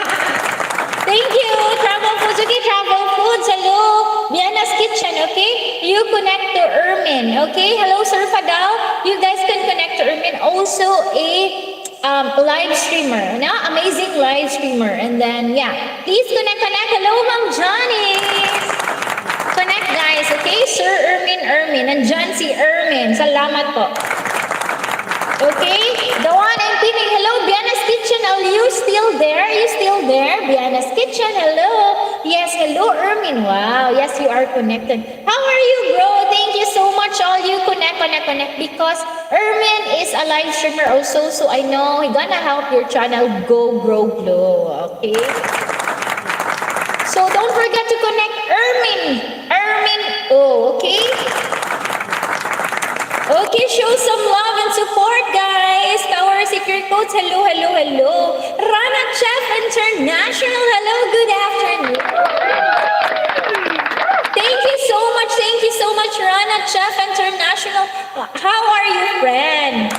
Thank you. Travel Foods. Okay, Travel Foods. Hello. Viana's Kitchen. Okay? You connect to Ermin. Okay? Hello, Sir Fadal. You guys can connect to Ermin. Also a live streamer. No? Amazing live streamer. And then, yeah. Please connect. Hello, Ma'am Johnny. Connect, guys. Okay? Sir Ermin. Nandyan si Ermin. Salamat po. Okay? The one I'm pinning. Hello, Viana's Kitchen. Are you still there? Viana's Kitchen. Hello. Yes, hello, Ermin. Wow. Yes, you are connected. How are you, bro? Thank you so much, all you connect. Because Ermin is a live streamer also, so I know he's gonna help your channel go, grow, glow. Okay? So don't forget to connect Ermin. Okay? Okay, show some love and support, guys. Our secret codes, hello. Rana Chef International, hello, good afternoon. Thank you so much, Rana Chef International. How are you, friend?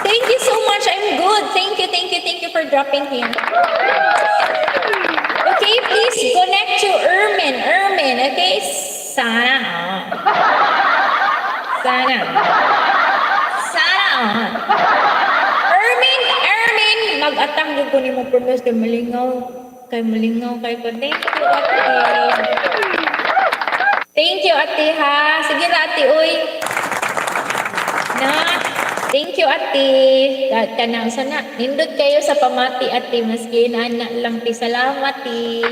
Thank you so much, I'm good. Thank you for dropping here. Okay, please connect to Ermin, okay? Sana Ermin, mag-atang yung kunin mo promise kay malingaw kay ko. Thank you, ate ha. Sige na, ate, uy. Thank you, ate. Kanang sana, nindot kayo sa pamati, ate. Maski na lang, ti. Salamat, ti.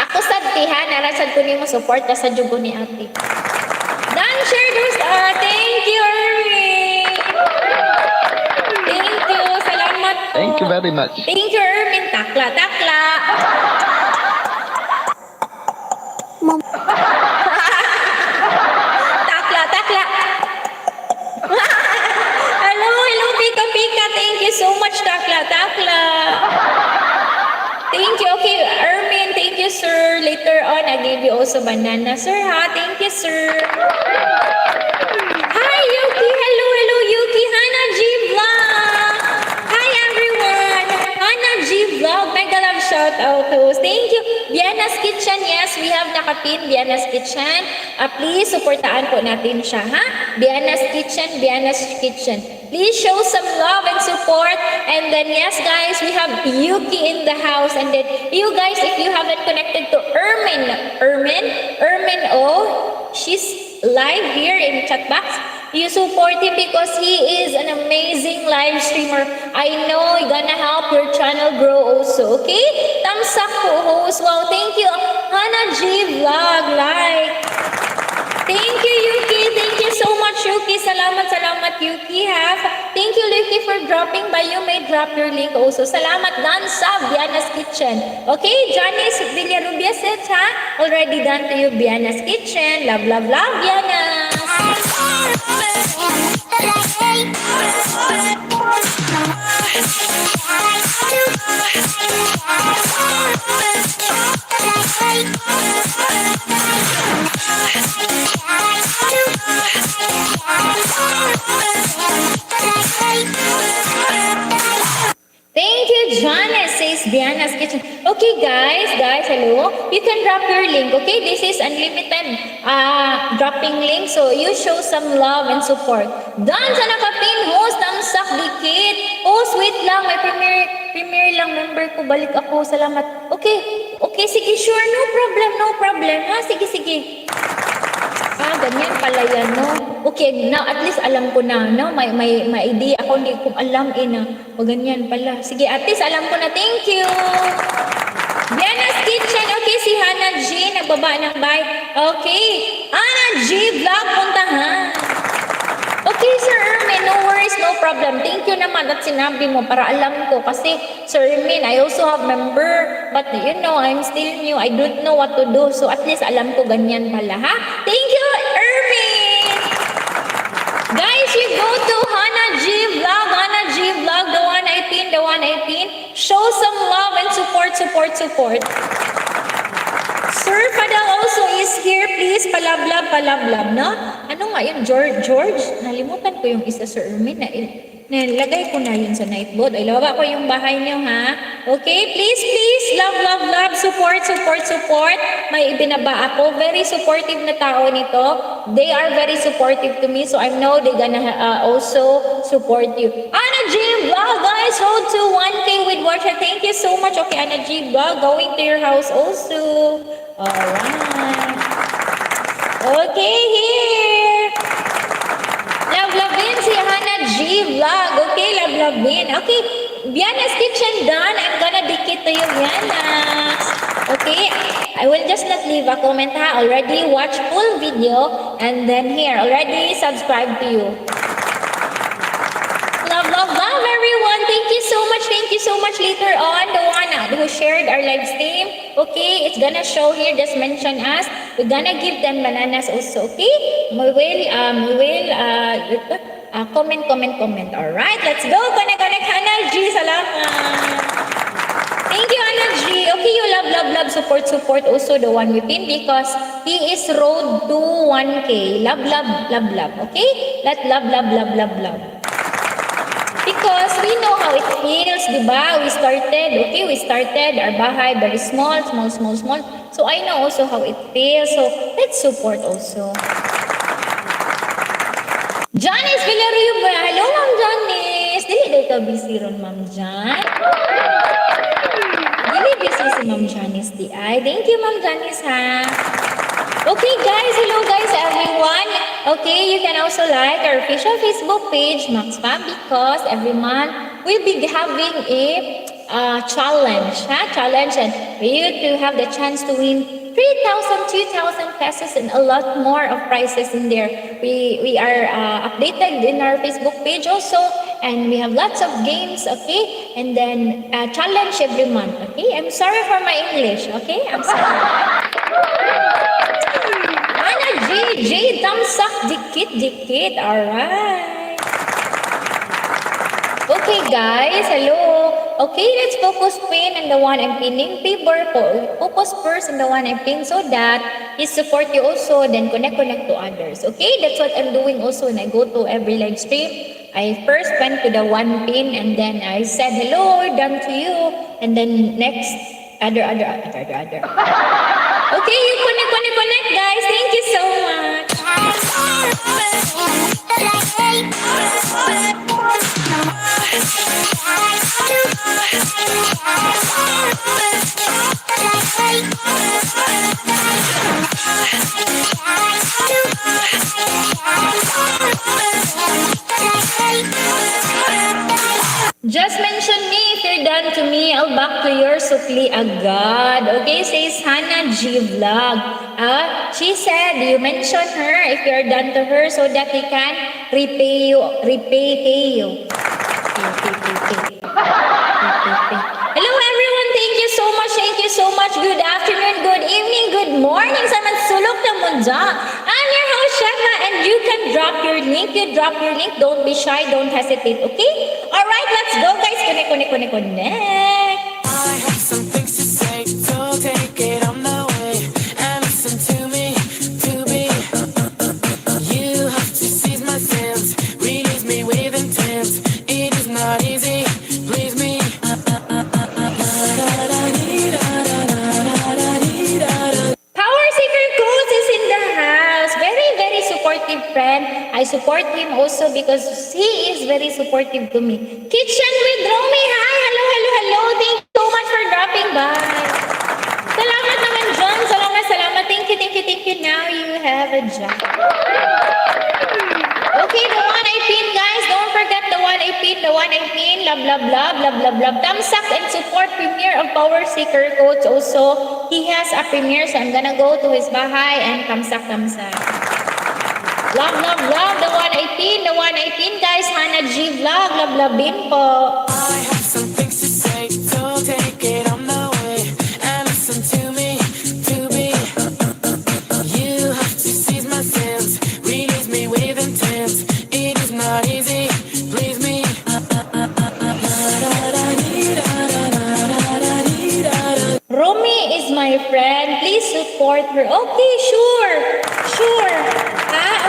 Ako sad, ti, ha. Narasad ko ni mo support sa jugo ni ate. Dan share those. Thank you, Erwin. Thank you. Salamat po. Thank you very much. Thank you, Erwin. Takla. Mom. Takla. Hello, Pika. Thank you so much, Takla. Thank you. Okay, Erwin, thank you, sir. Later on, I gave you also banana, sir, ha? Thank you, sir. Hi, Yuki. Hello, Yuki. Hana G Vlog. Hi, everyone. Hana G Vlog. Mega love shout out host. Thank you. Viana's Kitchen. Yes, we have nakapin Viana's Kitchen. Please, supportaan po natin siya, ha? Viana's Kitchen. Please show some love and support. And then, yes, guys, we have Yuki in the house. And then, you guys, if you haven't connected to Ermin, she's live here in chat box. You support him because he is an amazing live streamer. I know he's gonna help your channel grow also, okay? Thumbs up po, host. Wow, thank you. Hana G Vlog, like. Thank you, Yuki. Thank you so much, Yuki. Salamat, Yuki. Thank you, Yuki, for dropping by. You may drop your link also. Salamat, done sa Viana's Kitchen. Okay, Janice Villarubias, ha? Already done to you, Viana's Kitchen. Love, Viana. Thank you, Janice, says Viana's Kitchen. Okay, guys, hello. You can drop your link, okay? This is unlimited dropping link, so you show some love and support. Done sa nakapin, host, tamsak, dikit. Host, wait lang, may premiere lang member ko. Balik ako, salamat. Okay, sige, sure, no problem. Ha, sige. Ganyan pala yan, no? Okay, now at least alam ko na, no? May idea ako, hindi ko alam, na. O ganyan pala. Sige, at least alam ko na. Thank you! Viana's Kitchen. Okay, si Hana G, nagbaba ng bike. Okay, Hana G Vlog, puntahan. Okay, Sir Ermin, no worries, no problem. Thank you naman at sinabi mo para alam ko. Kasi, Sir Min, I also have member. But, you know, I'm still new. I don't know what to do. So, at least alam ko ganyan pala, ha? Thank you, Ermin! Guys, you go to Hana G Vlog, the one I pin. Show some love and support. Sir Padang also is here. Please, palablab, no? Ano nga yun, George? Nalimutan ko yung isa, Sir Ermin. Nilagay ko na yun sa nightboard. Ay, lawa ko yung bahay niyo, ha? Okay, please, love, support. May ibinaba ako. Very supportive na tao nito. They are very supportive to me, so I know they're gonna also support you. Anna G Vlog, guys, road to 1K with watcher. Thank you so much. Okay, Anna G Vlog, going to your house also. Alright. Okay, here. Love-lovin si Hana G Vlog. Okay, love-lovin. Okay, Biana's Kitchen done. I'm gonna dikit to you, Biana's. Okay, I will just not leave a comment, ha. Already watch full video. And then here, already subscribe to you. Love, everyone. Thank you so much. Later on, the one who shared our live stream. Okay, it's gonna show here, just mention us. We're gonna give them bananas also, okay? We will comment. Alright, let's go. Connect, Hana G. Salamat. Thank you, Hana G. Okay, you love, support also the one we pin because he is road to 1K. Love. Okay? Let love. Because we know how it feels, diba? We started our bahay very small. So I know also how it feels. So let's support also. Janice Villario ba? Hello, Ma'am Janice. Dili ka busy ron, Ma'am Jan. Dili busy si Ma'am Janice di ay. Thank you, Ma'am Janice, ha. Okay, guys. Hello, guys, everyone. Okay, you can also like our official Facebook page, Max Fam, because every month we'll be having a challenge, and for you to have the chance to win 3,000, 2,000 pesos and a lot more of prizes in there. We are updated in our Facebook page also, and we have lots of games, okay? And then challenge every month, okay? I'm sorry for my English, okay? I'm sorry. Ana J, damsak, dikit, alright. Okay, guys, hello. Okay, let's focus pin on the one I'm pinning. Focus first on the one I'm pinning so that he support you also, then connect to others. Okay, that's what I'm doing also when I go to every live stream. I first went to the one pin and then I said hello, done to you, and then next other. Okay, you connect, guys. Thank you so much. Just mention me if you're done to me. I'll back to your supli agad. Okay, says Hana G Vlog. She said you mention her if you're done to her so that he can repay you. Hello everyone, thank you so much. Good afternoon, good evening, good morning sa mansulok na munda. I'm your host, Shema, and you can drop your link. Don't be shy, don't hesitate, okay? Alright, let's go guys. Connect. I have some things to say, so take it on the way and listen to me, You have to seize my sense, release me with intent. It is not easy, please me. Power Seeker Coach is in the house. Very supportive friend. I support him also because he is very supportive to me. Kitchen with Romy. Hi, hello. Thank you so much for dropping by. Salamat naman, John. Salamat. Thank you. Now you have a job. Okay, the one I pin, guys. Don't forget the one I pin. Love. Thumbs up and support premiere of Power Seeker Coach also. He has a premiere, so I'm gonna go to his bahay and thumbs up. Love, love, love. The 118, guys. Hannah G Vlog. Love, love din po. I have some things to say, so take it on the way and listen to me, to be. You have to seize my sense, release me with intent. It is not easy, please me. Romy is my friend. Please support her. Okay, sure. Sure.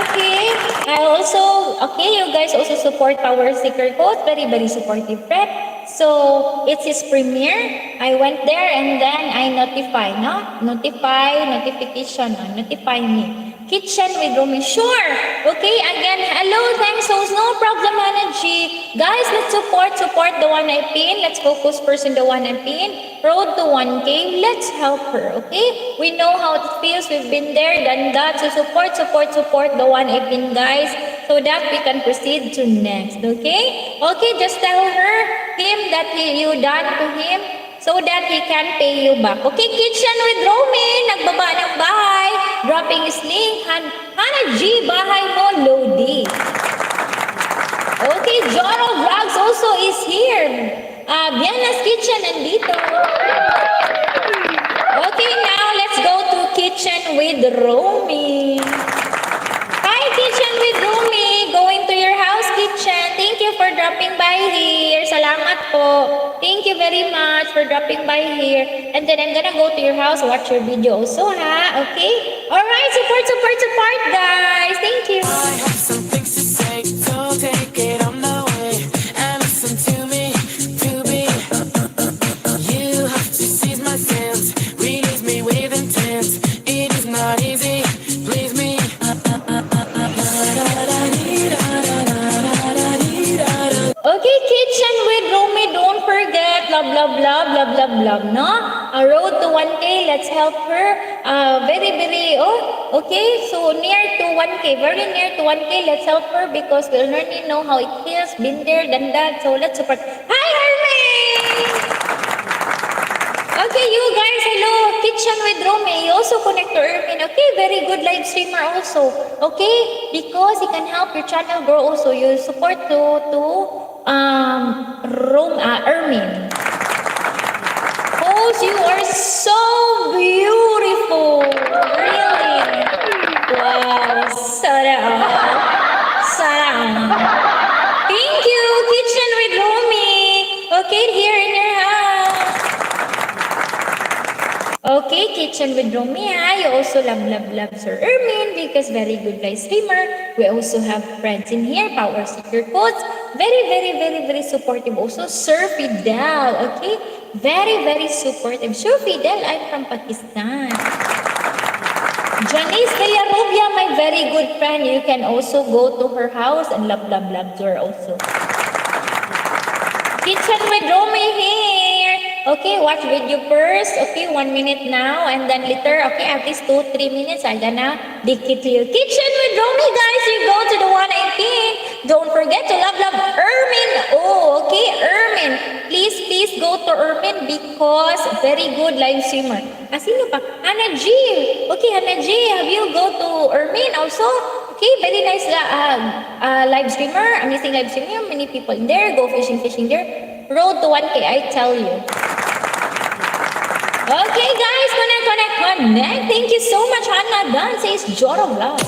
Okay. I also, okay, you guys also support Power Seeker Coach. Very, very supportive friend. So, it's his premiere. I went there and then I notify, no? Notification, notify me. Kitchen with Romy. Sure. Okay, again, hello, thanks, host. No problem, energy. Guys, let's support the one I pin. Let's focus first on the one I pin. Road to 1K. Let's help her, okay? We know how it feels. We've been there, done that. So support the one I pin, guys, so that we can proceed to next, okay? Okay, just tell him that you done to him so that he can pay you back. Okay, Kitchen with Romy. Nagbaba ng bahay. Dropping his link. Hannah G, bahay mo, Lodi. Okay, Joro Vlogs also is here. Viana's Kitchen nandito. Okay, now let's go to Kitchen with Romy. Hi, Kitchen with Romy. Going to your house, Kitchen. Thank you for dropping by here. Salamat po. Thank you very much for dropping by here. And then I'm gonna go to your house, watch your video also, ha? Okay? Alright, support, guys. Thank you. I have some things to say, so take it on the way and listen to me, to be. You have to seize my sense, release me with intent. It is not easy, please me. Okay, Kitchen with Romy, don't forget, love, no? A road to 1K, let's help her. Very, okay, so near to 1K, very near to 1K, let's help her because we already know how it feels, been there, done that, so let's support. Hi, Hermes! Okay, you guys, hello, Kitchen with Romy, you also connect to Ermin, okay? Very good live streamer also, okay? Because he can help your channel grow also. You support Ermin. Host, you are so beautiful, really. Wow, sarang. Thank you, Kitchen with Romy. Okay, here in your house. Okay, Kitchen with Romy, you also love Sir Ermin because very good live streamer. We also have friends in here, Power Seeker Coach. Very supportive also. Sir Fidel, okay? Very supportive. Sir Fidel, I'm from Pakistan. Janice Villarubia, my very good friend. You can also go to her house and love to her also. Kitchen with Romy here. Okay, watch video first. Okay, 1 minute now. And then later, okay, at least 2-3 minutes, I'm gonna dikit you. Kitchen with Romy, guys. You go to the 118. Don't forget to love Ermin. Oh, okay, Ermin. Please go to Ermin because very good live streamer. Sino pa? Hannah G. Okay, Hannah G. Have you go to Ermin also? Okay, very nice live streamer. Amazing live streamer. Many people in there. Go fishing there. Road to 1K, I tell you. Okay, guys, connect. Thank you so much, Hannah. Dan says Joro Vlog.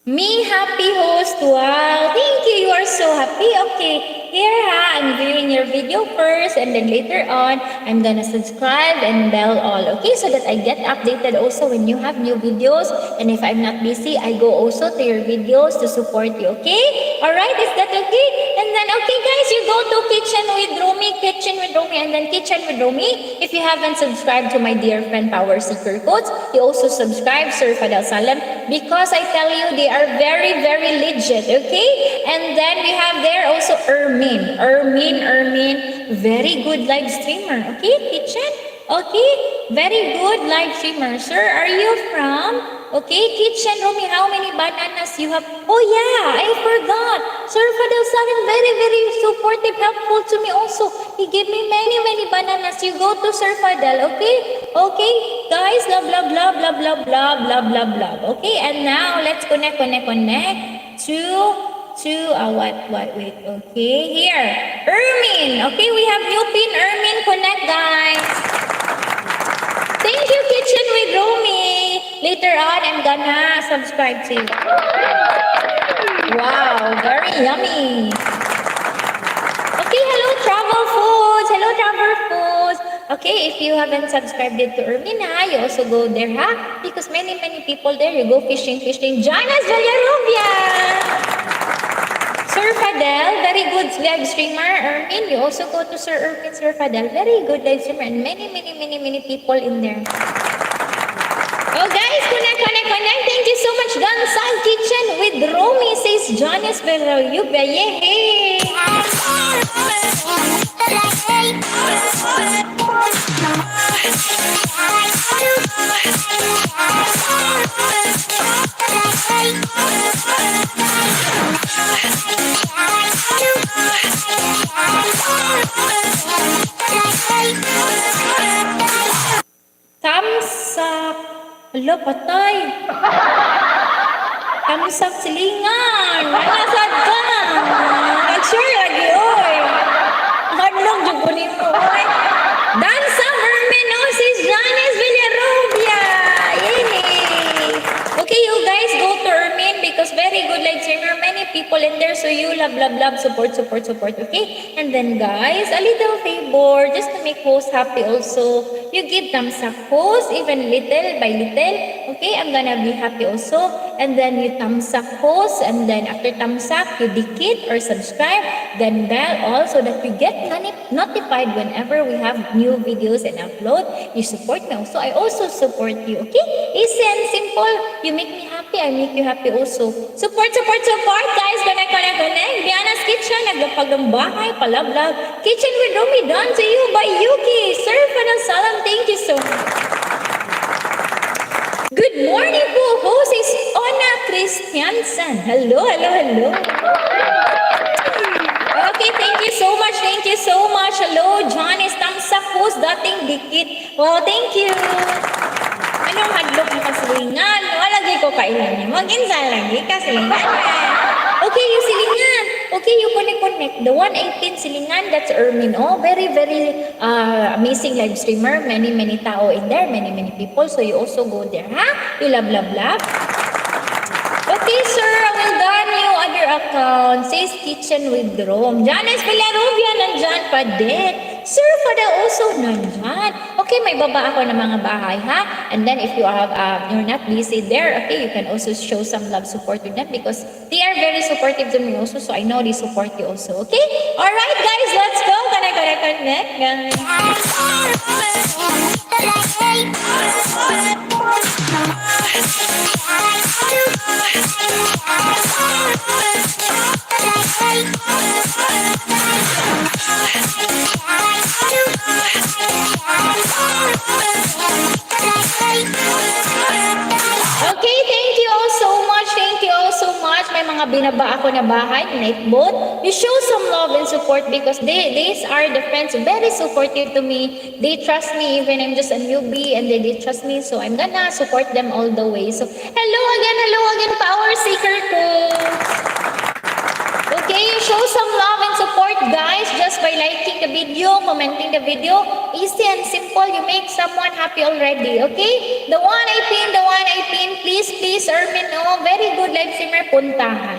Me happy host. Wow, thank you. You are so happy. Okay. Here I'm viewing your video first and then later on, I'm gonna subscribe and bell all, okay? So that I get updated also when you have new videos. And if I'm not busy, I go also to your videos to support you, okay? Alright, is that okay? And then, okay guys, you go to Kitchen with Romy, and then Kitchen with Romy. If you haven't subscribed to my dear friend Power Seeker Coach, you also subscribe Sir Fadel Salam because I tell you, they are very legit, okay? And then we have there also Ermin, very good live streamer. Okay, Kitchen? Okay, very good live streamer. Sir, are you from? Okay, Kitchen Romy, how many bananas you have? Oh yeah, I forgot. Sir Fadel Salim, very, very supportive, helpful to me also. He gave me many, many bananas. You go to Sir Fadel, okay? Okay, guys, blah, blah, blah, blah, blah, blah, blah, blah, blah. Okay, and now let's connect wait, okay, here, Ermin, okay, we have new pin, Ermin, connect, guys. Thank you, Kitchen with Romy. Later on, I'm gonna subscribe to you. Wow, very yummy. Okay, hello, Travel Foods. Hello, Travel Foods. Okay, if you haven't subscribed it to Ermin, you also go there, because many, many people there, you go fishing. Janice Villarubia. Sir Fadel, very good live streamer. Ermin, you also go to Sir Ermin, Sir Fadel, very good live streamer, and many people in there. Oh guys, connect. Thank you so much. Gansang Kitchen with Romy, says Janice Villarubia. Yay! Tamsak. Hala, patay. Tamsak silingan. Nasad ka. Nag-sure lagi, oy. Hadlong dyan ko nimo, oy. Dansa Mermen, sis Janice Villarubia. Yay! Okay, you guys go to Ermin because very good live streamer. Many people in there, so you love, support, okay? And then guys, a little favor, just to make host happy also. You give thumbs up host, even little by little. Okay, I'm gonna be happy also. And then you thumbs up host, and then after thumbs up, you dikit or subscribe, then bell all so that you get notified whenever we have new videos and upload. You support me also. I also support you. Okay? Easy and simple. You make me happy, I make you happy also. Support, guys. Connect. Diana's Kitchen, naglapag ng bahay, palablag. Kitchen with Romy, done to you by Yuki. Sir Fadel Salam, thank you so much. Good morning po, host is Ona Christiansen. Hello. Okay, thank you so much. Hello, John is thumbs up host, dating dikit. Wow, thank you. Anong hadlok na kasilingan? Walagay ko kailan niya. Mag-insa lagi kasilingan. Okay, yung silingan. Okay, you connect. The 118 silingan, that's Ermin. Oh, very amazing live streamer. Many tao in there. Many people. So you also go there, You love. Okay, sir, I will done you other account. Says Kitchen with Rome. Janice Villarubia, nandyan pa din. Sir Fadel also nandyan. Okay, may baba ako ng mga bahay, And then if you have, you're not busy there, okay, you can also show some love support to them because they are very supportive to me also, so I know they support you also, okay? Alright, guys, let's go. Connect, guys. Okay, thank you all so much. May mga binaba ako na bahay, night boat. You show some love and support because these are the friends very supportive to me. They trust me even I'm just a newbie and they trust me, so I'm gonna support them all the way. So, hello again, power seeker ko. Okay, you show some love and support, guys, just by liking the video, commenting the video. Easy and simple, you make someone happy already, okay? The one I pin, please, Ermin, very good live streamer, puntahan.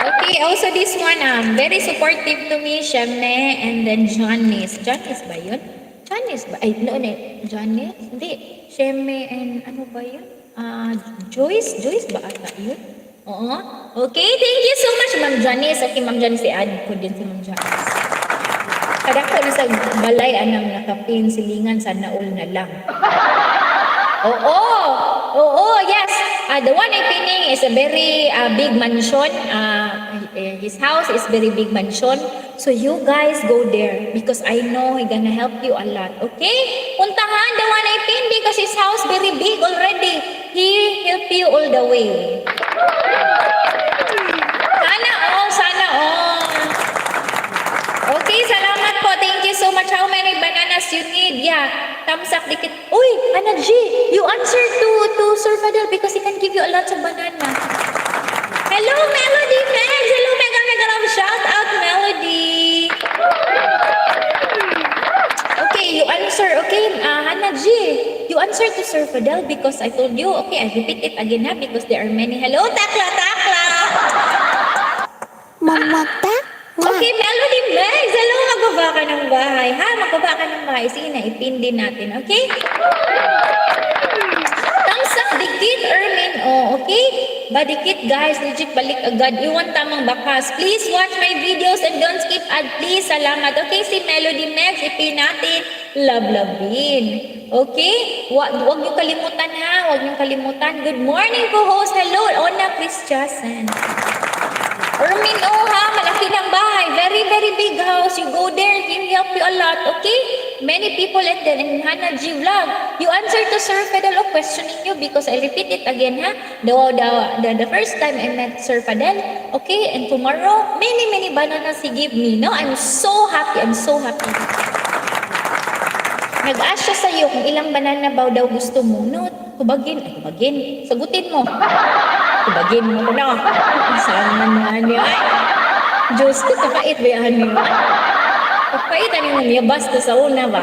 Okay, also this one, very supportive to me, Sheme, and then Janice. Janice ba yun? Janice ba? Ay, no, Janice? Hindi. Sheme and ano ba yun? Joyce ba ata yun? Oo. Okay, thank you so much, Ma'am Janice. Okay, Ma'am Janice, i-add ko din si Ma'am Janice. Kada ko na sa balay, anang nakapin, silingan, sana all na lang. Oo, yes. The one I'm pinning is a very big mansion. His house is very big mansion. So you guys go there because I know He gonna help you a lot. Okay? Puntahan the one I pin because His house very big already. He help you all the way. Sana all, sana all. Okay, salamat po. Thank you so much. How many bananas you need? Yeah, thumbs up, dikit. Uy, Ana G, you answer to Sir Fadel because he can give you a lot of banana. Hello, Melody Megs. Hello, mega love. Shout out, Melody. Okay, you answer. Okay, Hannah G, you answer to Sir Fadel because I told you. Okay, I repeat it again ha because there are many. Hello, Takla, Takla. Mamata. Okay, Melody Megs. Hello, magbaba ka ng bahay. Ha, magbaba ka ng bahay. Sige na, ipin din natin. Okay? Thumbs up, dikit, Ermin. Oh, okay? Badikit, guys. Legit, balik agad. Iwan tamang bakas. Please watch my videos and don't skip ad. Please, salamat. Okay, si Melody Megs, ipin natin. Love-lovin. Okay? Wag niyo kalimutan ha. Wag niyo kalimutan. Good morning, co-host. Hello, Ona Christiasen. Ermin, oh ha, malaki ng bahay. Very, very big house. You go there, He help you a lot, okay? Many people and then in Hannah G vlog. You answer to Sir Fadel of questioning you because I repeat it again, ha? The first time I met Sir Fadel, okay? And tomorrow, many bananas he give me. No, I'm so happy. I'm so happy. Nag-ask siya sa'yo kung ilang banana daw gusto mo. No, kubagin. Sagutin mo. Kubagin mo na. Saan na niya? Diyos ko, kakait ba yan niya? Kakait, ano niya? Basta sa una ba?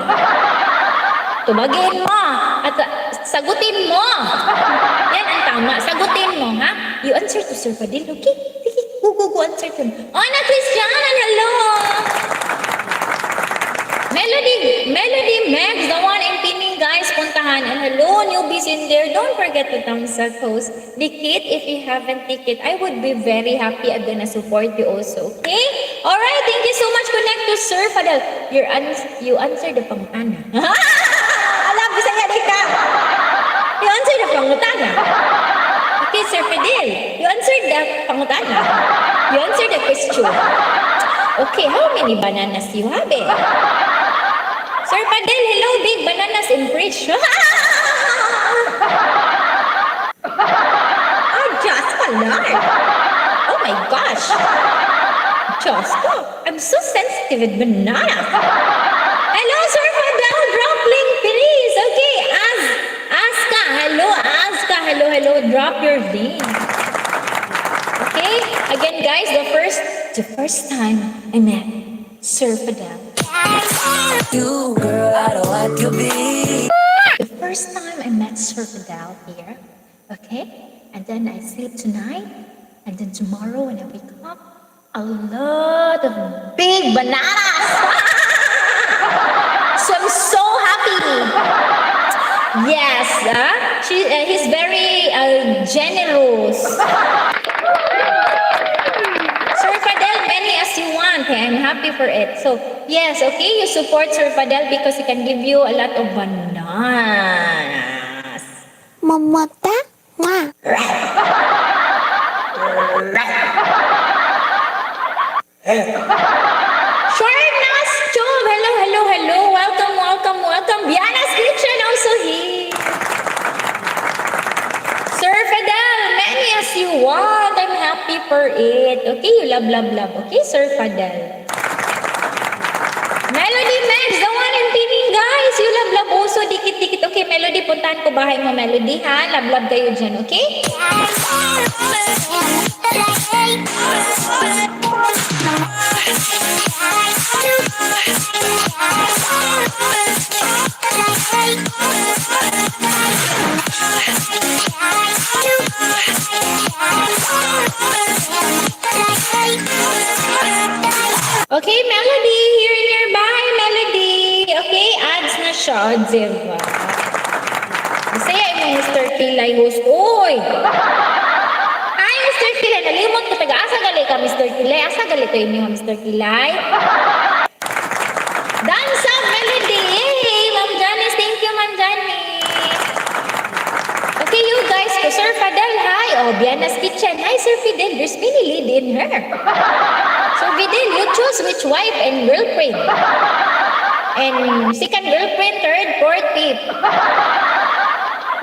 Tubagin mo. At sagutin mo. Yan ang tama. Sagutin mo, ha? You answer to Sir Fadil, okay? Sige, go answer to him. Ana Christian, hello! Melody Megs, the one in pinning, guys, puntahan. And hello, newbies in there. Don't forget to thumbs up, host. Dikit, if you haven't ticket, I would be very happy. I'm gonna support you also, okay? Alright, thank you so much. Connect to Sir Fadel. You answered the pangutana. Alam, Bisaya day ka. You answered the pangutana. Okay, Sir Fadel, you answered the pangutana. You answered the question. Okay, how many bananas you have eh? Sir Fadel, hello, big bananas in fridge. Oh, just Lord. Oh my gosh. Just, I'm so sensitive with bananas. Hello, Sir Fadel, drop link, please. Okay, Aska, hello, drop your link. Okay, again, guys, the first time I met Sir Fadel. You, girl, I don't want to be. The first time I met Sir Fadel here, okay? And then I sleep tonight, and then tomorrow when I wake up, a lot of big bananas! So I'm so happy! Yes, he's very generous. Sir Fadel, many as you want. Okay, I'm happy for it. So, yes, okay, you support Sir Fadel because he can give you a lot of bananas. Mamata. Nga. Shortness, Job, hello. Welcome. Viana's Kitchen also here. Sir Fadel, many as you want. I'm happy for it. Okay, you love. Okay, Sir Fadel. Melody Megs, the one in pinning, guys. You love also. Dikit. Okay, Melody, puntahan ko bahay mo, Melody, ha? Love kayo dyan, okay? Okay, Melody, here in your bahay, Melody. Okay, ads na siya, diba? Masaya yung Mr. Kilay host. Uy! Hi, Mr. Kilay. Nalimot ko taga. Asa gali ka, Mr. Kilay? Asa gali ko inyo, Mr. Kilay? Dance up, Melody. Yay! Ma'am Janice, thank you, Ma'am Janice. Okay, you guys, Sir Fidel, hi. Oh, Biana's Kitchen. Hi, Sir Fidel. There's many lead in her. Sir Fidel, you choose which wife and girlfriend. And second girlfriend, third, fourth, fifth.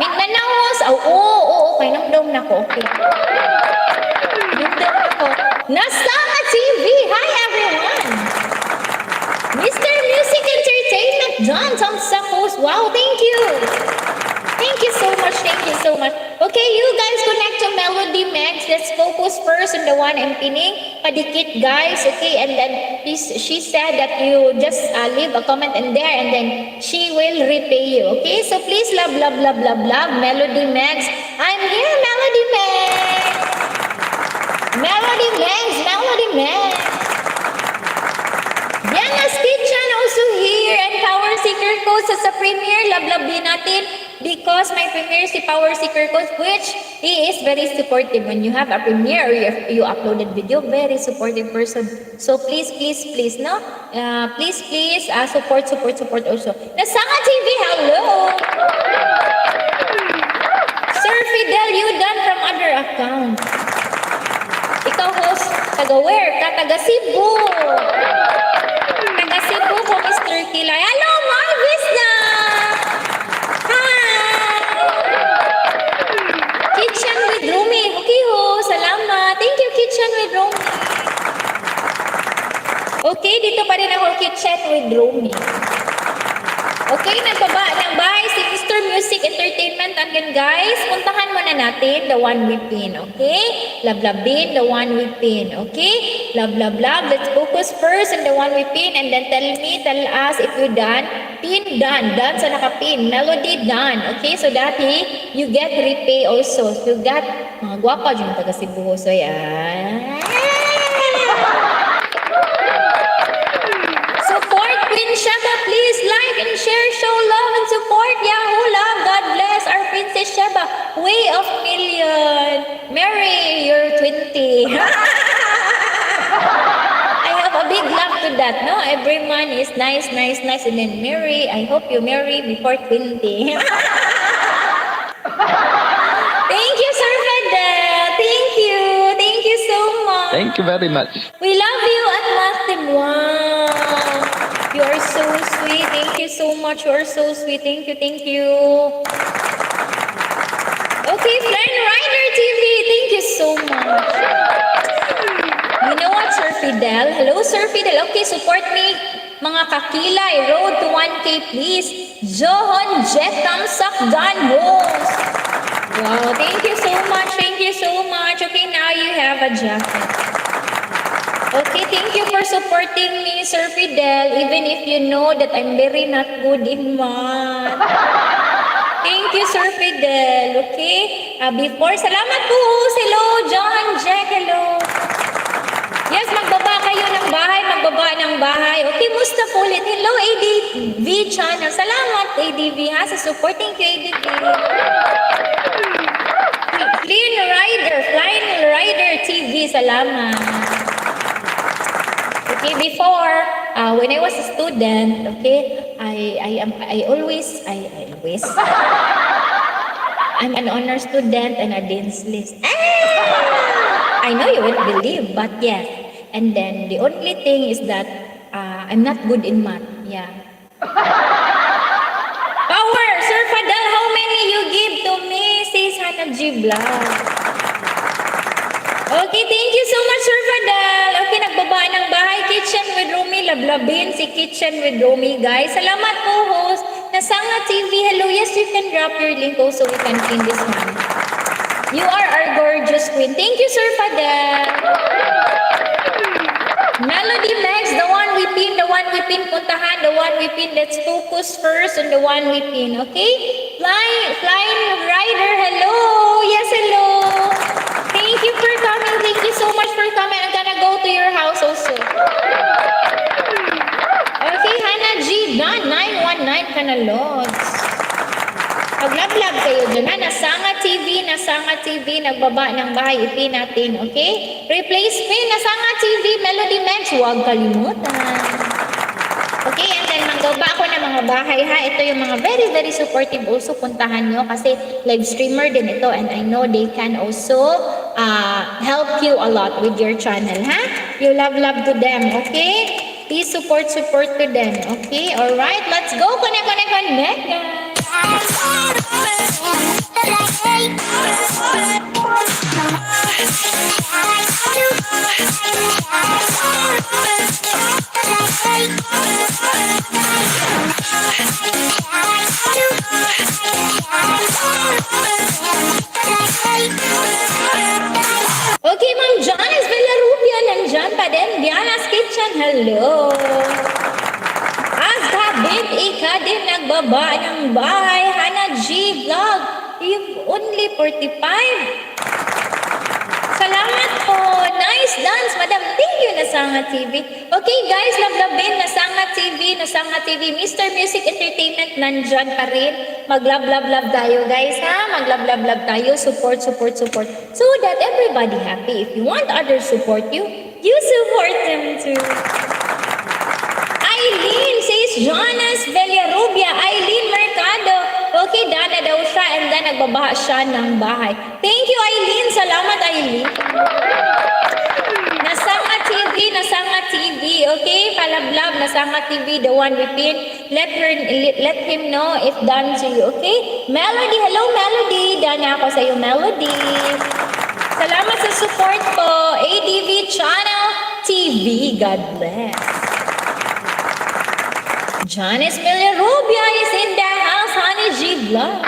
Mindanao, oo, okay. Namdom na ko, okay. Namdom na ko. Nasama TV. Hi, everyone. Mr. Music Entertainment, John, thumbs up host. Wow, thank you. Thank you so much. Thank you so much. Okay, you guys connect to Melody Max. Let's focus first on the one I'm pinning. Padikit, guys. Okay, and then she said that you just leave a comment in there and then she will repay you. Okay, so please love, love, love, love, love. Melody Max. I'm here, Melody Max. Melody Max, Melody Max. Diana's Kitchen also here and Power Seeker Coach sa premiere. Love, love din natin. Because my premiere si Power Seeker Coach, which he is very supportive. When you have a premiere or you uploaded video, very supportive person. So please, please, please, no? Please, please, support also. Nasanga TV, hello! Sir Fidel, you done from other account. Ikaw host, taga where? Taga Cebu. Taga Cebu ko, Mr. Kilay. Hello, Marvis na! Kitchen with Rumi. Okay ho, salamat. Thank you, Kitchen with Rumi. Okay, dito pa rin ako, Kitchen with Rumi. Okay, nagbaba ng bahay si Mr. Music Entertainment. Again, guys, puntahan muna natin the one we pin, okay? Lablabin, the one we pin, okay? Love, love, love. Let's focus first on the one we pin and then tell us if you done. Pin, done. Done sa nakapin. Melody, done. Okay, so dati, you get repay also. So, you got, mga gwapa dyan taga Cebu. So, yan. Support Queen Sheba, please like and share, show love and support. Yahoo love, God bless our Princess Sheba. Way of million. Mary, you're 20. I have a big love to that, no? Every man is nice, nice, nice. And then Mary, I hope you marry before 20. Thank you, Sir Fidel. Thank you. Thank you so much. Thank you very much. We love you at Mastim. Wow. You are so sweet. Thank you so much. You are so sweet. Thank you. Thank you. Okay, Flan Rider TV. Thank you so much. You know what, Sir Fidel? Hello, Sir Fidel. Okay, support me. Mga kakilay, road to 1K, please. Johon Jetam Sakdan Host. Wow, thank you so much. Thank you so much. Okay, now you have a jacket. Okay, thank you for supporting me, Sir Fidel, even if you know that I'm very not good in math. Thank you, Sir Fidel. Okay? Before, salamat po. Hello, John, Jack, hello. Yes, magbaba kayo ng bahay, magbaba ng bahay. Okay, musta po ulit. Hello, ADV channel. Salamat, ADV, ha, sa support. Thank you, ADV. Flying Rider TV, salamat. Okay, before, when I was a student, okay, I always, I'm an honor student and a dean's list. I know you won't believe, but yes. And then the only thing is that I'm not good in math. Yeah. Power, Sir Fidel, how many you give to me? Says Hannah G. Vlog. Okay, thank you so much, Sir Fidel. Okay, nagbaba ng bahay. Kitchen with Romy. Lablabin si Kitchen with Romy, guys. Salamat po, host. Nasanga TV. Hello. Yes, you can drop your link also. We can pin this one. You are our gorgeous queen. Thank you, Sir Fidel. Melody Max, the one we pin, puntahan, the one we pin. Let's focus first on the one we pin, okay? Flying Rider, hello. Yes, hello. Thank you for coming. Thank you so much for coming. I'm gonna go to your house also. Okay, Hannah G, done. 919 ka na, Lods. Pag-love kayo dyan, ha? Nasanga TV, nagbaba ng bahay, ipin natin, okay? Replace pin, Nasanga TV, Melody Max, huwag kalimutan. Okay, and then dito, pa ako na mga bahay ha. Ito yung mga very, very supportive also. Puntahan nyo kasi live streamer din ito and I know they can also help you a lot with your channel ha. You love to them, okay? Please support to them, okay? Alright, let's go. Connect, guys. Okay, Ma'am Janice Villarubia, nandyan pa din. Diana's Kitchen, hello. Bin, ika din nagbaba ng bahay. Hana G Vlog, you've only 45. Salamat po. Nice dance, Madam. Thank you, Nasanga TV. Okay, guys, love-labin, Nasanga TV. Mr. Music Entertainment, nandyan pa rin. Mag-love tayo, guys, ha? Mag-love tayo. Support. So that everybody happy. If you want others support you, you support them too. Eileen says, Jonas Villarubia, Eileen Mercado. Okay, dana daw siya and then nagbabaha siya ng bahay. Thank you, Eileen. Salamat, Eileen. Nasanga TV. Okay, palablab, Nasanga TV, the one we pin. Let him know if done to you, okay? Melody, hello, Melody. Dana ako sa iyo, Melody. Salamat sa support po. ADV Channel TV. God bless. Janice Villarubia is in the house, Honey G Vlog.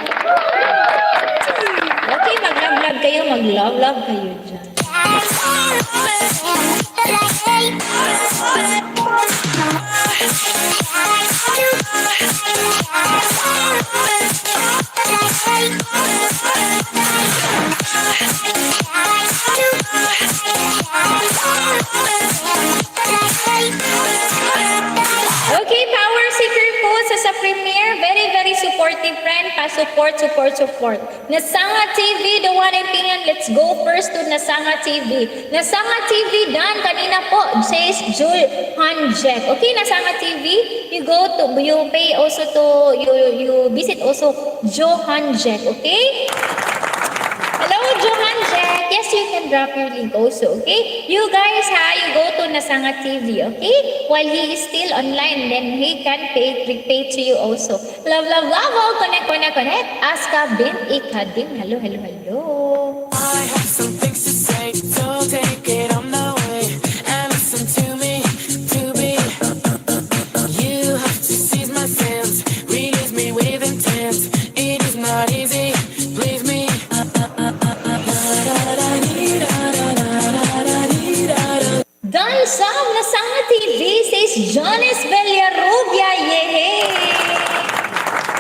Okay, mag-love kayo dyan. Okay, Power Seeker po sa premiere. Very, very supportive friend. Pa-support. Nasanga TV, the one I'm pingin. Let's go first to Nasanga TV. Nasanga TV, done. Kanina po, says Jul Hanjek. Okay, Nasanga TV, you pay also to, you visit also Johan Jack, okay? Hello, Johan Jack. Yes, you can drop your link also, okay? You guys, you go to Nasanga TV, okay? While he is still online, then he can pay to you also. Love. Connect. Aska Bin Ikadim. Hello. I have some things to say, so take it on the way and listen to me, You have to seize my sense, release me with intent. It is not easy, please me. Done Sam Nasanga TV says Jonas Villarubia. Yay!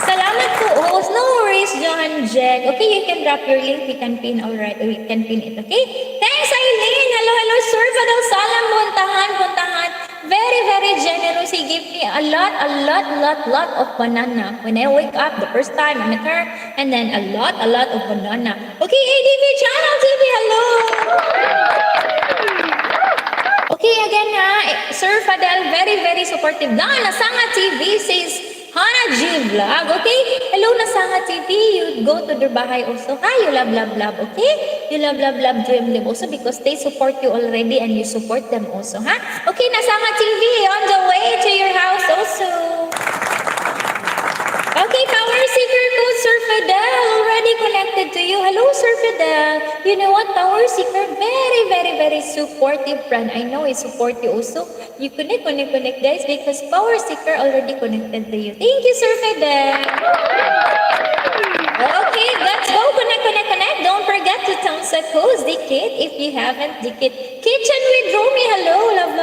Salamat po, host. No worries, Johan Jack. Okay, you can drop your link. We can pin, alright. We can pin it, okay? Thanks, Eileen. Hello, Sir Fadal Salam. Puntahan. Very, very generous. He gave me a lot of banana. When I wake up, the first time I met her, and then a lot of banana. Okay, ADV Channel TV, hello! Okay, again Sir Fadel, very, very supportive. Nasanga TV says, Hana G Vlog, okay? Hello, Nasanga TV. You go to their bahay also. Hi, you love, okay? You love, dream them also because they support you already and you support them also, ha? Okay, Nasanga TV, on the way to your house also. Okay, Power Seeker po, Sir Fidel, already connected to you. Hello, Sir Fidel. You know what, Power Seeker, very, very, very supportive friend. I know I support you also. You connect, guys, because Power Seeker already connected to you. Thank you, Sir Fidel. Okay, let's go, connect. Don't forget to thumbs up host Dikit if you haven't. Dikit Kitchen with Romy. Hello, love.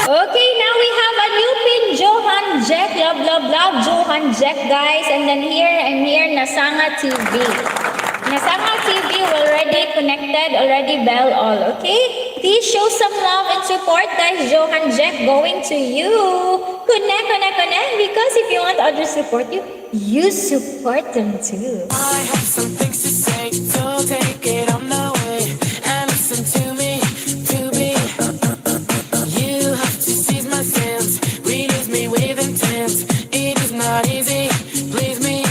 Okay, now we have a new pin, Johan Jack. Love, Johan Jack, guys. And then I'm here, Nasanga TV. Nasama TV already connected, already bell all, okay? Please show some love and support, guys. Johan Jack going to you. Connect, because if you want others to support you, you support them too. I have some things to say, so take it on the way and listen to me, to be. You have to seize my sense, release me with intent. It is not easy, please me.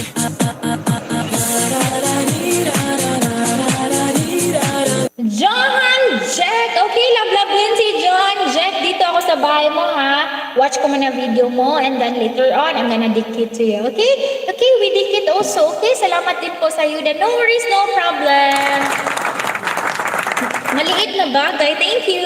Johan Jack! Okay, love din si John Jack. Dito ako sa bahay mo, ha? Watch ko muna video mo and then later on, I'm gonna dictate to you, okay? Okay, we dictate also, okay? Salamat din po sa ayuda. No worries, no problem. Maliit na bagay. Thank you.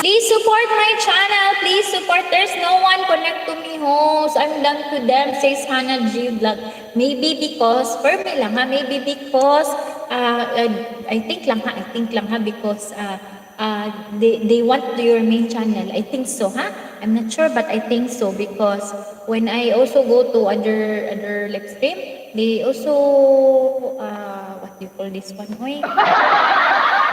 Please support my channel. Please support. There's no one connect to me, host. I'm done to them, says Hannah G Vlog. Maybe because, for me lang ha, maybe because, I think lang ha, because, they want your main channel. I think so, ha? I'm not sure, but I think so because when I also go to other live stream, they also, what do you call this one? Oy?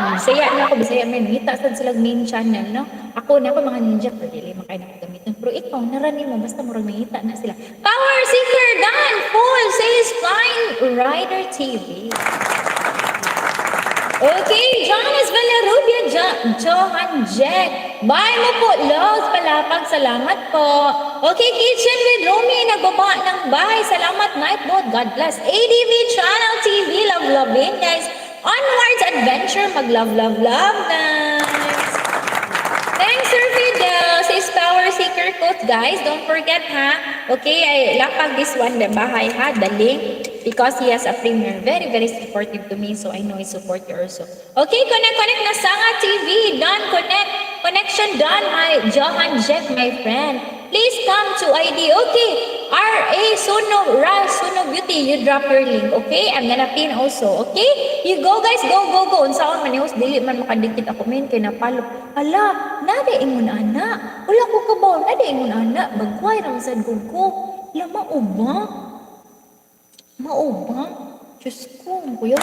Bisaya na ako, Bisaya man. Hita sad sila main channel, no? Ako na ako mga ninja, pero dili man kayo nakagamiton. Pero ikaw, narani mo, basta murag mahita na sila. Power Seeker Dan Full says Flying Rider TV. Okay, Jonas Villarubia, Johan Jack. Bye mo po, Loves Palapag. Salamat po. Okay, Kitchen with Romy, nagbaba ng bahay. Salamat, Nightbot. God bless. ADV Channel TV, love in, guys. Onwards Adventure, mag-love, guys. Thanks, Sir Fidel. Says Power Seeker Coach, guys. Don't forget, ha? Okay, I lapag this one, the bahay, ha? The link. Because he has a premier. Very, very supportive to me. So I know he support you also. Okay, connect na Sanga TV. Done, connect. Connection done, my Johan Jack, my friend. Please come to ID. Okay, RA Suno Beauty. You drop your link. Okay, I'm gonna pin also. Okay, you go guys. Go. Unsaon man yung dili man makadikit ako min kay napalo. Hala, nade ingon ana. Wala ko kabaw. Nade ingon ana. Bagway ra sad ko. Lama uba. Mauba? Diyos ko, kuya.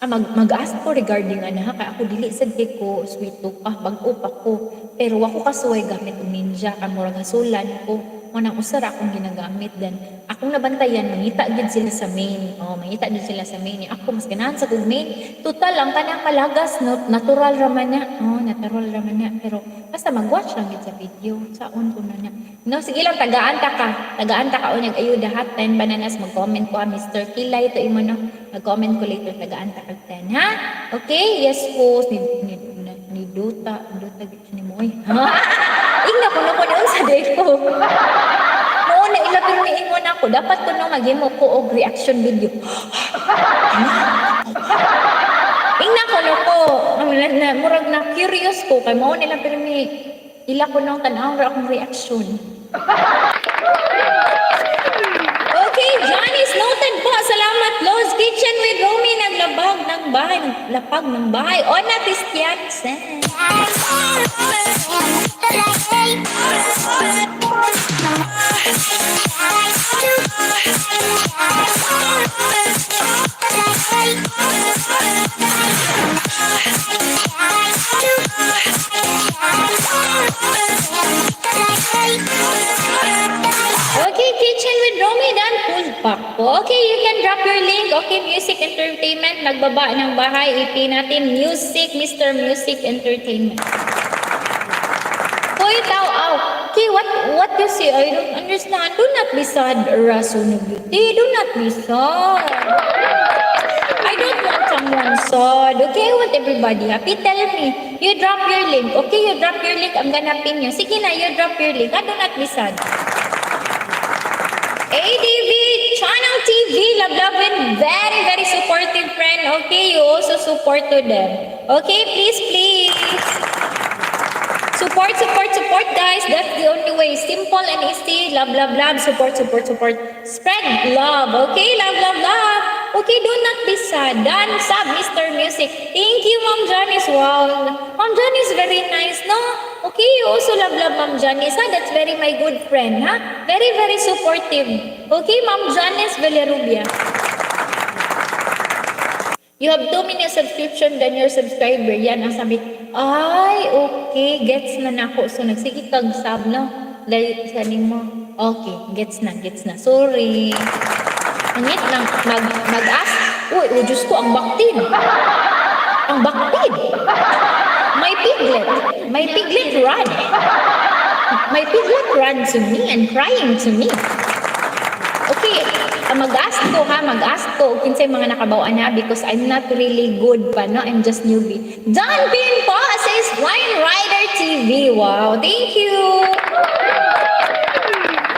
Mag-ask ko regarding ana, kaya ako dili sad kay ko, sweet to pa, bag-o pa ko. Pero ako kasuway gamit ng ninja, kamurang hasulan ko. Manang usara akong ginagamit din. Akong nabantayan, mangita gid sila sa main. Mangita gid sila sa main. Ako, mas ganahan sa kong main. Total, ang kanang malagas, natural raman niya. Natural raman niya. Pero, basta mag-watch lang gid sa video. Saon ko na niya. No, sige lang, tagaan ta ka. Unyag ayuda hat, 10 bananas, mag-comment ko, Mr. Kilay, ito imo no. Mag-comment ko later, tagaan ta kag 10, ha? Okay, yes po. Ni Duta gid ni Moy. Ingna ko na sa day ko. Noon na ilapir ni ingon ako, dapat ko na maghimo ko og reaction video. Ingna ko murag na curious ko kay mao nila pero ni ila ko nang tan-aw ra akong reaction. Okay, Johnny's noted po. Salamat, Lowe's Kitchen with Romy. Naglapag ng bahay. Ona Christiansen. Okay, Kitchen with Romy, dan full pack po. Okay, you can drop your link. Okay, Music Entertainment, nagbaba ng bahay. IP natin, Music, Mr. Music Entertainment. Hoy, tao, okay, what you say? I don't understand. Do not be sad, Rasuno Beauty. Do not be sad. I don't want someone sad. Okay, I want everybody happy. Tell me, you drop your link. Okay, you drop your link. I'm gonna pin you. Sige na, you drop your link. Do not be sad. ADV Channel TV, love and very, very supportive friend. Okay, you also support to them. Okay, please. Support, support, support, guys. That's the only way. Simple and easy. Love, love, love. Support, support, support. Spread love. Okay, love, love, love. Okay, do not be sad. Dan, sub, Mr. Music. Thank you, Mom Janice. Wow. Mom Janice, very nice, no? Okay, you also love, love, Mom Janice. Ha? That's very my good friend, ha? Very, very supportive. Okay, Mom Janice Villarubia. You have 2 minutes subscription than your subscriber. Yan ang sabi. Ay, okay. Gets na nako. So, nagsige kag sub, no? Dahil saning mo. Okay, gets na, gets na. Sorry. Angit lang. Mag-ask. Uy, oh, Diyos ko, ang baktid. Ang baktid. My piglet. My piglet run. My piglet run to me and crying to me. Okay, mag-ask ko ha, mag-ask ko kinsay mga nakabawaan na because I'm not really good pa, no? I'm just newbie. Don Bin po says Wine Rider TV. Wow, thank you.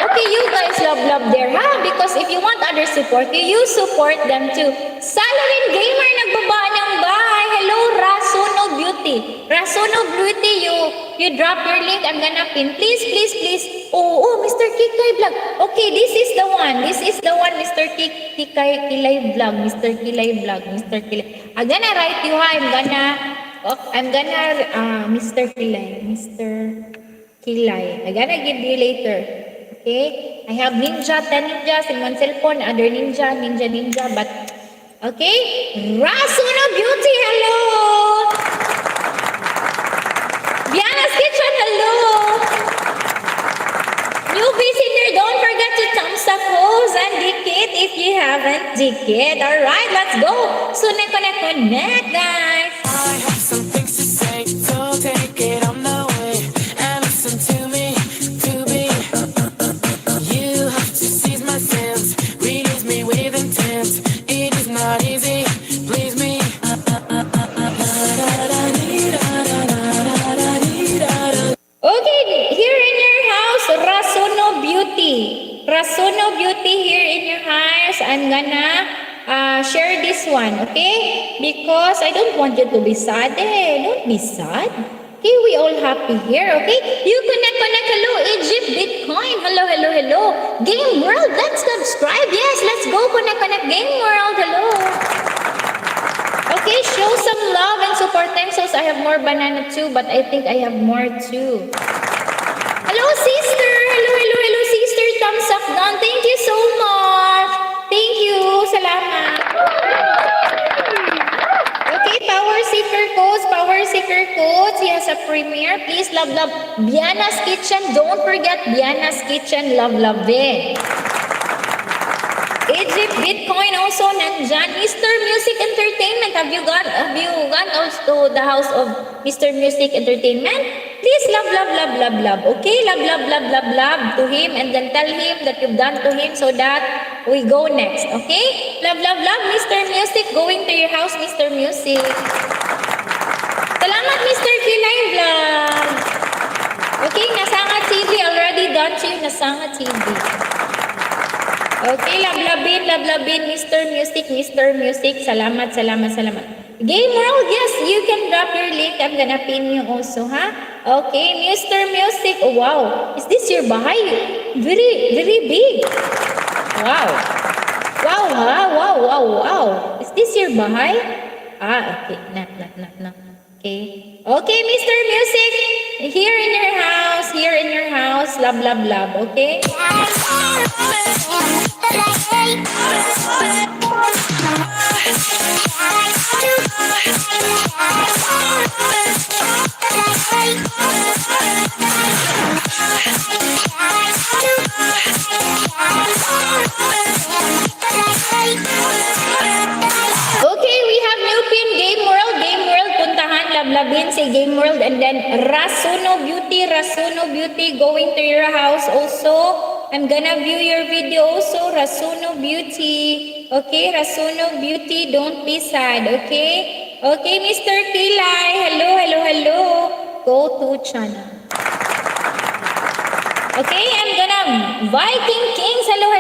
Okay, you guys love there ha, because if you want other support, you support them too. Salarin Gamer nagbaba ng bahay. Hello, Rasuno Beauty. Rasuno Beauty, you drop your link. I'm gonna pin. Please, please, please. Oh, Mr. Kikay Vlog. Okay, this is the one. This is the one, Mr. Kikay Kilay Vlog. Mr. Kilay Vlog. Mr. Kilay. I'm gonna write you ha. I'm gonna, Mr. Kilay. Mr. Kilay. I'm gonna give you later. Okay? I have ninja, 10 ninjas in one cellphone, other ninja, but okay? Rasuno Beauty, hello! Biana's Kitchen, hello! New visitor, don't forget to thumbs up host and Dikit if you haven't Dikit. Alright, let's go! Connect, guys! I have some things to say, so take it on the way and listen to me, to be. You have to seize my sense, release me with intent. It is not easy, please me. Okay, here in your house, Rasuno Beauty. Rasuno Beauty here in your house. I'm gonna share this one, okay? Because I don't want you to be sad. Don't be sad. Okay, we all happy here, okay? You connect. Hello, Egypt, Bitcoin. Hello. Game World, let's subscribe. Yes, let's go connect. Game World, hello. Okay, show some love and support them. So I have more banana too, but I think I have more too. Hello, sister. Hello, sister. Thumbs up down. Thank you so much. Thank you. Salamat. Okay, Power Seeker Codes. He has a premiere. Please love. Biana's Kitchen. Don't forget Biana's Kitchen. Love it. Egypt Bitcoin also nandyan. Mr. Music Entertainment. Have you gone also to the house of Mr. Music Entertainment? Please love. Okay, love to him and then tell him that you've done to him so that we go next. Okay? Love, Mr. Music. Going to your house, Mr. Music. Salamat, Mr. Kilay Vlog. Okay, Nasanga TV. Already done to you, Nasanga TV. Okay, love, Mr. Music. Salamat. Game World, yes, you can drop your link. I'm gonna pin you also, ha? Okay, Mr. Music. Oh, wow. Is this your bahay? Very big. Wow. Wow. Is this your bahay? Okay. Not. Okay, Mr. Music. Here in your house. Love. Okay? Okay, we have new pin Game World, puntahan, lablabin si Game World, and then Rasuno Beauty going to your house also. I'm gonna view your video also, Rasuno Beauty. Okay, Rasuno Beauty, don't be sad, okay? Okay, Mr. Kilay, hello. Go to channel. Okay, I'm gonna Viking Kings, hello.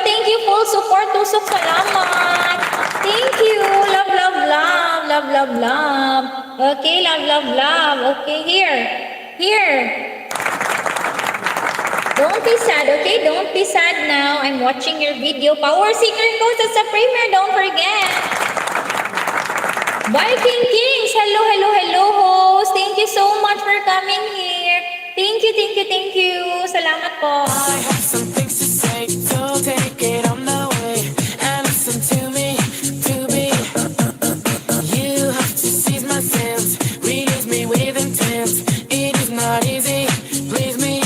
Thank you for support, tusok salamat. Thank you, love. Okay, love. Okay, here. Here. Don't be sad, okay? Don't be sad now. I'm watching your video. Power Secret Codes at sa premiere. Don't forget. Viking Kings. Hello, hello, hello, host. Thank you so much for coming here. Thank you, thank you, thank you. Salamat po. I have some things to say, so take it on the way and listen to me, to be. You have to seize my sense, release me with intent. It is not easy, please me.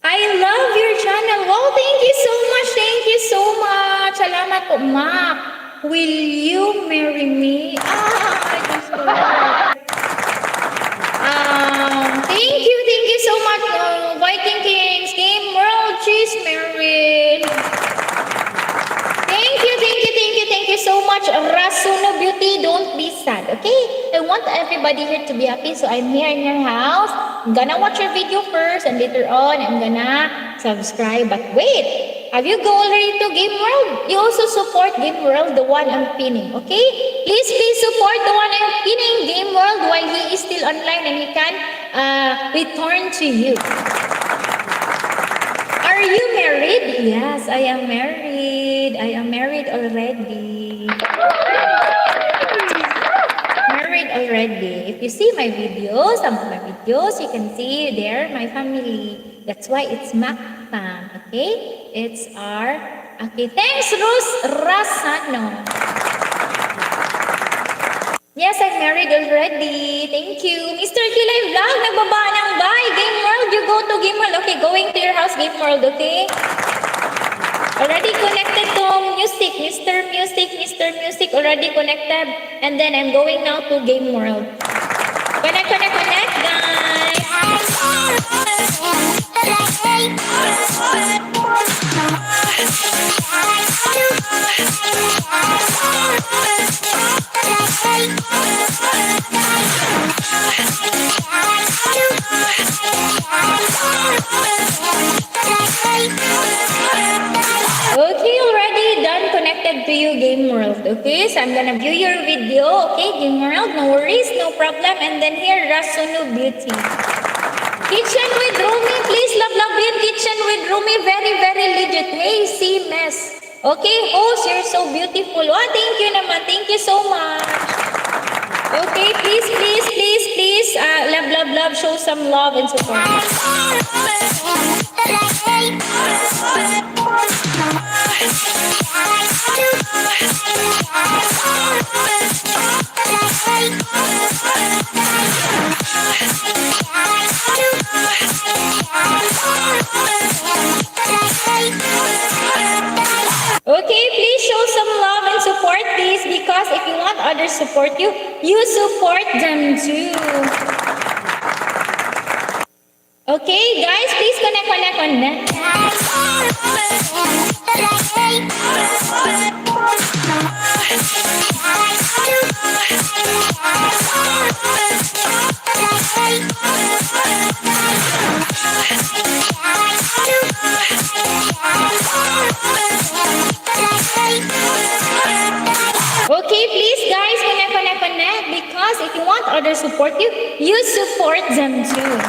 I love your channel. Wow, thank you so much. Thank you so much. Salamat po, Mac. Will you marry me? I just thank you so much, Viking Kings, Game World, she's married. Thank you so much, Rasuno Beauty. Don't be sad, okay? I want everybody here to be happy, so I'm here in your house. I'm gonna watch your video first, and later on, I'm gonna subscribe. But wait, have you go already to Game World? You also support Game World, the one I'm pinning, okay? Please support the one I'm pinning, Game World, while he is still online and he can return to you. Are you married? Yes, I am married. I am married already. Married already. If you see my videos, some of my videos, you can see there my family. That's why it's Mactan, okay? It's our, okay, thanks Rasano. Yes, I'm married already. Thank you. Mr. Kilay Vlog, nagbaba ng bye. Game World, you go to Game World. Okay, going to your house, Game World, okay? Already connected to music. Mr. Music, already connected. And then I'm going now to Game World. Connect, guys. Okay, already done connected to you, Game World. Okay, so I'm gonna view your video. Okay, Game World, no worries, no problem. And then here, Rasunu Beauty. Kitchen with Rumi, please love your kitchen with Rumi. Very legit. Hey, see mess. Okay, host, you're so beautiful. Oh, thank you naman. Thank you so much. Okay, please, love, show some love and support. Okay, please show some love and support this, because if you want others support you, you support them too. Okay, guys, please connect. Okay, please guys, connect, because if you want others support you, you support them too.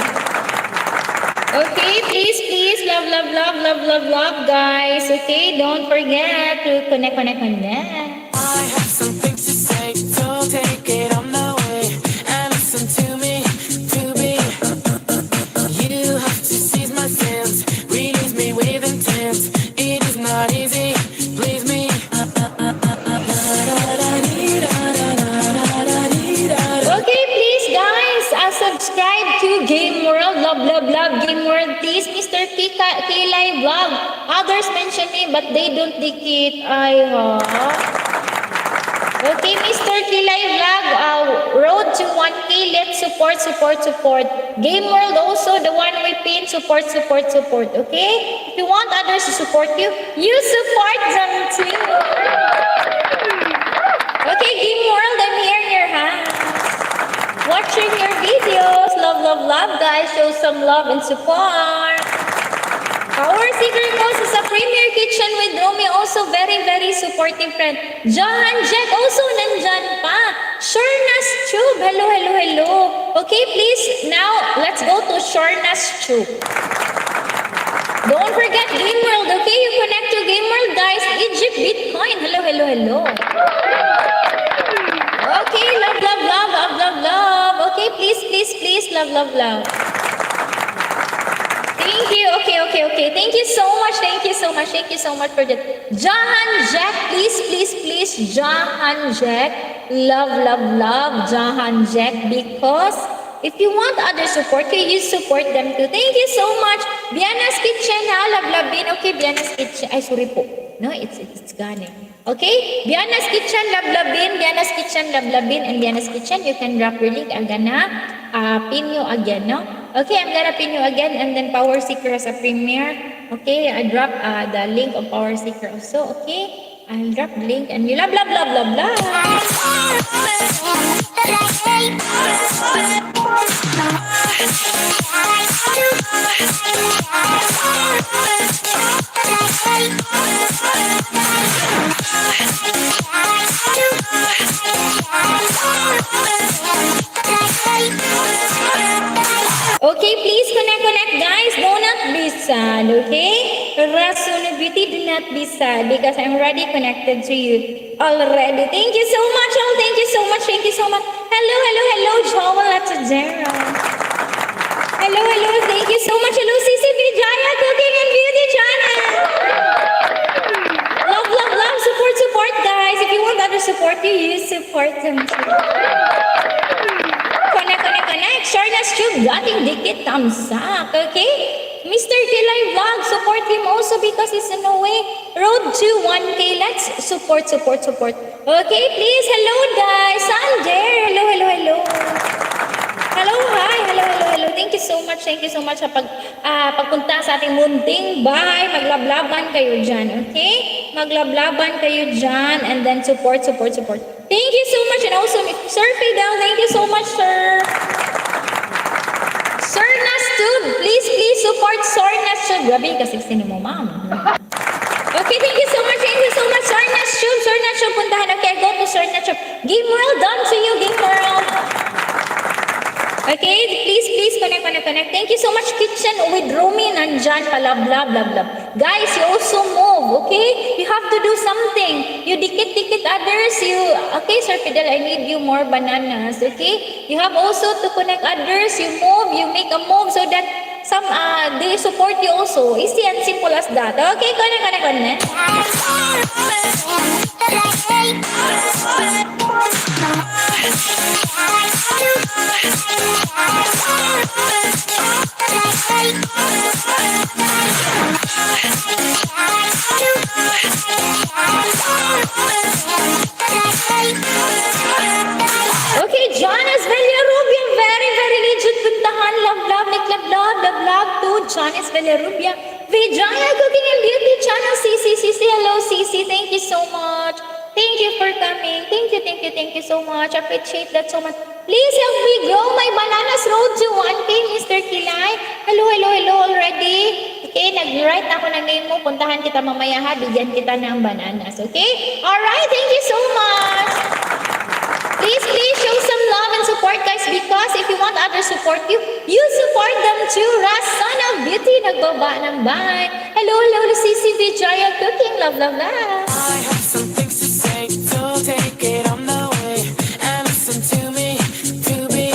Okay, please, love, guys. Okay, don't forget to connect. I have some things to say, so take it on the way and listen to me, to be. You have to seize my sense, release me with intent. It is not easy, please me. Okay, please guys, subscribe to Game World, love, Game World, please. Mr. Kilay Vlog. Others mention me, but they don't dikit. Okay, Mr. Kilay Vlog, road to 1K, let's support. Game World also, the one we pin, support, okay? If you want others to support you, you support them too. Okay, Game World, I'm here in your house. Watching your videos, love, guys, show some love and support. Our secret host is a premier kitchen with Romy, also very supportive friend. John Jet also nandyan. pa. Shorna's Tube. Hello, hello, hello. Okay, please, now, let's go to Shorna's Tube. Don't forget Game World, okay? You connect to Game World, guys. Egypt Bitcoin. Hello, hello, hello. Okay, love, love, love, love, love, love. Okay, please, please, please, love, love, love. Thank you. Okay. Thank you so much. Thank you so much. Thank you so much for that. Jahan Jack, please, please, please. Jahan Jack. Love, love, love. Jahan Jack. Because if you want other support, you support them too. Thank you so much. Biana's Kitchen, ha? Love, love, bin. Okay, Biana's Kitchen. Ay, sorry po. No, it's gone. Okay? Biana's Kitchen, love, love, bin. Biana's Kitchen, love, love, bin. And Biana's Kitchen, you can drop your link. I'm gonna pin you again, no? Okay, I'm gonna pin you again, and then Power Seeker as a premiere. Okay, I drop the link of Power Seeker also. Okay, I'll drop the link, and you love, love, love, love, love. Okay, please connect, guys. Do not be sad, okay? Rasun Beauty, do not be sad because I'm already connected to you already. Thank you so much, all. Thank you so much. Thank you so much. Hello, hello, hello, Joel at Zara. Hello, hello. Thank you so much. Hello, Sisi Vijaya Cooking and Beauty Channel. Love, love, love. Support, support, guys. If you want other support, you support them too. Connect. Shorna's Tube, dating dikit thumbs up, okay? Mr. Kilay Vlog, support him also because he's on the way. Road to 1K. Let's support. Okay, please. Hello, guys. Sander. Hello. Hello, hi. Hello. Thank you so much sa pagpunta sa ating munting bahay. Maglablaban kayo dyan, okay? Maglablaban kayo dyan and then support. Thank you so much. And also, Sir Fidel, thank you so much, sir. Sornas Tube, please support Sornas Tube. Grabe kasi sino mo, ma'am. Okay, thank you so much. Sornas Tube, puntahan. Okay, go to Sornas Tube. Game World, done to you, Game World. Okay, please connect. Thank you so much, Kitchen with Rumi, nandyan pala, blah. Guys, you also move, okay? You have to do something. You dikit others, okay, Sir Fidel, I need you more bananas, okay? You have also to connect others, you move, you make a move so that they support you also. Easy and simple as that. Okay, connect. Okay, Jonas Villarubia, very legit puntahan. Love, to Jonas Villarubia. Vijaya Cooking and Beauty Channel, CC. Hello, CC. Thank you so much. Thank you for coming. Thank you so much. Appreciate that so much. Please help me grow my bananas road to 1K, Mr. Kilay. Hello already. Okay, nag-write ako ng name mo. Puntahan kita mamaya ha. Bigyan kita ng bananas. Okay? Alright, thank you so much. Please show some love and support, guys, because if you want others support you, you support them too. Rasan of Beauty, nagbaba ng bahay. Hello, Sisi Vijaya Cooking. Love. I have some things to say, so take it on the way and listen to me, to be.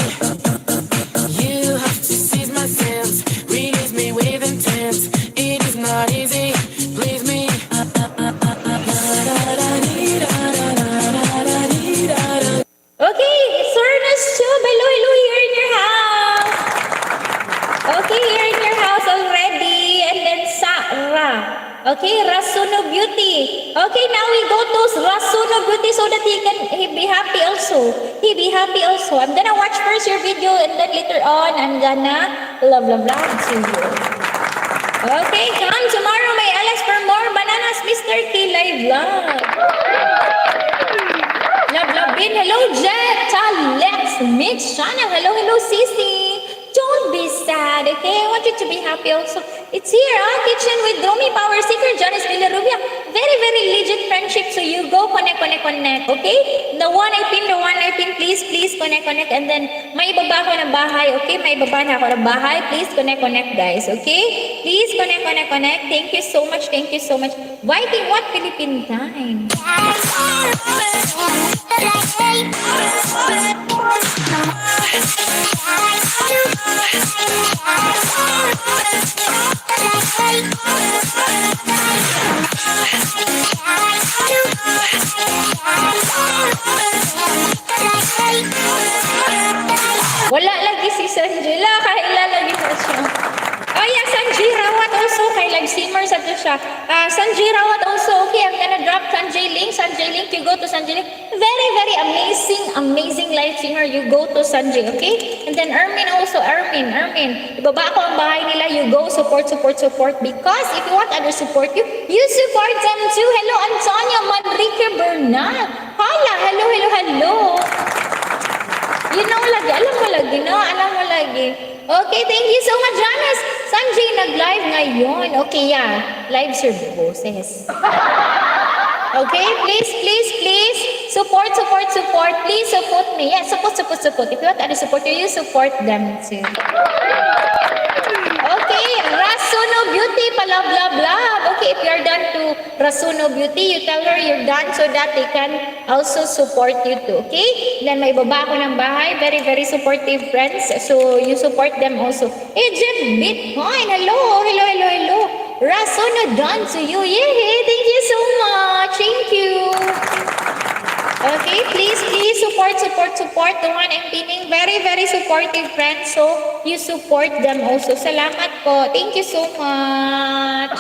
You have to seize my sense, release me with intent. It is not easy, please me. Okay, Sornas Tube, hello, here in your house. Okay, here in your house already. And then Sarah. Okay, Rasuno Beauty. Okay, now we go to Rasuno Beauty so that he be happy also. I'm gonna watch first your video and then later on, I'm gonna love to you. Okay, come tomorrow, may alas for more bananas, Mr. Kilay Vlog. Love, bin. Hello, Jetta. Let's mix channel. Hello, Sisi. Don't be sad. sad, okay? I want you to be happy also. It's here, Kitchen with Romy Power Seeker, Janice Villarubia. Very, very legit friendship. So you go connect, okay? The one I pin, please, connect. And then, may ibaba ko na bahay, okay? May ibaba na ako na bahay. Please connect, guys, okay? Please connect. Thank you so much. Viking, what Philippine time? Wala lagi si Sanjila, kaila lagi na siya. Oh yeah, Sanjay Rawat also, kay live streamer sa to siya. Sanjay Rawat also, okay, I'm gonna drop Sanjay link, you go to Sanjay link. Very, very amazing live streamer, you go to Sanjay, okay? And then Ermin also, Ermin. Ibaba ko ang bahay nila, you go support, because if you want others support you, you support them too. Hello, Antonio Manrique Bernal. Hala, hello. You know lagi, alam mo lagi. Okay, thank you so much, Janice. Sanjay nag-live ngayon. Okay, yeah. Live your boses. Okay, please. Support. Please support me. Yeah, support. If you want to support you support them too. Okay, Rasuno Beauty, blah. Okay, if you're done to Rasuno Beauty, you tell her you're done so that they can also support you too, okay? Then may baba ko ng bahay, very, very supportive friends. So, you support them also. Egypt Bitcoin, hello. Rasuno done to you. Yay, thank you so much. Thank you. Okay, please support the one I'm pinning. Very, very supportive friends. So, you support them also. Salamat po. Thank you so much.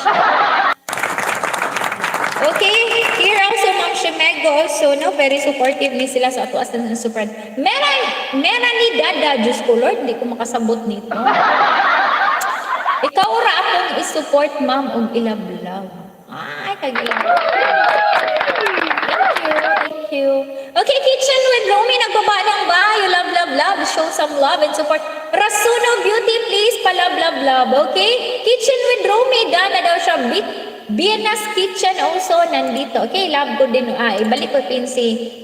Okay, here also Ma'am Shemego also, no? Very supportive ni sila sa atuas na support. Meron ni Dada. Diyos ko, Lord, hindi ko makasabot nito. Ikaw ra akong isupport, ma'am, og ilablaw. Ay, kagilaw. Thank you. Okay, Kitchen with Romy, nagbaba ng bahay. Love. Show some love and support. Rasuno Beauty, please, love. Okay? Kitchen with Romy, dana daw siya. Vienna's Kitchen also nandito. Okay, love ko din. Ibalik ko pin si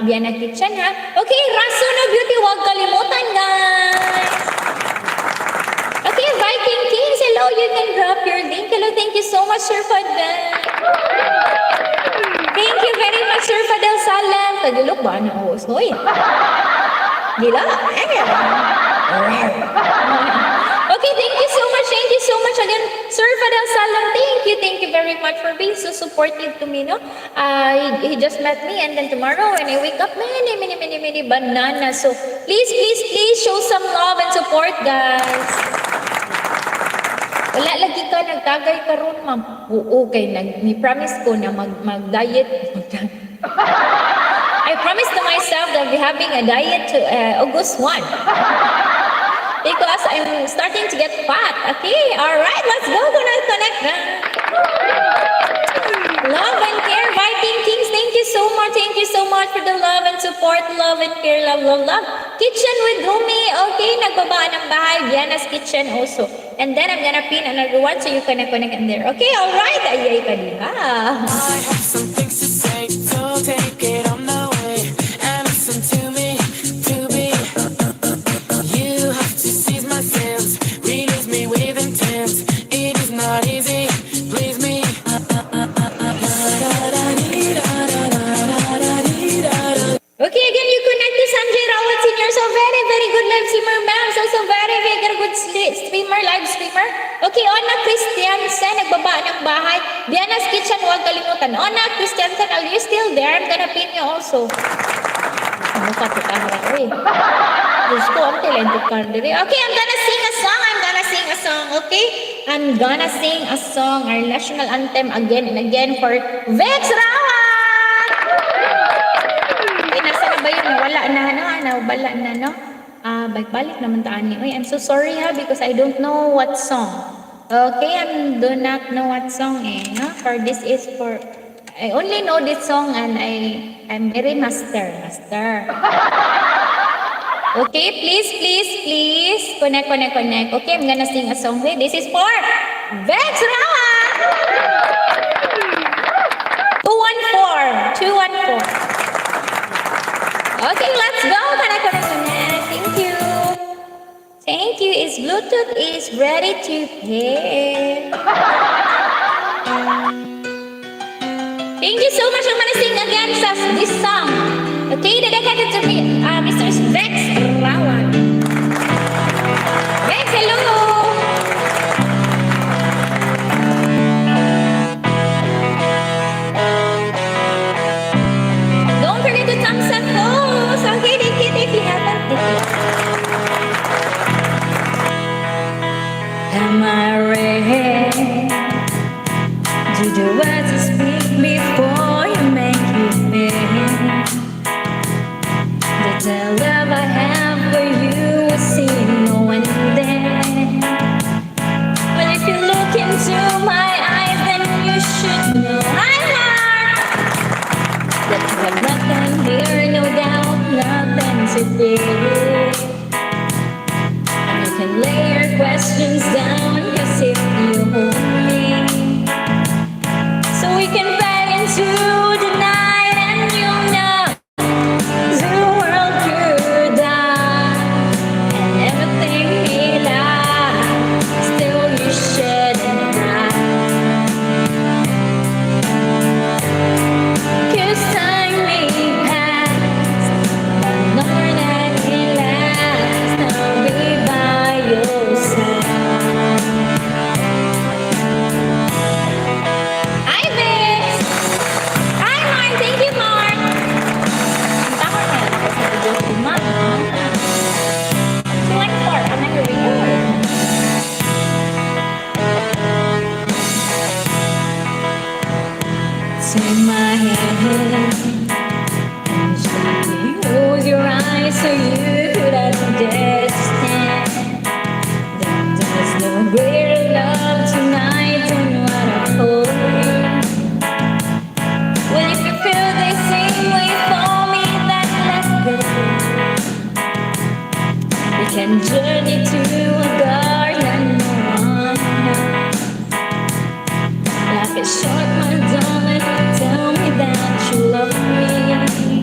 Vienna Kitchen, ha? Okay, Rasuno Beauty, huwag kalimutan, guys. Okay, Viking Kings, hello, you can drop your link. Hello, thank you so much, Sir Fadel. Thank you very much, Sir Fadel Salam. Tagilok ba na host? Hoy. Gila. Okay, thank you so much again, Sir Fadel Salam. Thank you very much for being so supportive to me, no? He just met me, and then tomorrow when I wake up, many bananas. So please show some love and support, guys. Wala lagi ka nagtagay karon, ma'am. Oo, kay ni-promise ko na mag-diet. I promised to myself that I'll be having a diet to August 1. Because I'm starting to get fat. Okay, alright, let's go. Gonna connect na. Love and care, Viking Kings. Thank you so much for the love and support. Love and care, love. Kitchen with Rumi. Okay, nagbaba ng bahay. Vienna's Kitchen also. And then I'm gonna pin another one so you can connect in there. Okay, alright. Ayay ka diba? I have some things to say, so take it on the way and listen to me, You have to seize my sense, release me with intent. It is not easy, please me. Okay, again, you connect to Sanjay Rawat Senior. So very, very good live streamer, ma'am. So very, very good streamer, live streamer. Okay, Ona Christiansen, nagbaba ng bahay. Diana's Kitchen, huwag kalimutan. Ona Christiansen, are you still there? I'm gonna pin you also. Ano ka, tukahara, oy. Diyos ko, ang talento ka rin. Okay, I'm gonna sing a song, okay? I'm gonna sing a song, our national anthem again and again for Vex Rawat! Okay, nasa na ba yun? Nawala na, nawala na, no? Balik naman taan niyo. I'm so sorry, ha, because I don't know what song. Okay, I do not know what song, no? For this is for... I only know this song and I'm very master. Okay, please, please, please. Connect, connect, connect. Okay, I'm gonna sing a song. Okay, this is for Vex Rawa. 214. 214. Okay, let's go. Connect, connect, connect. Thank you. Thank you. Is Bluetooth is ready to pair. Thank you so much. I'm gonna sing again this song. Okay, dedicated to me, Mr. Vex Rawa. Vex, hello. Don't forget to thumbs up post. Okay, Dikit, if you haven't. Am I ready to do what to speak before you make you feel? The love I have for you is seen no one there. But if you look into my eyes, then you should know my heart. That you have nothing here, no doubt, nothing to fear. And you can lay your questions down, cause if you hold me, so we can fade into the night and you'll know the world could die and everything may lie, still you shouldn't cry. Cause time may pass, but longer than it lasts, I'll be by your side. Hi Vex! Hi Mark! Thank you Mark! Tama na ako sa video si Mark. Select 4, I'm not real. Take my hand and gently close your eyes so you could understand that there's no greater love tonight than what I hold you. Well, if you feel the same way for me, then let's go. We can journey to a garden no one knows. Life is short, my darling. Tell me that you love me,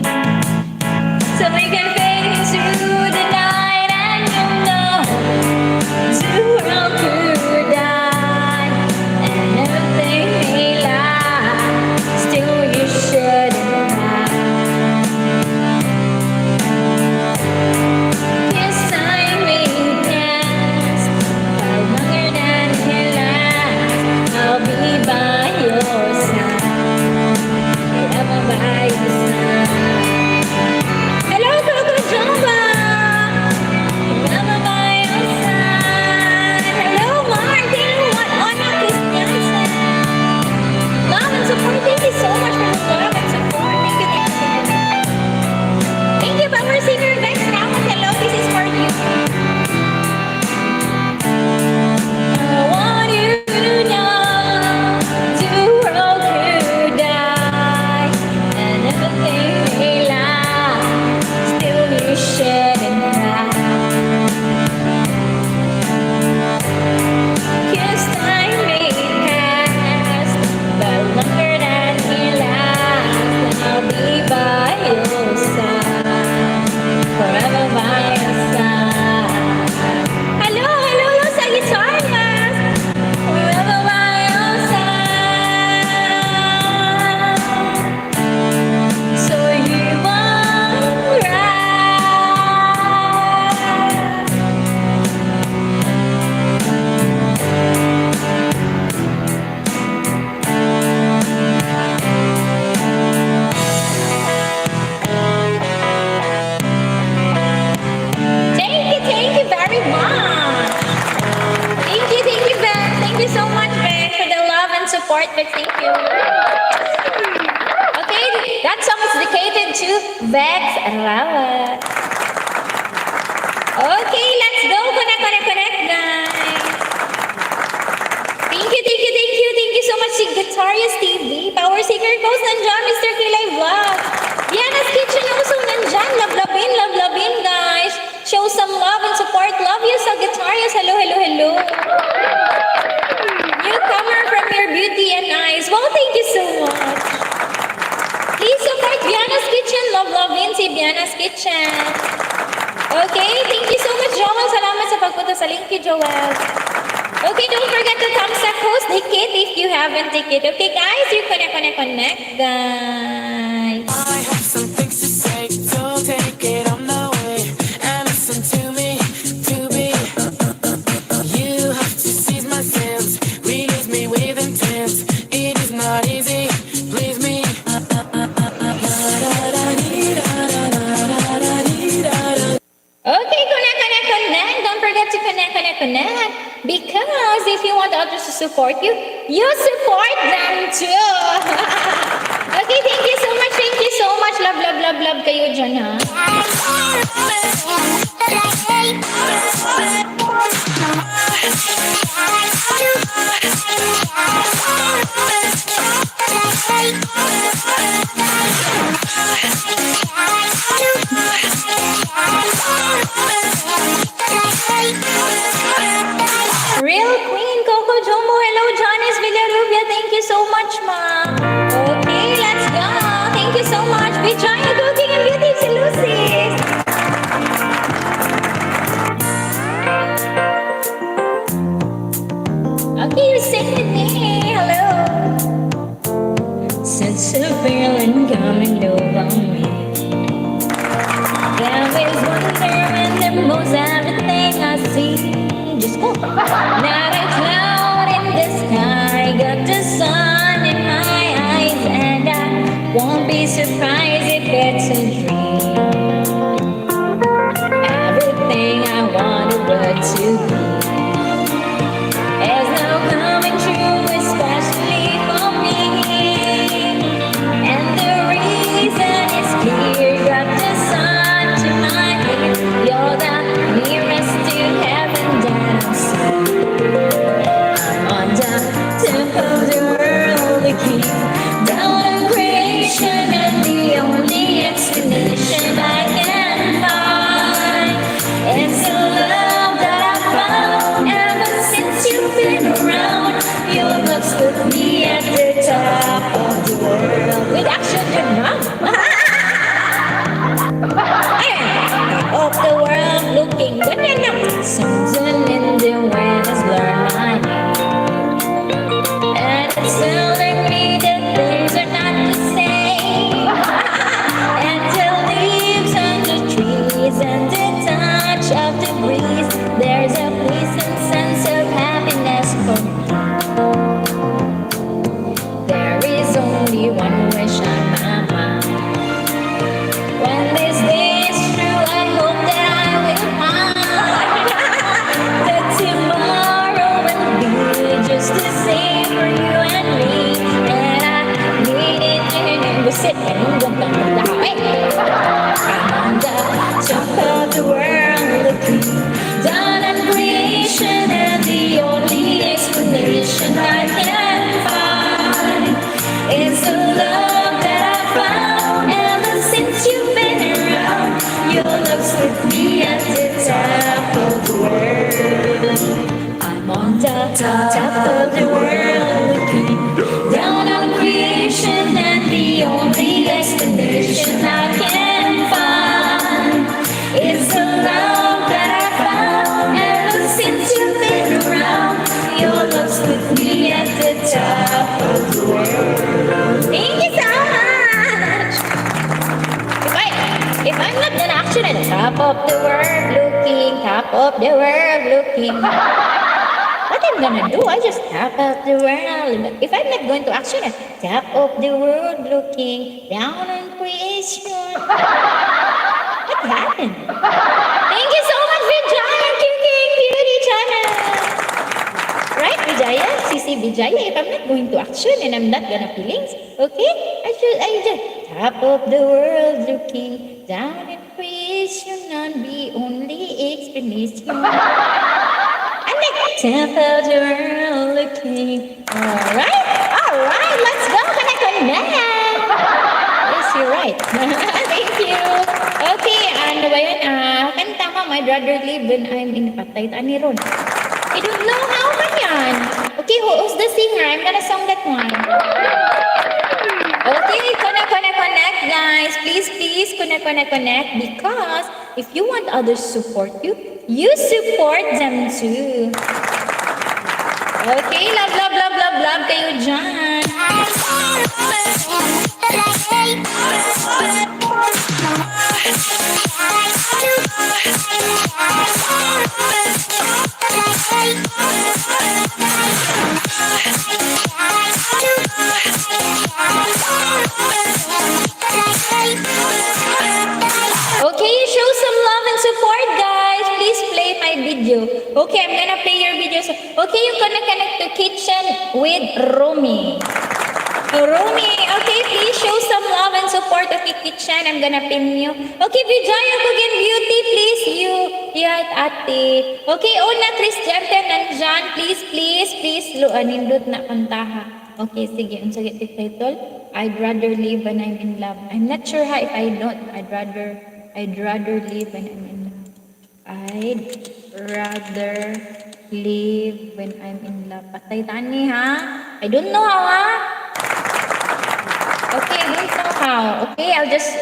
so we can fade into the night and you'll know the world could die and everything may lie, still you shouldn't cry. This time may pass, but longer than it lasts, I'll be by your side, forever by your side. Hello, Coco Jumba! Forever by your side. Hello, Martin! What honor is Nancy? Love and support. Thank you so much for the love and support. Thank you, thank you. Thank you, Power Singer Vex Rawa. Hello, this is for you. I want you to know the world could die and everything may lie, still you shouldn't cry. Cause time may pass, but longer than it lasts, I'll be by your side, forever by your side. Hello, hello, hello sa guitar mas. Forever by your side, so you won't cry. Thank you very much. Thank you, Ben. Thank you so much, Ben, for the love and support. But thank you. Okay, that song is dedicated to Vex Rawa. Okay, let's go. Connect, connect, connect, guys. Thank you, thank you, thank you. Thank you so much, si Guitarius TV. Power Seeker Post, nandiyan, Mr. Kilay Vlog. Diana's Kitchen also nandyan. Love, guys. si Biana's Kitchen. Okay, thank you so much, Joel. Salamat sa pagpunta sa link you, Joel. Okay, don't forget to thumbs up host Dikit if you haven't Dikit. Okay, guys, you connect, guys. I have some things to say, so take it on the way and listen to me, to be. You have to seize my sense, release me with intent. It is not easy, please me. Okay, connect. Don't forget to connect. Because if you want others to support you, you support them too. Okay, thank you so much. Love kayo dyan, ha? Real Queen Coco Jumbo, hello Janice Villarubia, thank you so much, ma. Okay, let's go. Thank you so much, Vijaya Cooking and Beauty, si Lucy. Okay, you sing with me. Hello. Sense a feeling coming over me. There is wonder in the most everything I see. Just go. Not a cloud in the sky, got the sun in my eyes, and I won't be surprised if it's a dream. Everything I wanted were to be is now coming true, especially for me. And the reason is clear, got the sun to my head. You're the nearest to heaven that I've seen. I'm on the top of the world, looking down on creation, and the only explanation I can find is the love that I found ever since you've been around. Your looks put me at the top of the world. With action, of the world, looking good enough. Something in the wind has blurred my name, and it's telling me that things are not the same. And the leaves on the trees and the touch of the breeze, there's a pleasant sense of happiness for me. There is only one wish on my mind. When this day is through, I hope that I will find that tomorrow will be just the same for you and me. And I need it. We sit and look on the highway. I'm on the top of the world, looking down on creation, and the only explanation I can find is the love that I found ever since you've been around. Your love's with me at the top of the world. I'm on the top of the world, looking down on creation, and the only explanation I can find is the love that I found ever since you've been around. Your love's with me at the top of the world. Thank you so much. If I'm not an action at the top of the world, looking, top of the world, looking. What I'm gonna do, I just top of the world. If I'm not going to action at top of the world, looking down on creation. What happened? Thank you so much, Vijaya Cooking Beauty Channel. Right, Vijaya? CC Vijaya, if I'm not going to action and I'm not gonna feelings, okay? I just top of the world, looking down at creation, and the only explanation. And the top of the world, looking. Alright, let's go, connect. Yes, you're right. Thank you. Okay, ano ba yun? Kanta mo, my brother live when I'm in patay. Ani ron. I don't know how man yan. Okay, who's the singer? I'm gonna song that one. Okay, connect, guys. Please, connect. Because if you want others to support you, you support them too. Okay, love kayo dyan. Okay, show some love and support, guys. Please play my video. Okay, I'm gonna play your videos. Okay, you connect to kitchen with Romy. Okay, please show some love and support. Okay, kitchen, I'm gonna pin you. Okay, Vijaya Cooking Beauty, please, you at ate. Okay, Una Cristiante nandyan. Please, nindot na kantaha. Okay, sige, ang sige title. I'd rather live when I'm in love. I'm not sure if I don't. I'd rather live when I'm in love. I'd rather live when I'm in love. Patay tani ha? I don't know how ha? Okay, I don't know how. Okay, I'll just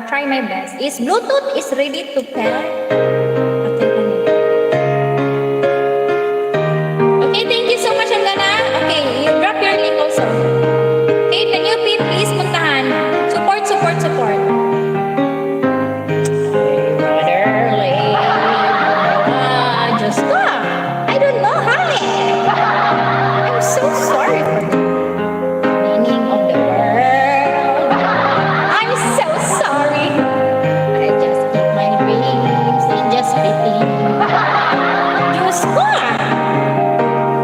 try my best. Is Bluetooth is ready to pair? Patay tani. Okay, thank you so much. Okay, you drop your link also. Okay, can you please puntahan? Support. Just stop. I don't know how. I'm so sorry for the meaning of the world. I'm so sorry. I just keep my dreams and just pretend. Just stop.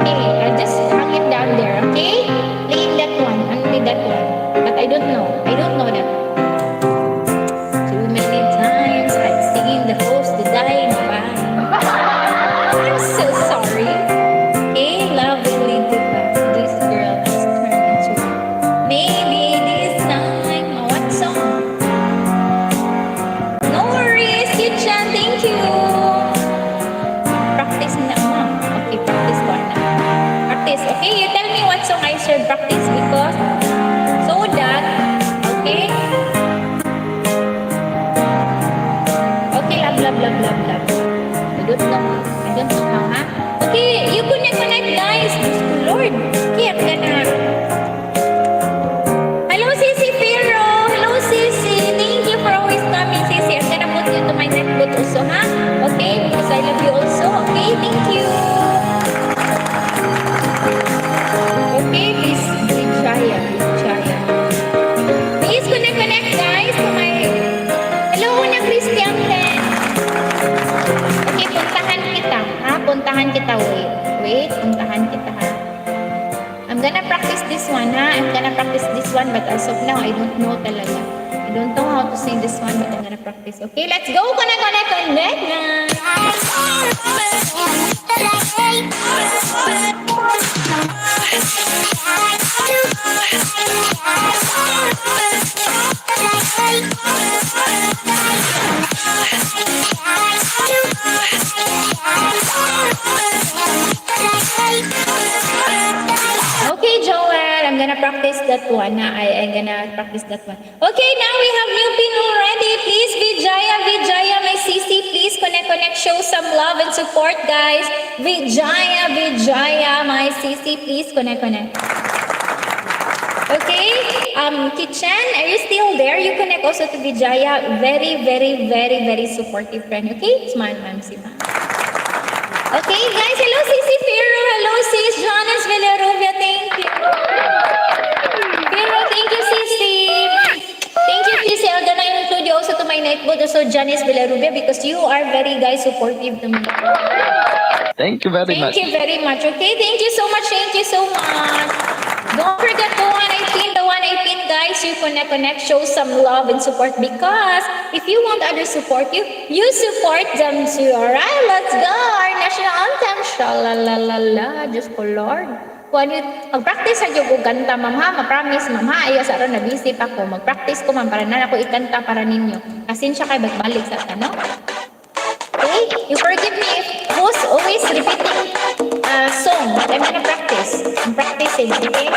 Okay, I'll just hang it down there, okay? Playing that one, only that one. But I don't know that. Too many times I've seen the host dying by. I'm so sorry. Hey, love will lead you back. This girl has turned into maybe this time. What song? No worries, kitchen. Thank you. Practice na, ma'am. Okay, practice ko na. Practice. Okay, you tell me what song I should practice because so that, okay? Okay, love. I don't know how, ha? Okay, you connect, guys. Lord. Okay, I'm gonna... Hello, Sisi Pero. Hello, Sisi. Thank you for always coming, Sisi. I'm gonna put you to my netbook also, ha? Okay, because I love you also. Okay, thank you. Okay, please, Vijaya. Please connect, guys, to my... Hello, Una Cristiante. Okay, puntahan kita, wait, puntahan kita, ha. I'm gonna practice this one, ha. But as of now, I don't know talaga. I don't know how to sing this one, but I'm gonna practice. Okay, let's go, connect na. Okay, Joel, I'm gonna practice that one. I'm gonna practice that one. Okay, now we have new people ready. Please, Vijaya, my CC, please connect, show some love and support, guys. Vijaya, my CC, please connect. Okay, Kitchen, are you still there? You connect also to Vijaya. Very supportive friend. Okay, smile, ma'am, si ma'am. Okay, guys, hello, Sisi Pero. Hello, Sis Janice Villarubia. Thank you. Pero, thank you, Sisi. Thank you, Sisi. I'm gonna include you also to my netbook, also Janice Villarubia, because you are very, guys, supportive to me. Thank you very much. Thank you very much. Okay, thank you so much. Don't forget the 118, guys. You connect, show some love and support because if you want others support you, you support them too. Alright, let's go. Our national anthem. Shalalala. Diyos ko, Lord. Kung ano, mag-practice sa ko kanta, ma'am ha. Ma-promise, ma'am ha. Ayaw sa aron, nag-isip ako. Mag-practice ko, ma'am, para na ako ikanta para ninyo. Pasensya kayo, balik sa tanong. Okay? You forgive me if who's always repeating song, but I'm gonna practice. I'm practicing, okay?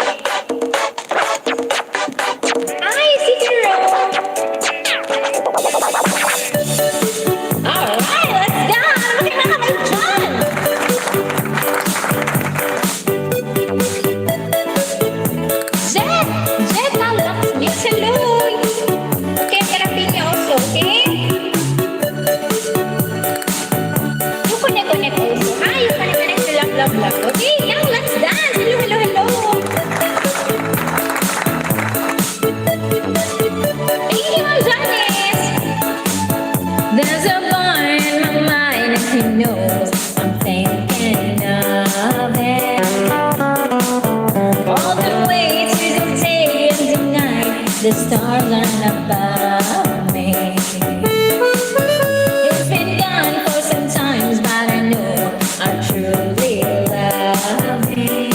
love, love. Okay, now let's dance. Hello, hello, hello. Thank you, Janice. There's a boy in my mind and he knows I'm thinking of him. All the way to the day and the night, the stars are above me. It's been gone for some times, but I know I truly love him.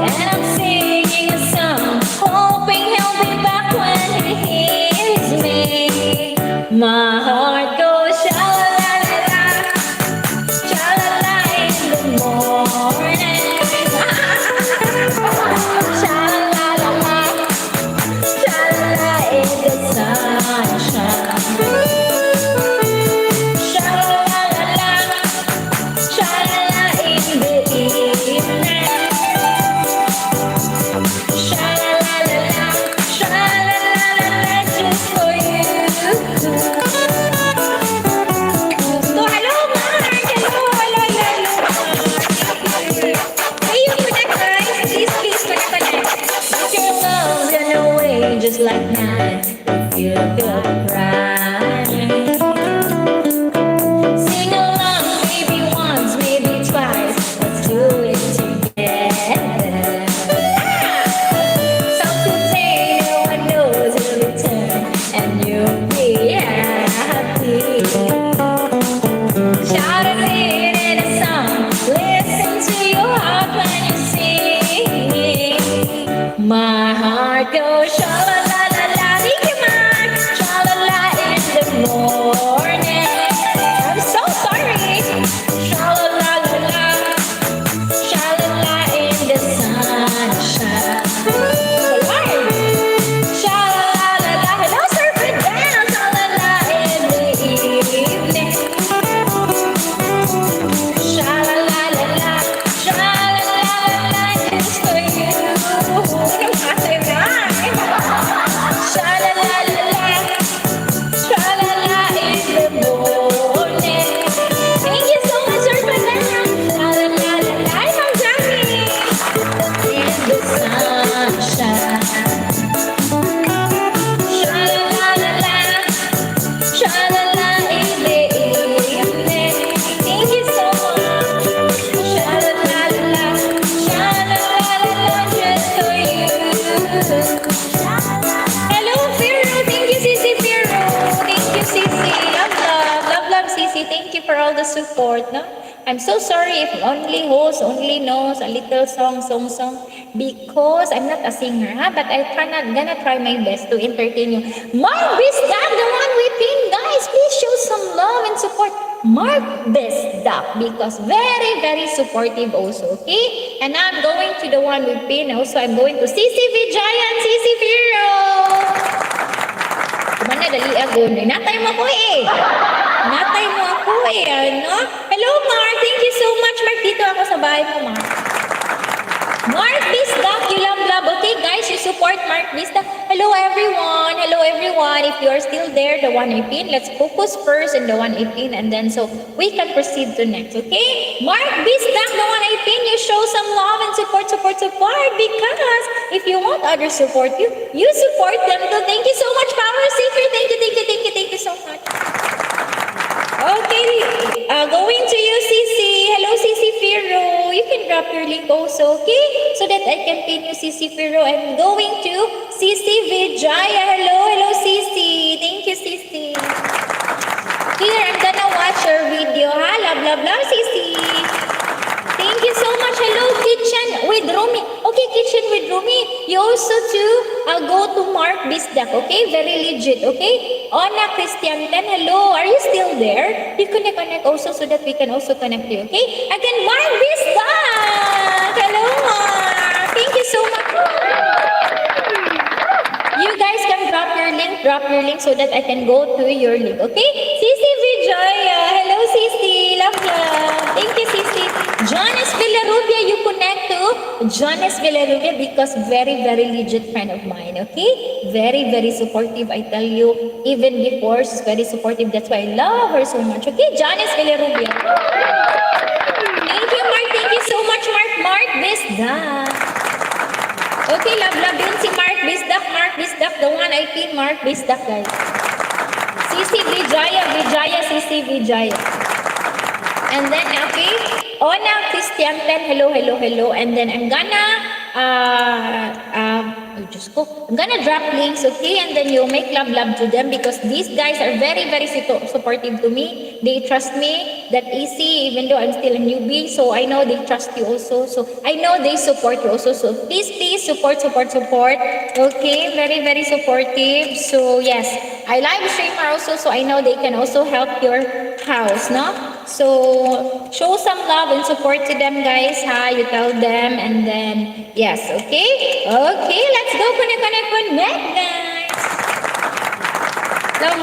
And I'm singing a song, hoping he'll be back when he hears me. My heart goes sha-la-la-la-la, sha-la-la in the morning. Sha-la-la-la-la, sha-la-la in the sunshine. Sha-la-la-la-la, sha-la-la in the evening. Sha-la-la-la-la, sha-la-la-la-la, just for you. So, hello, Mark. Hello, hello, hello, Mark. Hey, you connect, guys. Please, please, connect. Put your love in a way just like mine. You feel crying. Sing along, maybe once, maybe twice. Let's do it together. Some could say no one knows he'll return, and you'll be happy. Shout it in a song, listen to your heart when you sing. My heart goes sha-la-la-la-la, thank you, Mark. Sha-la-la in the morning. I'm so sorry. Sha-la-la-la-la, sha-la-la in the sunshine. Lord. Sha-la-la-la-la, hello, Serpent Down. Sha-la-la in the evening. Sha-la-la-la-la, sha-la-la-la-la, just for you. Anong kasi ba? Sha-la-la-la-la, sha-la-la in the morning. Thank you so much, Serpent Down. Sha-la-la-la-la, I'm Johnny. In the sunshine. Sha-la-la-la-la, sha-la-la in the evening. Thank you so much. Sha-la-la-la-la, sha-la-la-la-la, just for you. Hello, Firo. Thank you, Sisi Firo. Thank you, Sisi. Love, love. Love, love, Sisi. Thank you for all the support, no? I'm so sorry if only host only knows a little song, because I'm not a singer, ha? But I gonna try my best to entertain you. Mark Bisdak, the one we pin, guys, please show some love and support. Mark Bisdak, because very, very supportive also, okay? And I'm going to the one we pin. Also, I'm going to Sisi Vijaya and Sisi Viro. Kumana, dali agon. Natay mo ko eh. Natay mo ako eh, ano? Hello, Mark. Thank you so much, Mark. Dito ako sa bahay mo, Mark. Mark Bisdak, you love, love. Okay, guys, you support Mark Bisdak. Hello, everyone. Hello, everyone. If you are still there, the one I pin, let's focus first in the one I pin, and then so we can proceed to next, okay? Mark Bisdak, the one I pin, you show some love and support, because if you want others support you, you support them too. Thank you so much, Power Seeker. Thank you so much. Okay, going to you, Sisi. Hello, Sisi Firo. You can drop your link also, okay? So that I can pin you, Sisi Firo. I'm going to Sisi Vijaya. Hello, Sisi. Thank you, Sisi. Here, I'm gonna watch your video, ha? Love, Sisi. Thank you so much. Hello, Kitchen with Rumi. Okay, Kitchen with Rumi. You also go to Mark Bisdak, okay? Very legit, okay? Ona Christianten, hello. Are you still there? You can connect also so that we can also connect you, okay? Again, Mark Bisdak. Hello, Mark. Thank you so much. You guys can drop your link so that I can go to your link, okay? Sisi Vijaya. Hello, Sisi. Love. Thank you, Sisi. Jonas Villarubia, you connect to Jonas Villarubia because very, very legit friend of mine, okay? Very, very supportive, I tell you. Even before, she's very supportive. That's why I love her so much, okay? Jonas Villarubia. Thank Bisdak, the one I pin Mark Bisdak, guys. CC Vijaya, CC Vijaya. And then, okay, Ona Christianten, hello. And then I'm gonna, I'm gonna drop links, okay? And then you make love to them because these guys are very, very supportive to me. They trust me that easy, even though I'm still a newbie. So I know they trust you also. So I know they support you also. So please support. Okay, very, very supportive. So yes, I live streamer also. So I know they can also help your house, no? So show some love and support to them, guys. Ha, you tell them, and then yes, okay, let's go connect, guys. Love.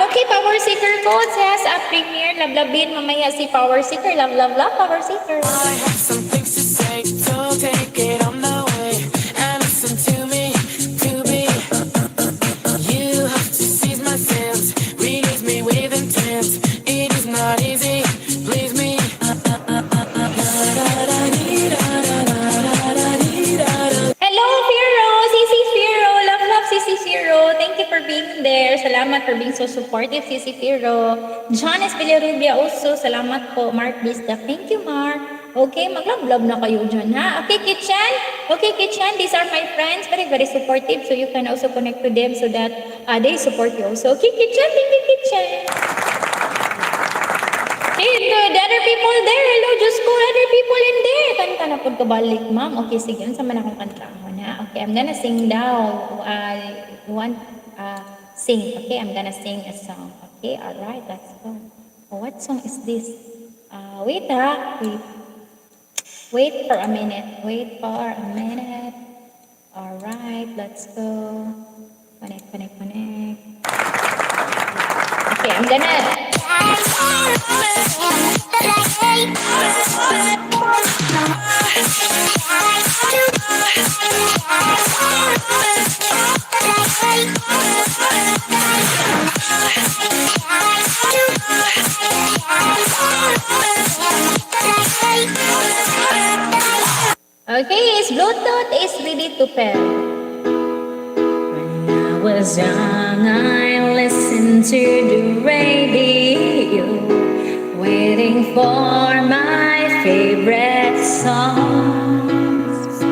Okay, Power Seeker codes has a premiere. Lablabin mamaya si Power Seeker. Love, Power Seeker. I have some things to say, so take it on the way and listen to me, to me. You have to seize my sense, release me with intent. It is not easy, please me. Hello, Firo! Sisi Firo! Love, Sisi Firo! Thank you for being there. Salamat for being so supportive, Sisi Firo. John Espillarubia also. Salamat po, Mark Bisdak. Thank you, Mark. Okay, mag-love na kayo dyan, ha? Okay, Kitchen. These are my friends. Very, very supportive. So you can also connect to them so that they support you also. Okay, Kitchen. Thank you, Kitchen. Hey, the other people there. Hello, just go, other people in there. Kanta na po kabalik, ma'am. Okay, sige. Ano sama na akong kanta mo na? Okay, I'm gonna sing daw. You want sing. Okay, I'm gonna sing a song. Okay, alright, let's go. Oh, what song is this? Wait. Wait for a minute. Alright, let's go. Connect. Okay, I'm gonna... Okay, his Bluetooth is ready to pair. When I was young, I listened to the radio, waiting for my favorite songs.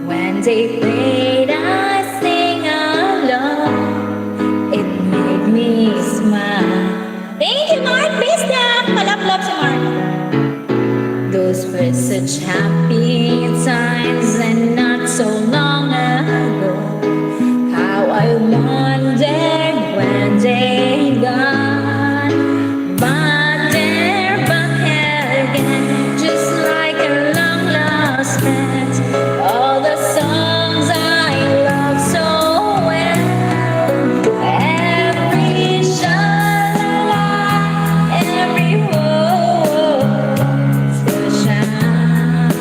When they played, I sing along. It made me smile. Thank you, Mark Bisdak. Love si Mark. Those were such happy times and not so long ago. How I wondered when they gone, but they're back again, just like a long lost friend. All the songs I love so well, every sha-la-la, every word still shines.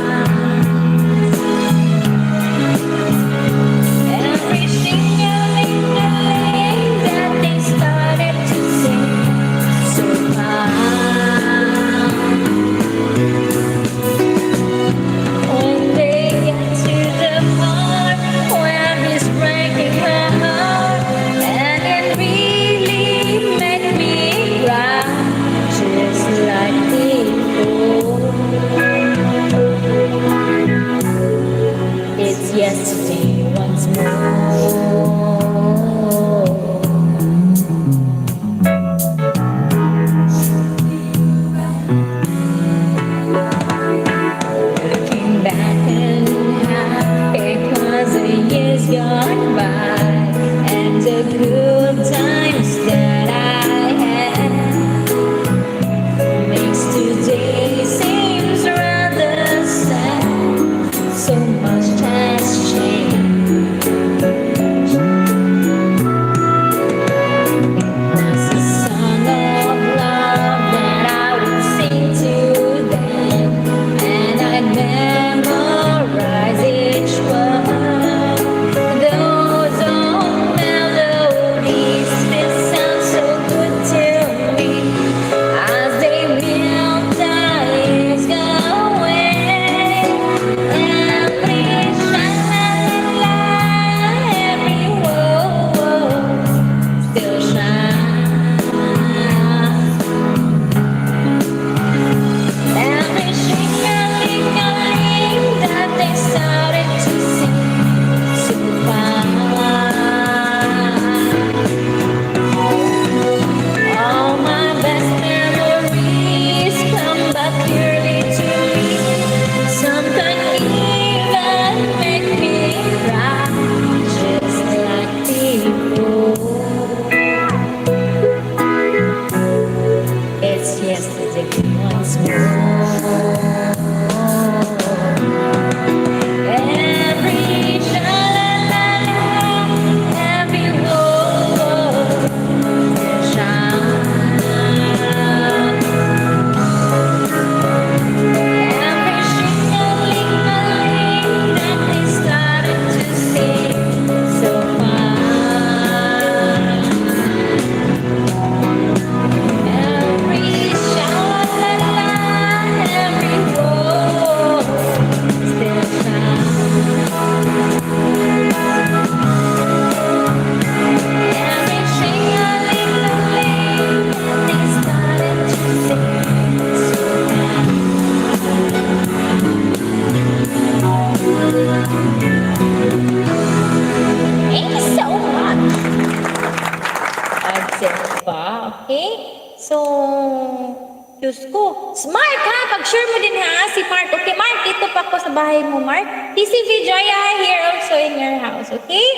Diyos ko. Smart ha! Pag-share mo din ha, si Mark. Okay, Mark, dito pa ako sa bahay mo, Mark. TC Vijaya here also in your house, okay?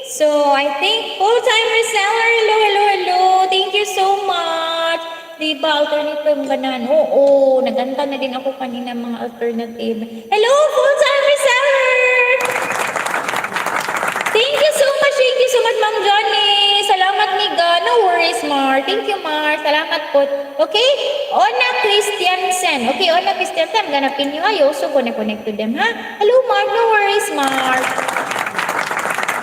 So, I think full-time reseller. Hello, hello, hello. Thank you so much. Diba, alternative yung ganan? Oo, naganta na din ako kanina mga alternative. Hello, full-time reseller! Thank you so much, Ma'am Johnny. Salamat, Niga. No worries, Mar. Thank you, Mar. Salamat po. Okay? Ona Christiansen. Okay, Ona Christiansen. I'm gonna pin you. I also gonna connect to them, ha? Hello, Mark. No worries, Mark.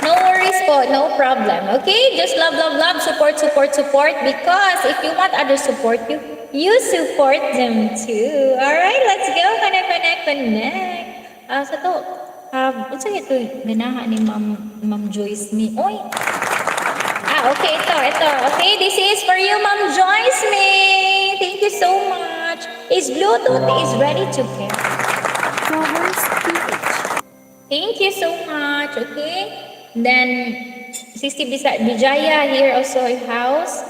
No worries po. No problem. Okay? Just love, love, love. Support, support, support. Because if you want others support you, you support them too. Alright? Let's go. Connect. Sa to. Unsa ito ganaha ni Ma'am Joyce me. Oy. Okay, ito. Okay, this is for you, Ma'am Joyce me. Thank you so much. Is Bluetooth is ready to pair. Thank you so much. Okay. Then, Sister Vijaya here also in house.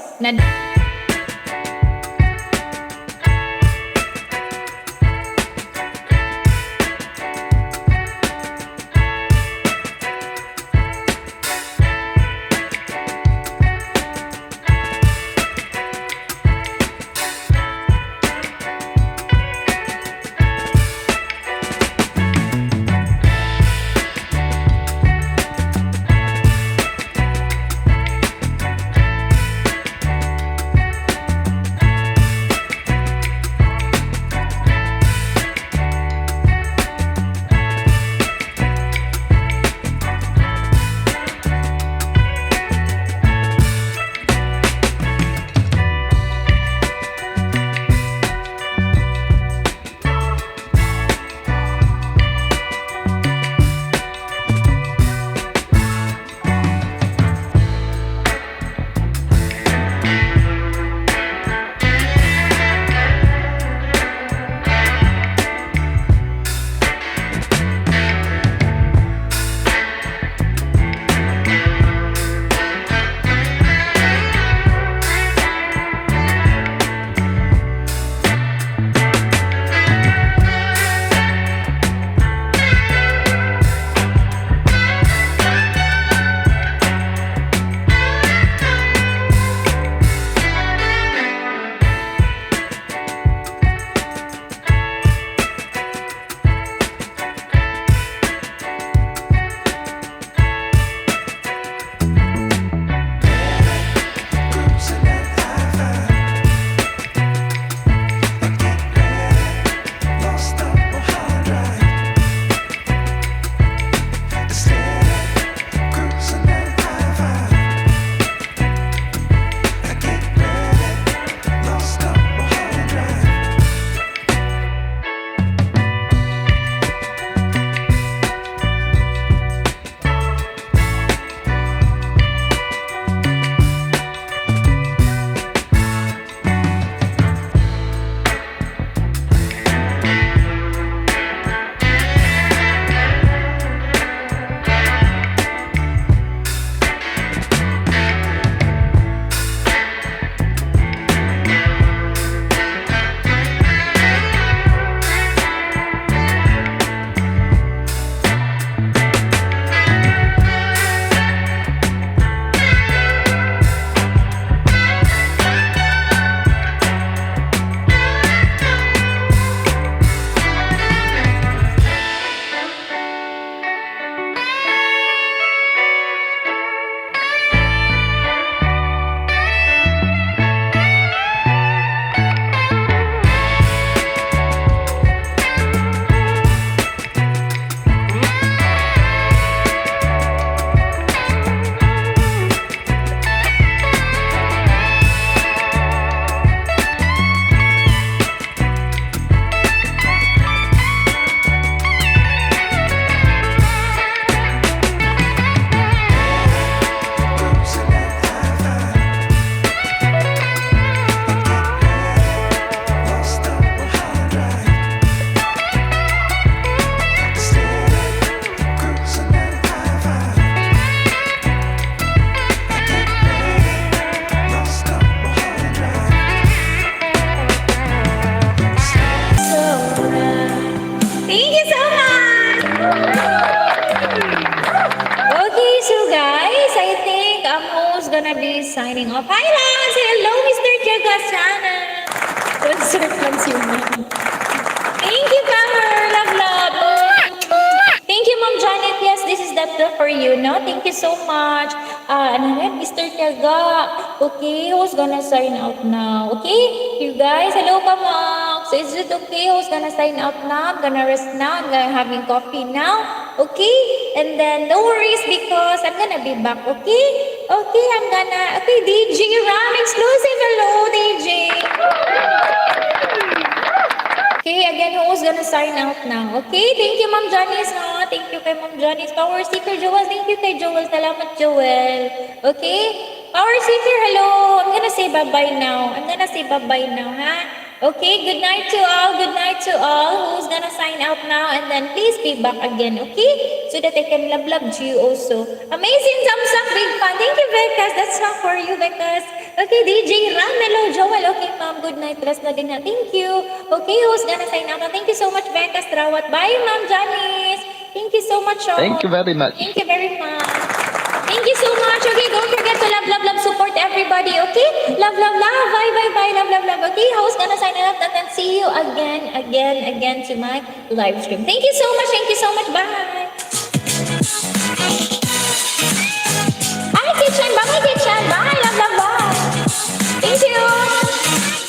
gonna be signing off? Hi, Lance! Hello, Mr. Jagasana! Concert lang si Mom. Thank you, Pammer! Love, love! Thank you, Mom Janet. Yes, this is that for you, no? Thank you so much. Ano yan? Mr. Tiaga. Okay, who's gonna sign out now? Okay, you guys. Hello, Mom. So is it okay? Who's gonna sign out now? I'm gonna rest now. I'm gonna having coffee now. Okay? And then no worries because I'm gonna be back. Okay? Okay, okay, DJ Ram exclusive. Hello, DJ. Okay, again, who's gonna sign out now? Okay, thank you, Ma'am Janice, no? Thank you kay Ma'am Janice. Power Seeker Joel, thank you kay Joel. Salamat, Joel. Okay? Power Seeker, hello. I'm gonna say bye-bye now. Ha? Okay, good night to all. Good night to all. Who's gonna sign out now? And then please be back again, okay? So that I can love you also. Amazing thumbs up, big fan. Thank you, Becas. That's not for you, Becas. Okay, DJ Ram. Hello, Joel. Okay, ma'am. Good night. Rest na din na. Thank you. Okay, who's gonna sign out? Thank you so much, Becca Strawat. Bye, Ma'am Janice. Thank you so much, all. Thank you very much. Thank you very much. Thank you so much. Okay, don't forget to love, support everybody. Okay? Love. Bye. Love. Okay, who's gonna sign out? And then see you again to my live stream. Thank you so much. Bye. Hi, Kitchen. Bye, Kitchen. Bye. Love. Bye. Thank you.